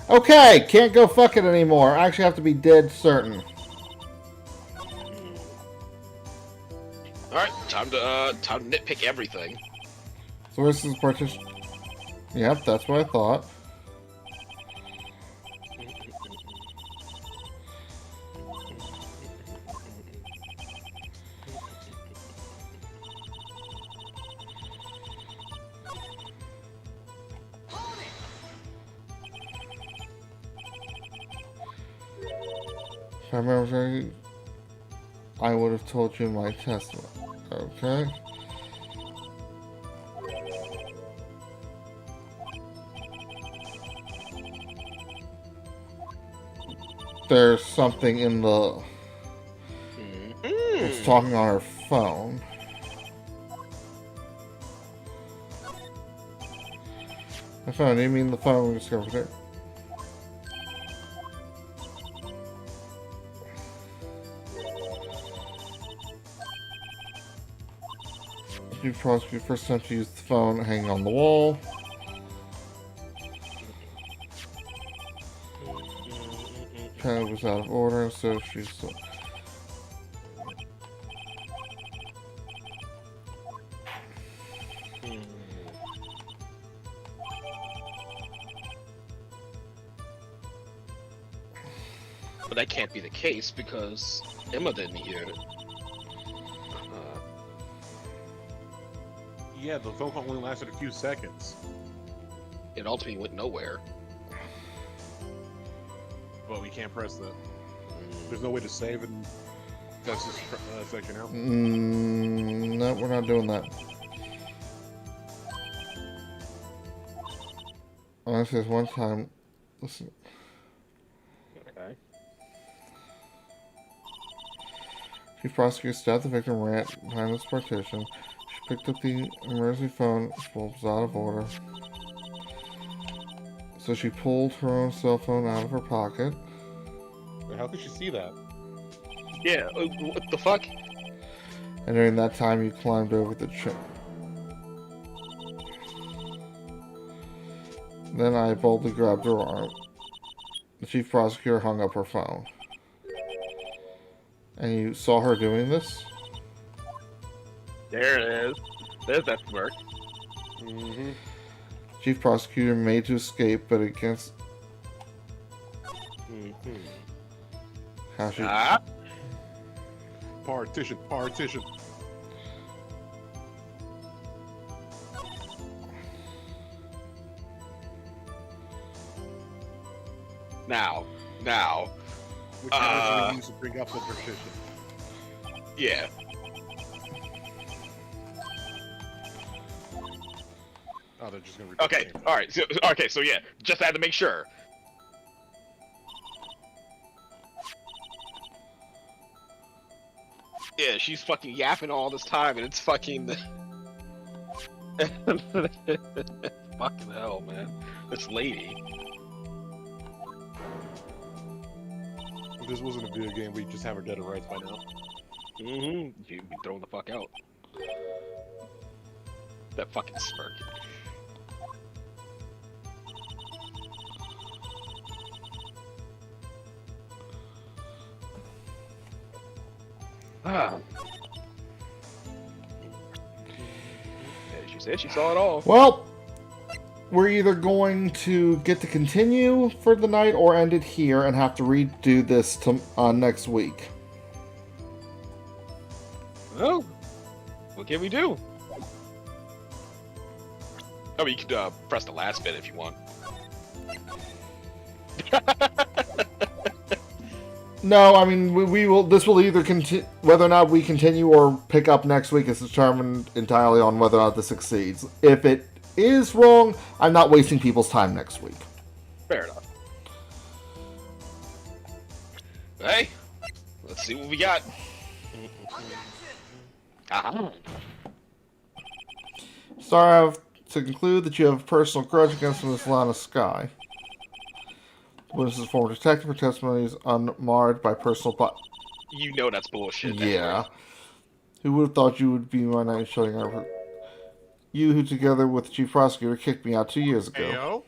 Okay, can't go fuck it anymore. I actually have to be dead certain. Alright, time to nitpick everything. So where's this partition? Yep, that's what I thought. If I remember right, I would have told you my testament. Okay. There's something in the... It's talking on her phone. My phone, do you mean the phone we discovered there? You prosecute first time to use the phone hanging on the wall. Pad was out of order, so she's still... But that can't be the case because Emma didn't hear it. Yeah, the phone call only lasted a few seconds. It ultimately went nowhere. But we can't press that. There's no way to save and test this section out. No, we're not doing that. Honestly, there's one time... Listen. Okay. Chief prosecutor stabbed the victim ran behind this partition. She picked up the emergency phone, which was out of order. So she pulled her own cell phone out of her pocket. How could she see that? Yeah, what the fuck? And during that time, you climbed over the chair. Then I boldly grabbed her arm. The chief prosecutor hung up her phone. And you saw her doing this? There it is. There's that smirk. Mm-hmm. Chief prosecutor made to escape, but against... Mm-hmm. How she... Partition, partition. Now. Which one use to bring up the partition? Yeah. Oh, they're just gonna repeat Okay, the same thing. alright, so yeah, just had to make sure. Yeah, she's fucking yapping all this time and it's fucking... fucking hell, man. This lady. If this wasn't a video game, we'd just have her dead to rights by now. Mm-hmm. You'd be thrown the fuck out. That fucking smirk. Ah. Yeah, she said she saw it all. Well, we're either going to get to continue for the night or end it here and have to redo this next week. Oh, what can we do? Oh, you could press the last bit if you want. No, I mean we will. This will either continue. Whether or not we continue or pick up next week is determined entirely on whether or not this succeeds. If it is wrong, I'm not wasting people's time next week. Fair enough. Hey, let's see what we got. Aha. Sorry, I have to conclude that you have a personal grudge against Miss Lana Sky. Witness's former detective, her testimony is unmarred by personal You know that's bullshit. Yeah. Who would have thought you would be my night shutting out? You, who together with the chief prosecutor kicked me out 2 years ago.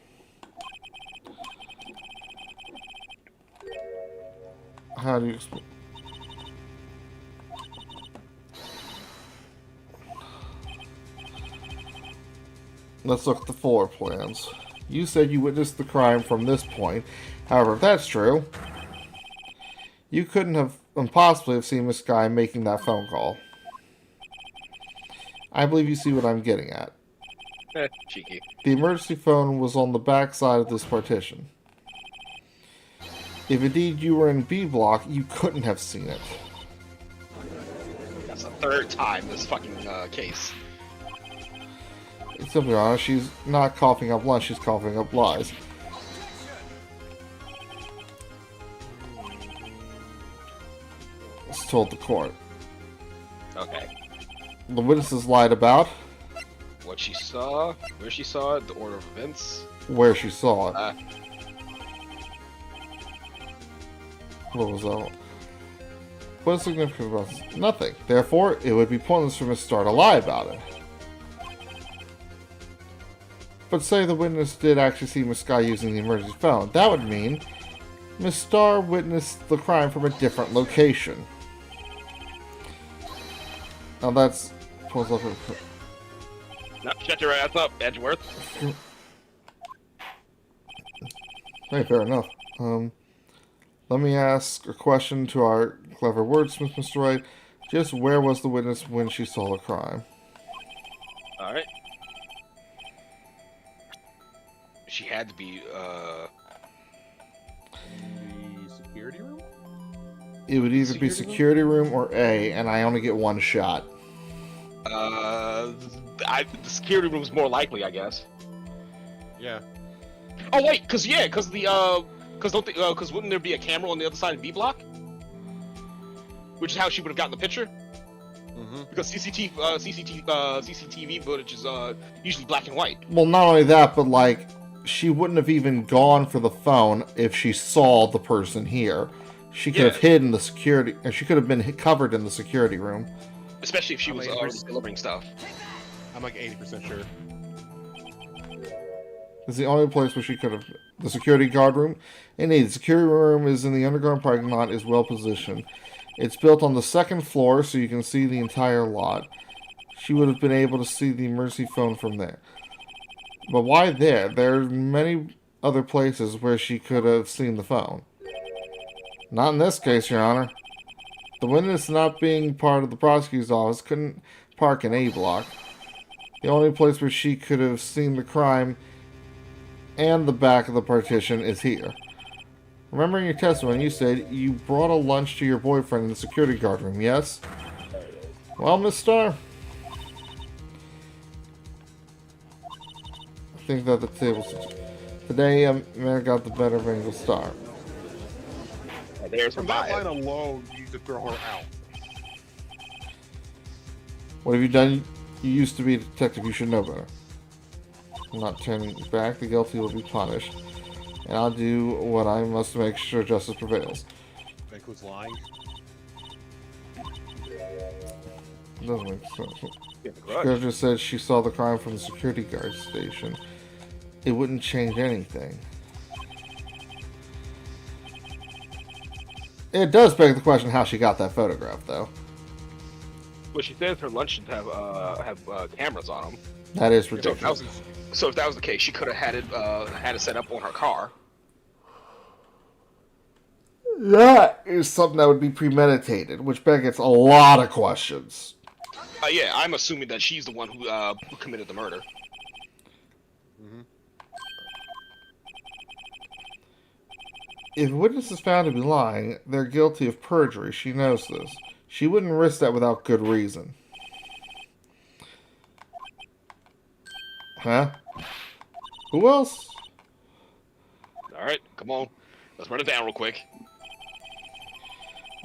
Ayo. How do you explain? Let's look at the floor plans. You said you witnessed the crime from this point. However, if that's true, you couldn't have possibly have seen Miss Guy making that phone call. I believe you see what I'm getting at. Cheeky. The emergency phone was on the back side of this partition. If indeed you were in B block, you couldn't have seen it. That's the third time this fucking case. To be honest, she's not coughing up lunch, she's coughing up lies. It's told the court. Okay. The witnesses lied about What she saw, where she saw it, the order of events. where she saw it. Uh, What was that? What is significant about this? Nothing. Therefore, it would be pointless for Miss Starr to lie about it. But say the witness did actually see Miss Sky using the emergency phone. That would mean Miss Starr witnessed the crime from a different location. Now that's... no, shut your ass up, Edgeworth. Hey, fair enough. Let me ask a question to our clever wordsmith, Mr. Wright. Just where was the witness when she saw the crime? Alright. She had to be, The security room? It would either be security room or A, and I only get one shot. the security room was more likely, I guess. Yeah. Oh wait, cause wouldn't there be a camera on the other side of B block? Which is how she would have gotten the picture. Mm-hmm. Because CCTV footage is usually black and white. Well, not only that, but like, she wouldn't have even gone for the phone if she saw the person here. She could have hid in the security, and she could have been covered in the security room. Especially if she was delivering stuff. I'm like 80% sure. It's the only place where she could have... The security guard room. Indeed, the security room is in the underground parking lot, is well positioned. It's built on the second floor, so you can see the entire lot. She would have been able to see the emergency phone from there. But why there? There are many other places where she could have seen the phone. Not in this case, Your Honor. The witness, not being part of the prosecutor's office, couldn't park in A block. The only place where she could have seen the crime and the back of the partition is here. Remembering your testimony, you said you brought a lunch to your boyfriend in the security guard room, yes? Well, Miss Starr, I think that the table's... Today, man got the better of Angel Star. There's her From that line bio. alone, you need to throw her out. What have you done? You used to be a detective, you should know better. I'm not turning back, the guilty will be punished. And I'll do what I must to make sure justice prevails. That includes lying. It doesn't make sense. Yeah, the She garage. could have just said she saw the crime from the security guard station. It wouldn't change anything. It does beg the question how she got that photograph, though. Well, she says her lunch should have cameras on them. That is So if that, ridiculous. was, so if that was the case, she could have had it set up on her car. That is something that would be premeditated, which begs a lot of questions. Yeah, I'm assuming that she's the one who committed the murder. Mm-hmm. If a witness is found to be lying, they're guilty of perjury. She knows this. She wouldn't risk that without good reason. Huh? Who else? Alright, come on. Let's run it down real quick.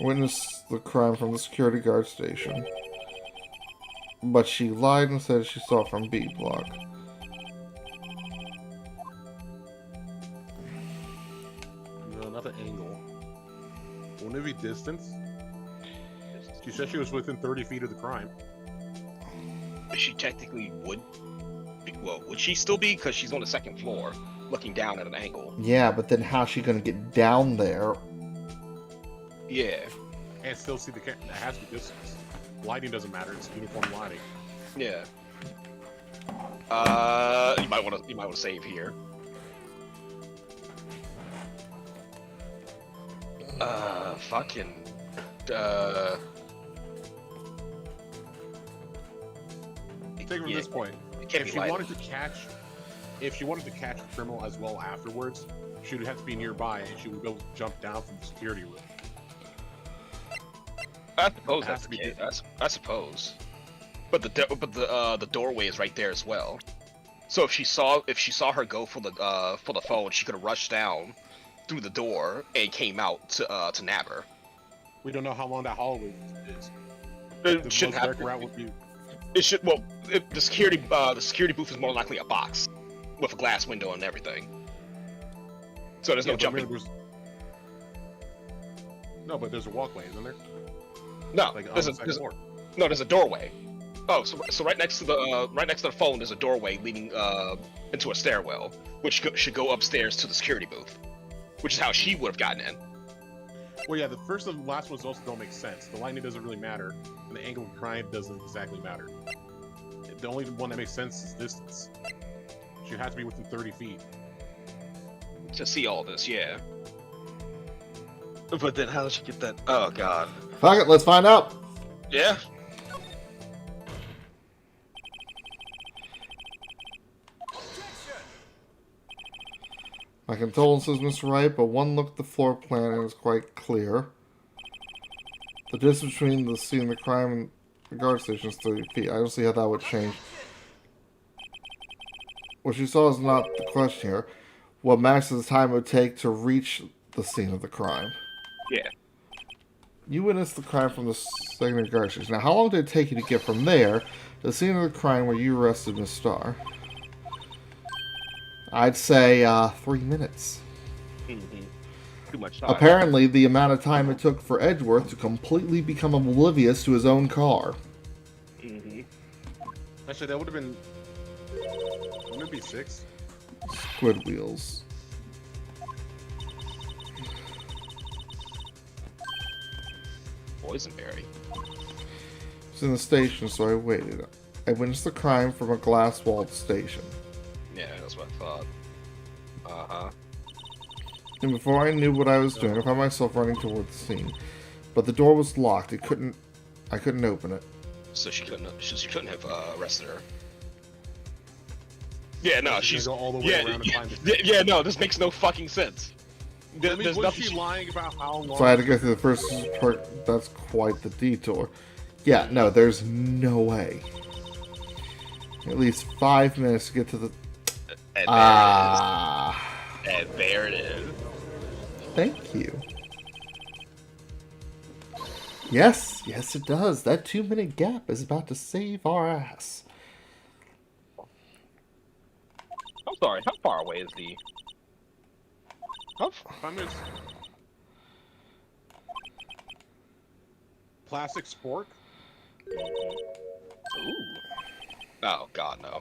Witnessed the crime from the security guard station. But she lied and said she saw it from B block. No, not the angle. Wouldn't it be distance? She said she was within 30 feet of the crime. She technically would. Well, would she still be? Because she's on the second floor, looking down at an angle. Yeah, but then how's she gonna get down there? Yeah. And still see the camera. It has to be distance. Lighting doesn't matter. It's uniform lighting. Yeah. You might want to save here. Fucking. Take it from this point. It can't If be she light. wanted to catch the criminal as well afterwards, she would have to be nearby, and she would be able to jump down from the security room. I suppose It has that's to the be case. I suppose. But the doorway is right there as well. So if she saw her go for the phone, she could have rushed down through the door and came out to nab her. We don't know how long that hallway is. It The shouldn't most have. direct route would be. It should. Well, the security booth is more likely a box with a glass window and everything. So there's no but jumping. remember, no, but there's a walkway, isn't there? No, Like on there's the a, second there's, floor. no, there's a doorway. Oh, so right next to the phone, there's a doorway leading into a stairwell, which should go upstairs to the security booth, which is how she would have gotten in. Well, yeah, the first and last ones also don't make sense. The lighting doesn't really matter, and the angle of crime doesn't exactly matter. The only one that makes sense is distance. She has to be within 30 feet. To see all this, yeah. But then how did she get that? Oh god. Fuck it, let's find out. Yeah. My condolences, Mr. Wright, but one look at the floor plan and it's quite clear. The distance between the scene of the crime and the guard station is 30 feet. I don't see how that would change. What you saw is not the question here. What matters the time it would take to reach the scene of the crime. Yeah. You witnessed the crime from the secondary guard station. Now, how long did it take you to get from there to the scene of the crime where you arrested Miss Starr? I'd say 3 minutes. Mm-hmm. Too much time. Apparently, the amount of time it took for Edgeworth to completely become oblivious to his own car. Mm-hmm. Actually, that would have been. Wouldn't it be 6? Squid wheels. Boysenberry. It's in the station, so I waited. I witnessed the crime from a glass-walled station. Yeah, that's what I thought. Uh-huh. And before I knew what I was doing, I found myself running toward the scene. But the door was locked. I couldn't open it. So she couldn't have arrested her. Yeah, no, she's gonna go all the way yeah, around and find it. yeah, no, this makes no fucking sense. I mean, There's was nothing. she lying about how long? So I had to go through the first part. That's quite the detour. Yeah, no, there's no way. At least 5 minutes to get to the... And there it is. Thank you. Yes, yes it does. That 2-minute gap is about to save our ass. I'm sorry. How far away is the? How 5 minutes. Plastic spork? Ooh. Oh God, no.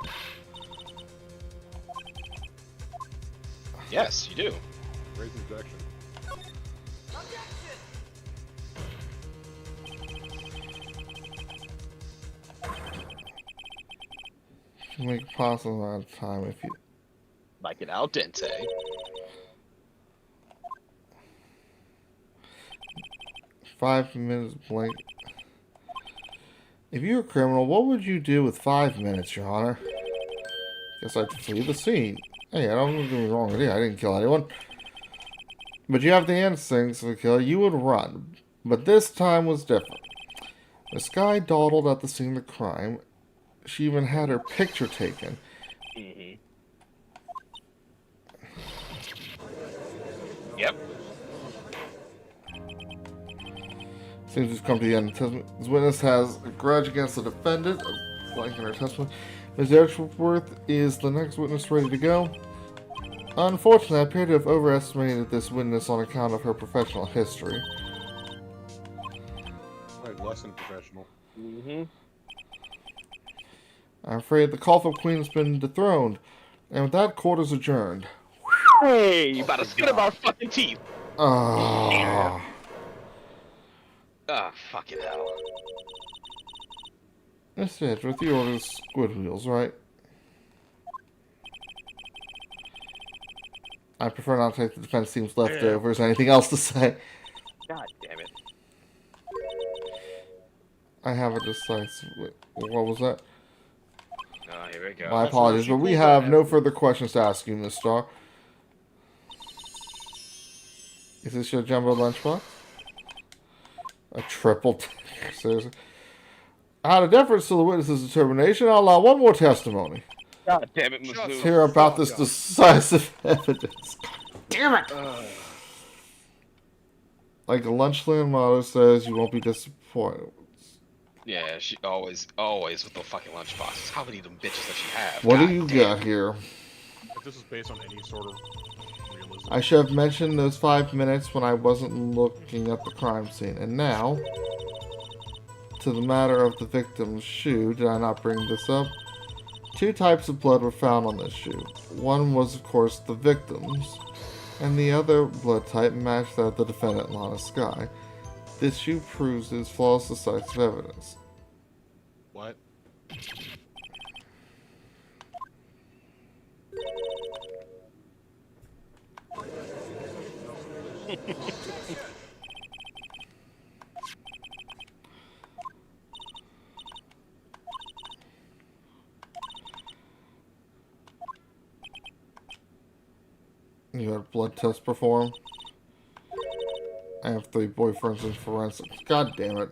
Yes, you do. Raise objection. Make possible amount of time if you... Like an al dente. Five minutes blank. If you were a criminal, what would you do with 5 minutes, Your Honor? Guess I'd flee the scene. Hey, I don't do me wrong with you. I didn't kill anyone. But you have the instincts of a killer. You would run. But this time was different. This guy dawdled at the scene of the crime. She even had her picture taken. Mm-hmm. Yep. Seems we've come to the end of the testimony. This witness has a grudge against the defendant. Blank in her testimony. Ms. Edgeworth is the next witness ready to go. Unfortunately, I appear to have overestimated this witness on account of her professional history. Alright, less than professional. Mm-hmm. I'm afraid the Colville Queen has been dethroned. And with that, court is adjourned. Hey, you about to skin of our fucking teeth. Ah. Ah, fucking hell. Mr. Edgeworth, you ordered squid wheels, right? I prefer not to take the defense team's leftovers. Anything else to say? God damn it. I have a decisive... What was that? Oh, here we go. My Also, apologies, she but we pulled have up no every- further questions to ask you, Miss Star. Is this your jumbo lunchbox? A triple... Seriously? Out of deference to the witness's determination, I'll allow one more testimony. God damn it, Miss Shut Lou. Let's hear about this decisive evidence. Damn it! Like the Lunchland motto says, you won't be disappointed. Yeah, she always with the fucking lunchboxes. How many of them bitches does she have? What God do you damn. got here? If this is based on any sort of realism. I should have mentioned those 5 minutes when I wasn't looking at the crime scene. And now, to the matter of the victim's shoe, did I not bring this up? 2 types of blood were found on this shoe. One was, of course, the victim's, and the other blood type matched that of the defendant, Lana Sky. This shoe proves his flawless decisive evidence. What? You had a blood test performed. I have 3 boyfriends in forensics. God damn it.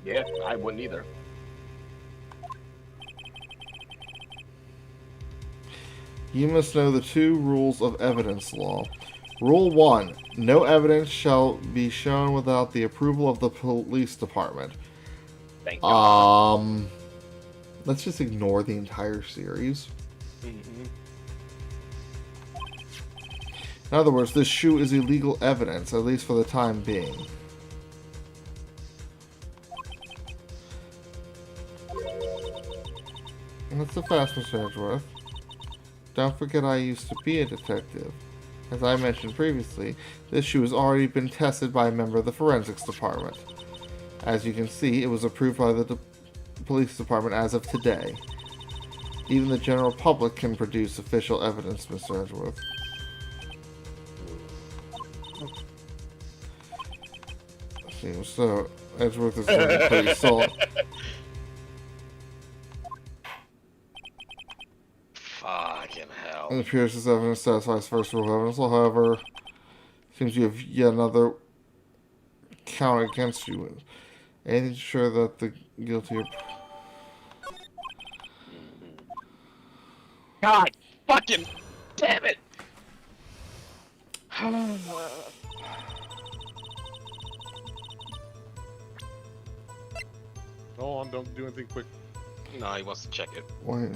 Yeah, I wouldn't either. You must know the 2 rules of evidence law. Rule 1. No evidence shall be shown without the approval of the police department. Thank God. Let's just ignore the entire series. Mm-hmm. In other words, this shoe is illegal evidence, at least for the time being. And that's the fast, Mr. Edgeworth. Don't forget I used to be a detective. As I mentioned previously, this shoe has already been tested by a member of the forensics department. As you can see, it was approved by the police department as of today. Even the general public can produce official evidence, Mr. Edgeworth. Seems so. Edgeworth is looking pretty solid. Fucking hell. It appears this evidence satisfies first rule of evidence. However, seems you have yet another count against you. And ensure that the guilty are... God fucking damn it! Go on, don't do anything quick. No, he wants to check it. Wait.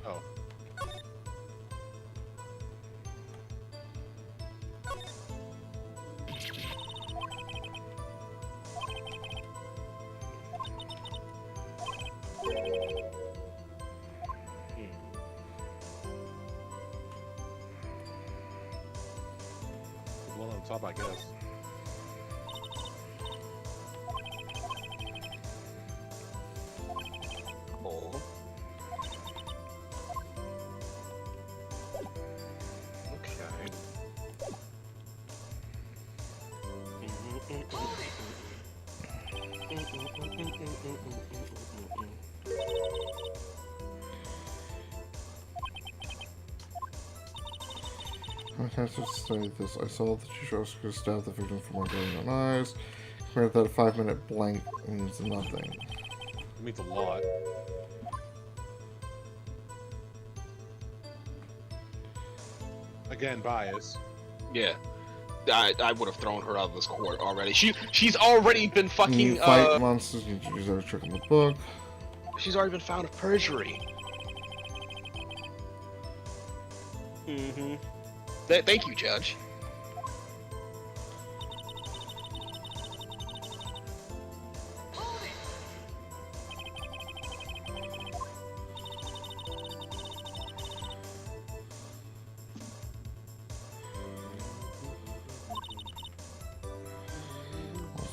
Oh. The one on top, I guess. Oh. Okay. I can't just say this. I saw that you chose to stab the victim for my very own eyes. Compared to that 5-minute blank means nothing. It means a lot. Again, bias. Yeah. I would have thrown her out of this court already. She's already been You fucking fight monsters, you can use every trick in the book. she's already been found of perjury. Mm-hmm. Thank you, Judge.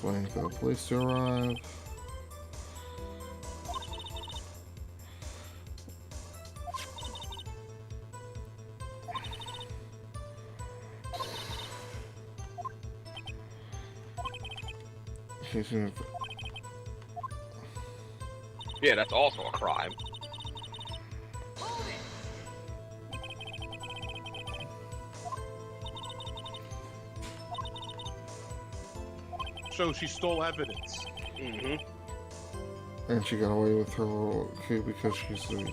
waiting for the police to arrive. She's gonna... Yeah, that's also a crime. So she stole evidence. Mm-hmm. And she got away with her coup because she's a...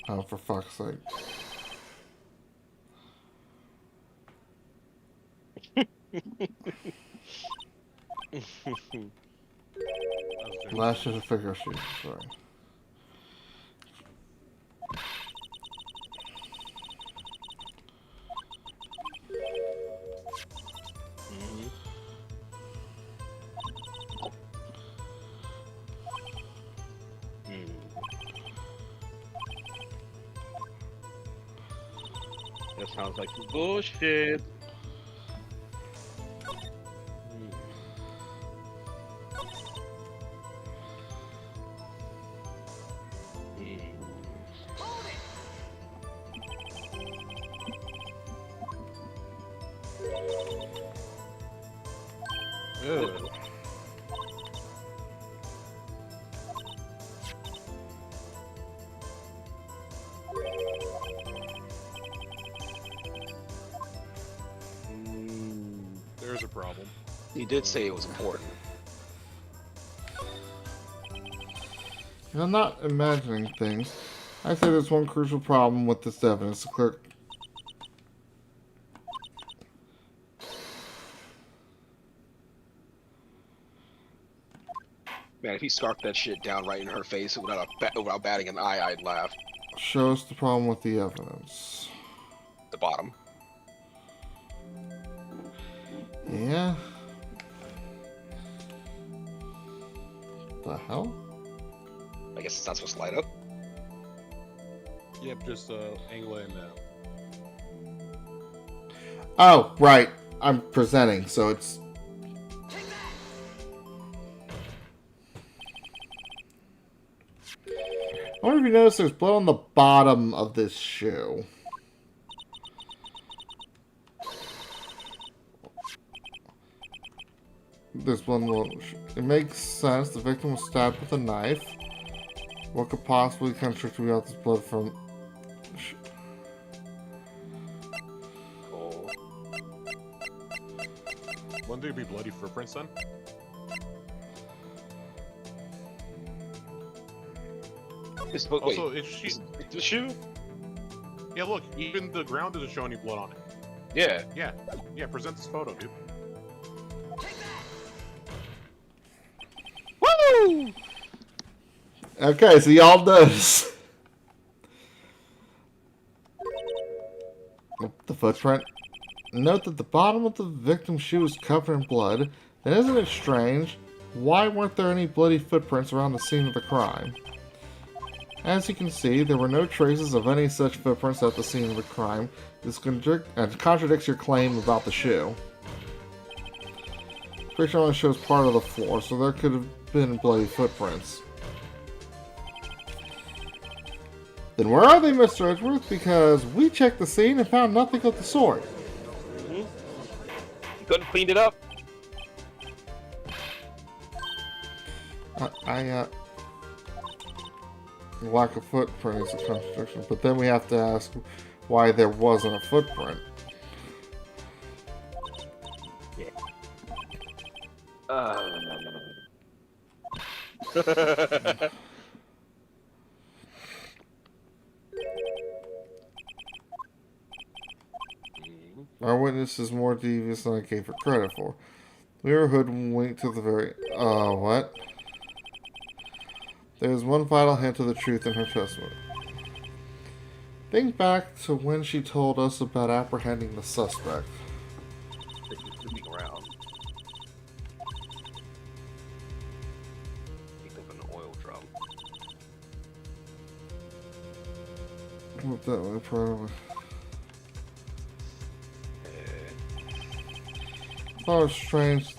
Oh, for fuck's sake. Last is a figure shoot, sorry. That sounds like some bullshit. Ugh. There's a problem. He did say it was important. And I'm not imagining things. I say there's one crucial problem with this evidence. The clerk... Man, if he scarfed that shit down right in her face without batting an eye, I'd laugh. shows the problem with the evidence. The bottom. Yeah. The hell? I guess it's not supposed to light up. Yep, just angle it now. Oh, right. I'm presenting, so it's... I wonder if you notice there's blood on the bottom of this shoe. There's one little... It makes sense. The victim was stabbed with a knife. What could possibly constrict without this blood from... Oh. Wouldn't there be bloody footprints then? Wait, Also, if she... the shoe? Yeah, look, even the ground doesn't show any blood on it. Yeah. Yeah, present this photo, dude. Woo! Okay, so y'all notice. The footprint. Note that the bottom of the victim's shoe is covered in blood. And isn't it strange? Why weren't there any bloody footprints around the scene of the crime? As you can see, there were no traces of any such footprints at the scene of the crime. This contradicts your claim about the shoe. The picture only shows part of the floor, so there could have been bloody footprints. Then where are they, Mr. Edgeworth? Because we checked the scene and found nothing of the sort. Mm-hmm. You couldn't clean it up? Lack of footprint is a contradiction, but then we have to ask why there wasn't a footprint. Yeah. Our witness is more devious than I gave her credit for. We were hoodwinked to the very... what? There's one vital hint of the truth in her testimony. Think back to when she told us about apprehending the suspect. Moving around. Picked up an oil drum. What that way, probably. Thought a strange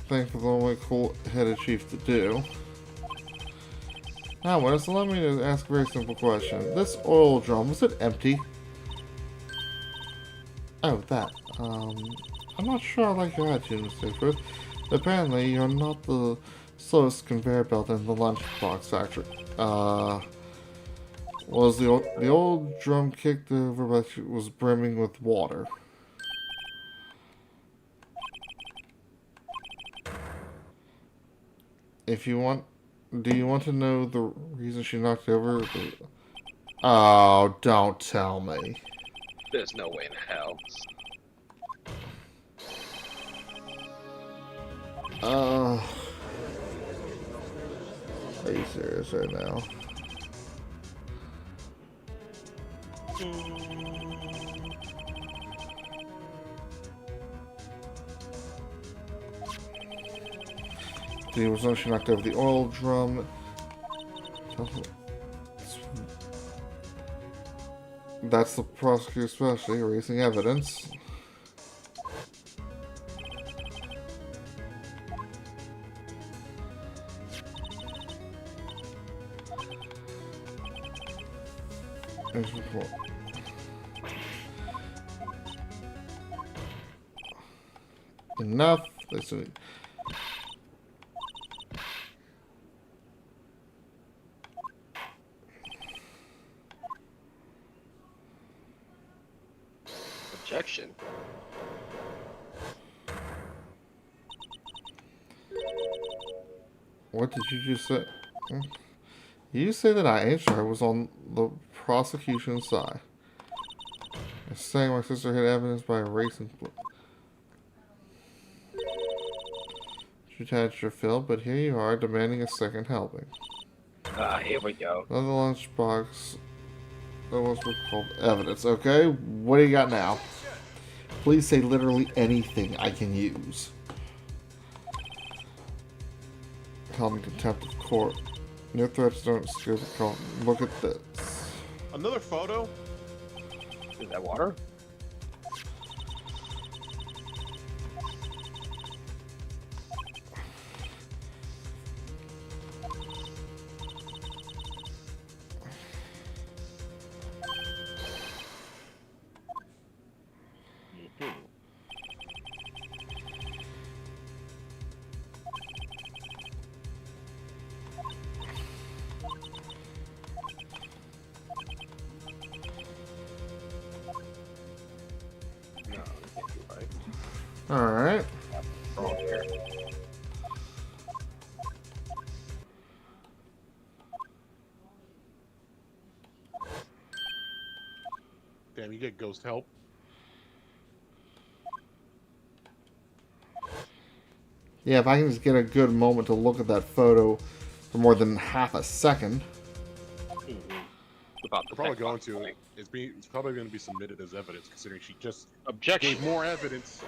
thing for the only cool-headed chief to do. Now, well, so let me just ask a very simple question. This oil drum, was it empty? Oh, that. I'm not sure I like your attitude, Mr. Fruit. Apparently, you're not the slowest conveyor belt in the lunchbox factory. Was the old drum kicked over but it was brimming with water? If you want, do you want to know the reason she knocked it over? Oh, don't tell me. There's no way in hell. Are you serious right now? The result, she knocked over the oil drum. That's the prosecutor especially erasing evidence. Enough. Listen. Objection. What did you just say? You say that I was on the prosecution's side. I'm saying my sister hid evidence by erasing. You had your fill, but here you are demanding a second helping. Here we go. Another lunchbox. That was called evidence. Okay, what do you got now? Please say literally anything I can use. Common contempt of court. No threats don't scare the call. Look at this. Another photo? Is that water? Alright. Damn, you get ghost help. Yeah, if I can just get a good moment to look at that photo for more than half a second. About the Probably text going box to. thing. It's probably going to be submitted as evidence, considering she just Objection. gave more evidence.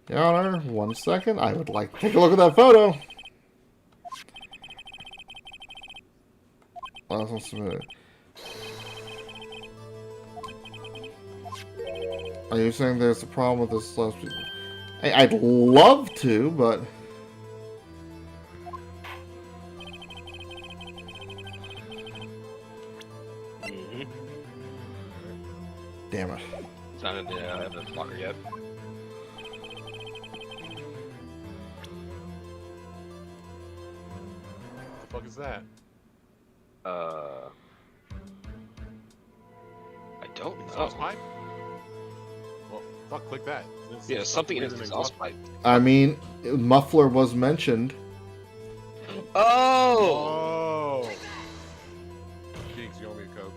Your Honor, 1 second. I would like to take a look at that photo. Last one submitted. Are you saying there's a problem with this last people? I'd love to, but... Damn it. It's not in the evidence locker yet. What the fuck is that? I don't know. Exhaust pipe? Well, fuck, click that. Yeah, something in his exhaust pipe. I mean, muffler was mentioned. Oh! Oh! Jinx, you owe me a Coke.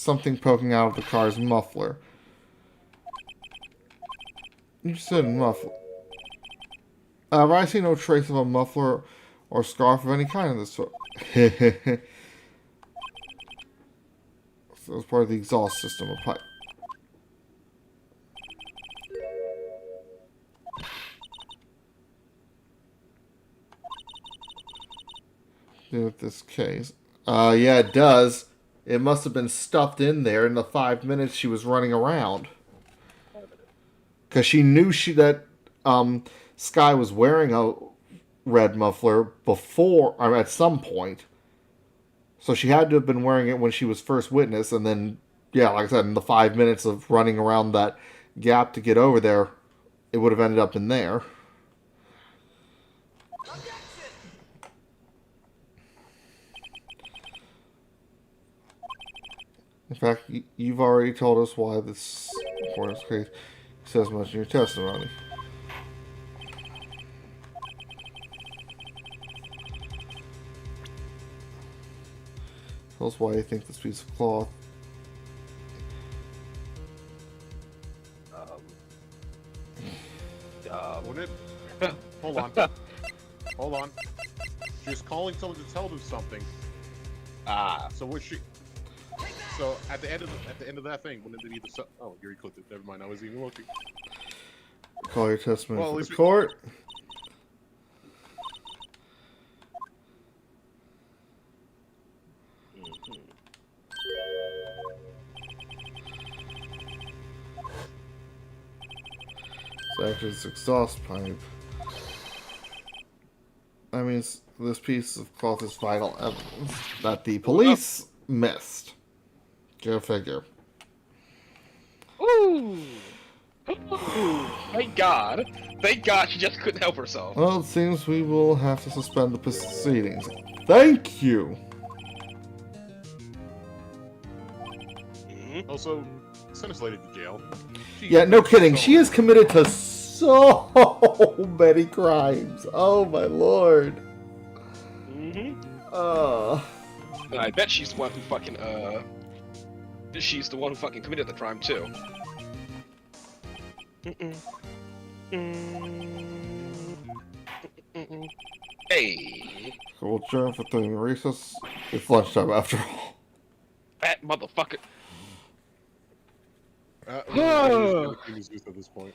something poking out of the car's muffler. You said muffler. But I see no trace of a muffler or scarf of any kind of this sort. So it's part of the exhaust system of pipe. With this case. Yeah, it does. It must have been stuffed in there in the 5 minutes she was running around. Because she knew that Sky was wearing a red muffler before, or at some point. So she had to have been wearing it when she was first witness, and then, yeah, like I said, in the 5 minutes of running around that gap to get over there, it would have ended up in there. In fact, you've already told us why this case says much in your testimony. Tell us why you think this piece of cloth. Wouldn't it? Hold on. Hold on. She was calling someone to tell them something. So was she? So at the end of that thing, wouldn't it be the? Oh, you already clicked it. Never mind. I wasn't even looking. Call your testimony for the court. So after this exhaust pipe, I mean, this piece of cloth is vital evidence that the police missed. Go figure. Ooh. Ooh. Thank God. Thank God she just couldn't help herself. Well, it seems we will have to suspend the proceedings. Thank you. Also, send us later to jail. Yeah, no kidding. She is committed to so many crimes. Oh my lord. And I bet she's the one who fucking she's the one who fucking committed the crime too. Hey. So we'll adjourn for 30 minute recess. It's lunchtime after all. Fat motherfucker. At this point.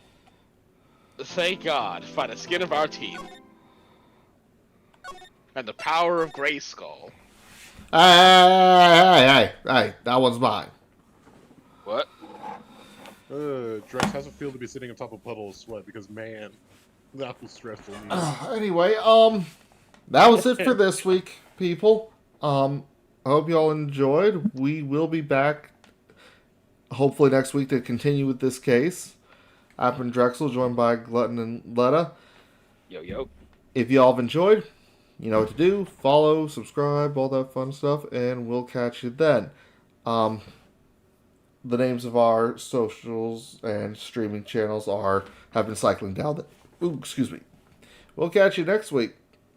Thank God, by the skin of our teeth. And the power of Grayskull. Hey, that one's mine. What? Drex, how's it feel to be sitting on top of a puddle of sweat? Because man, that was stressful. Anyway, that was it for this week, people. I hope you all enjoyed. We will be back hopefully next week to continue with this case. I've been Dreaxzyl, joined by Glutton and Letta. Yo, yo. If you all have enjoyed, you know what to do. Follow, subscribe, all that fun stuff, and we'll catch you then. The names of our socials and streaming channels have been cycling down. Ooh, excuse me. We'll catch you next week.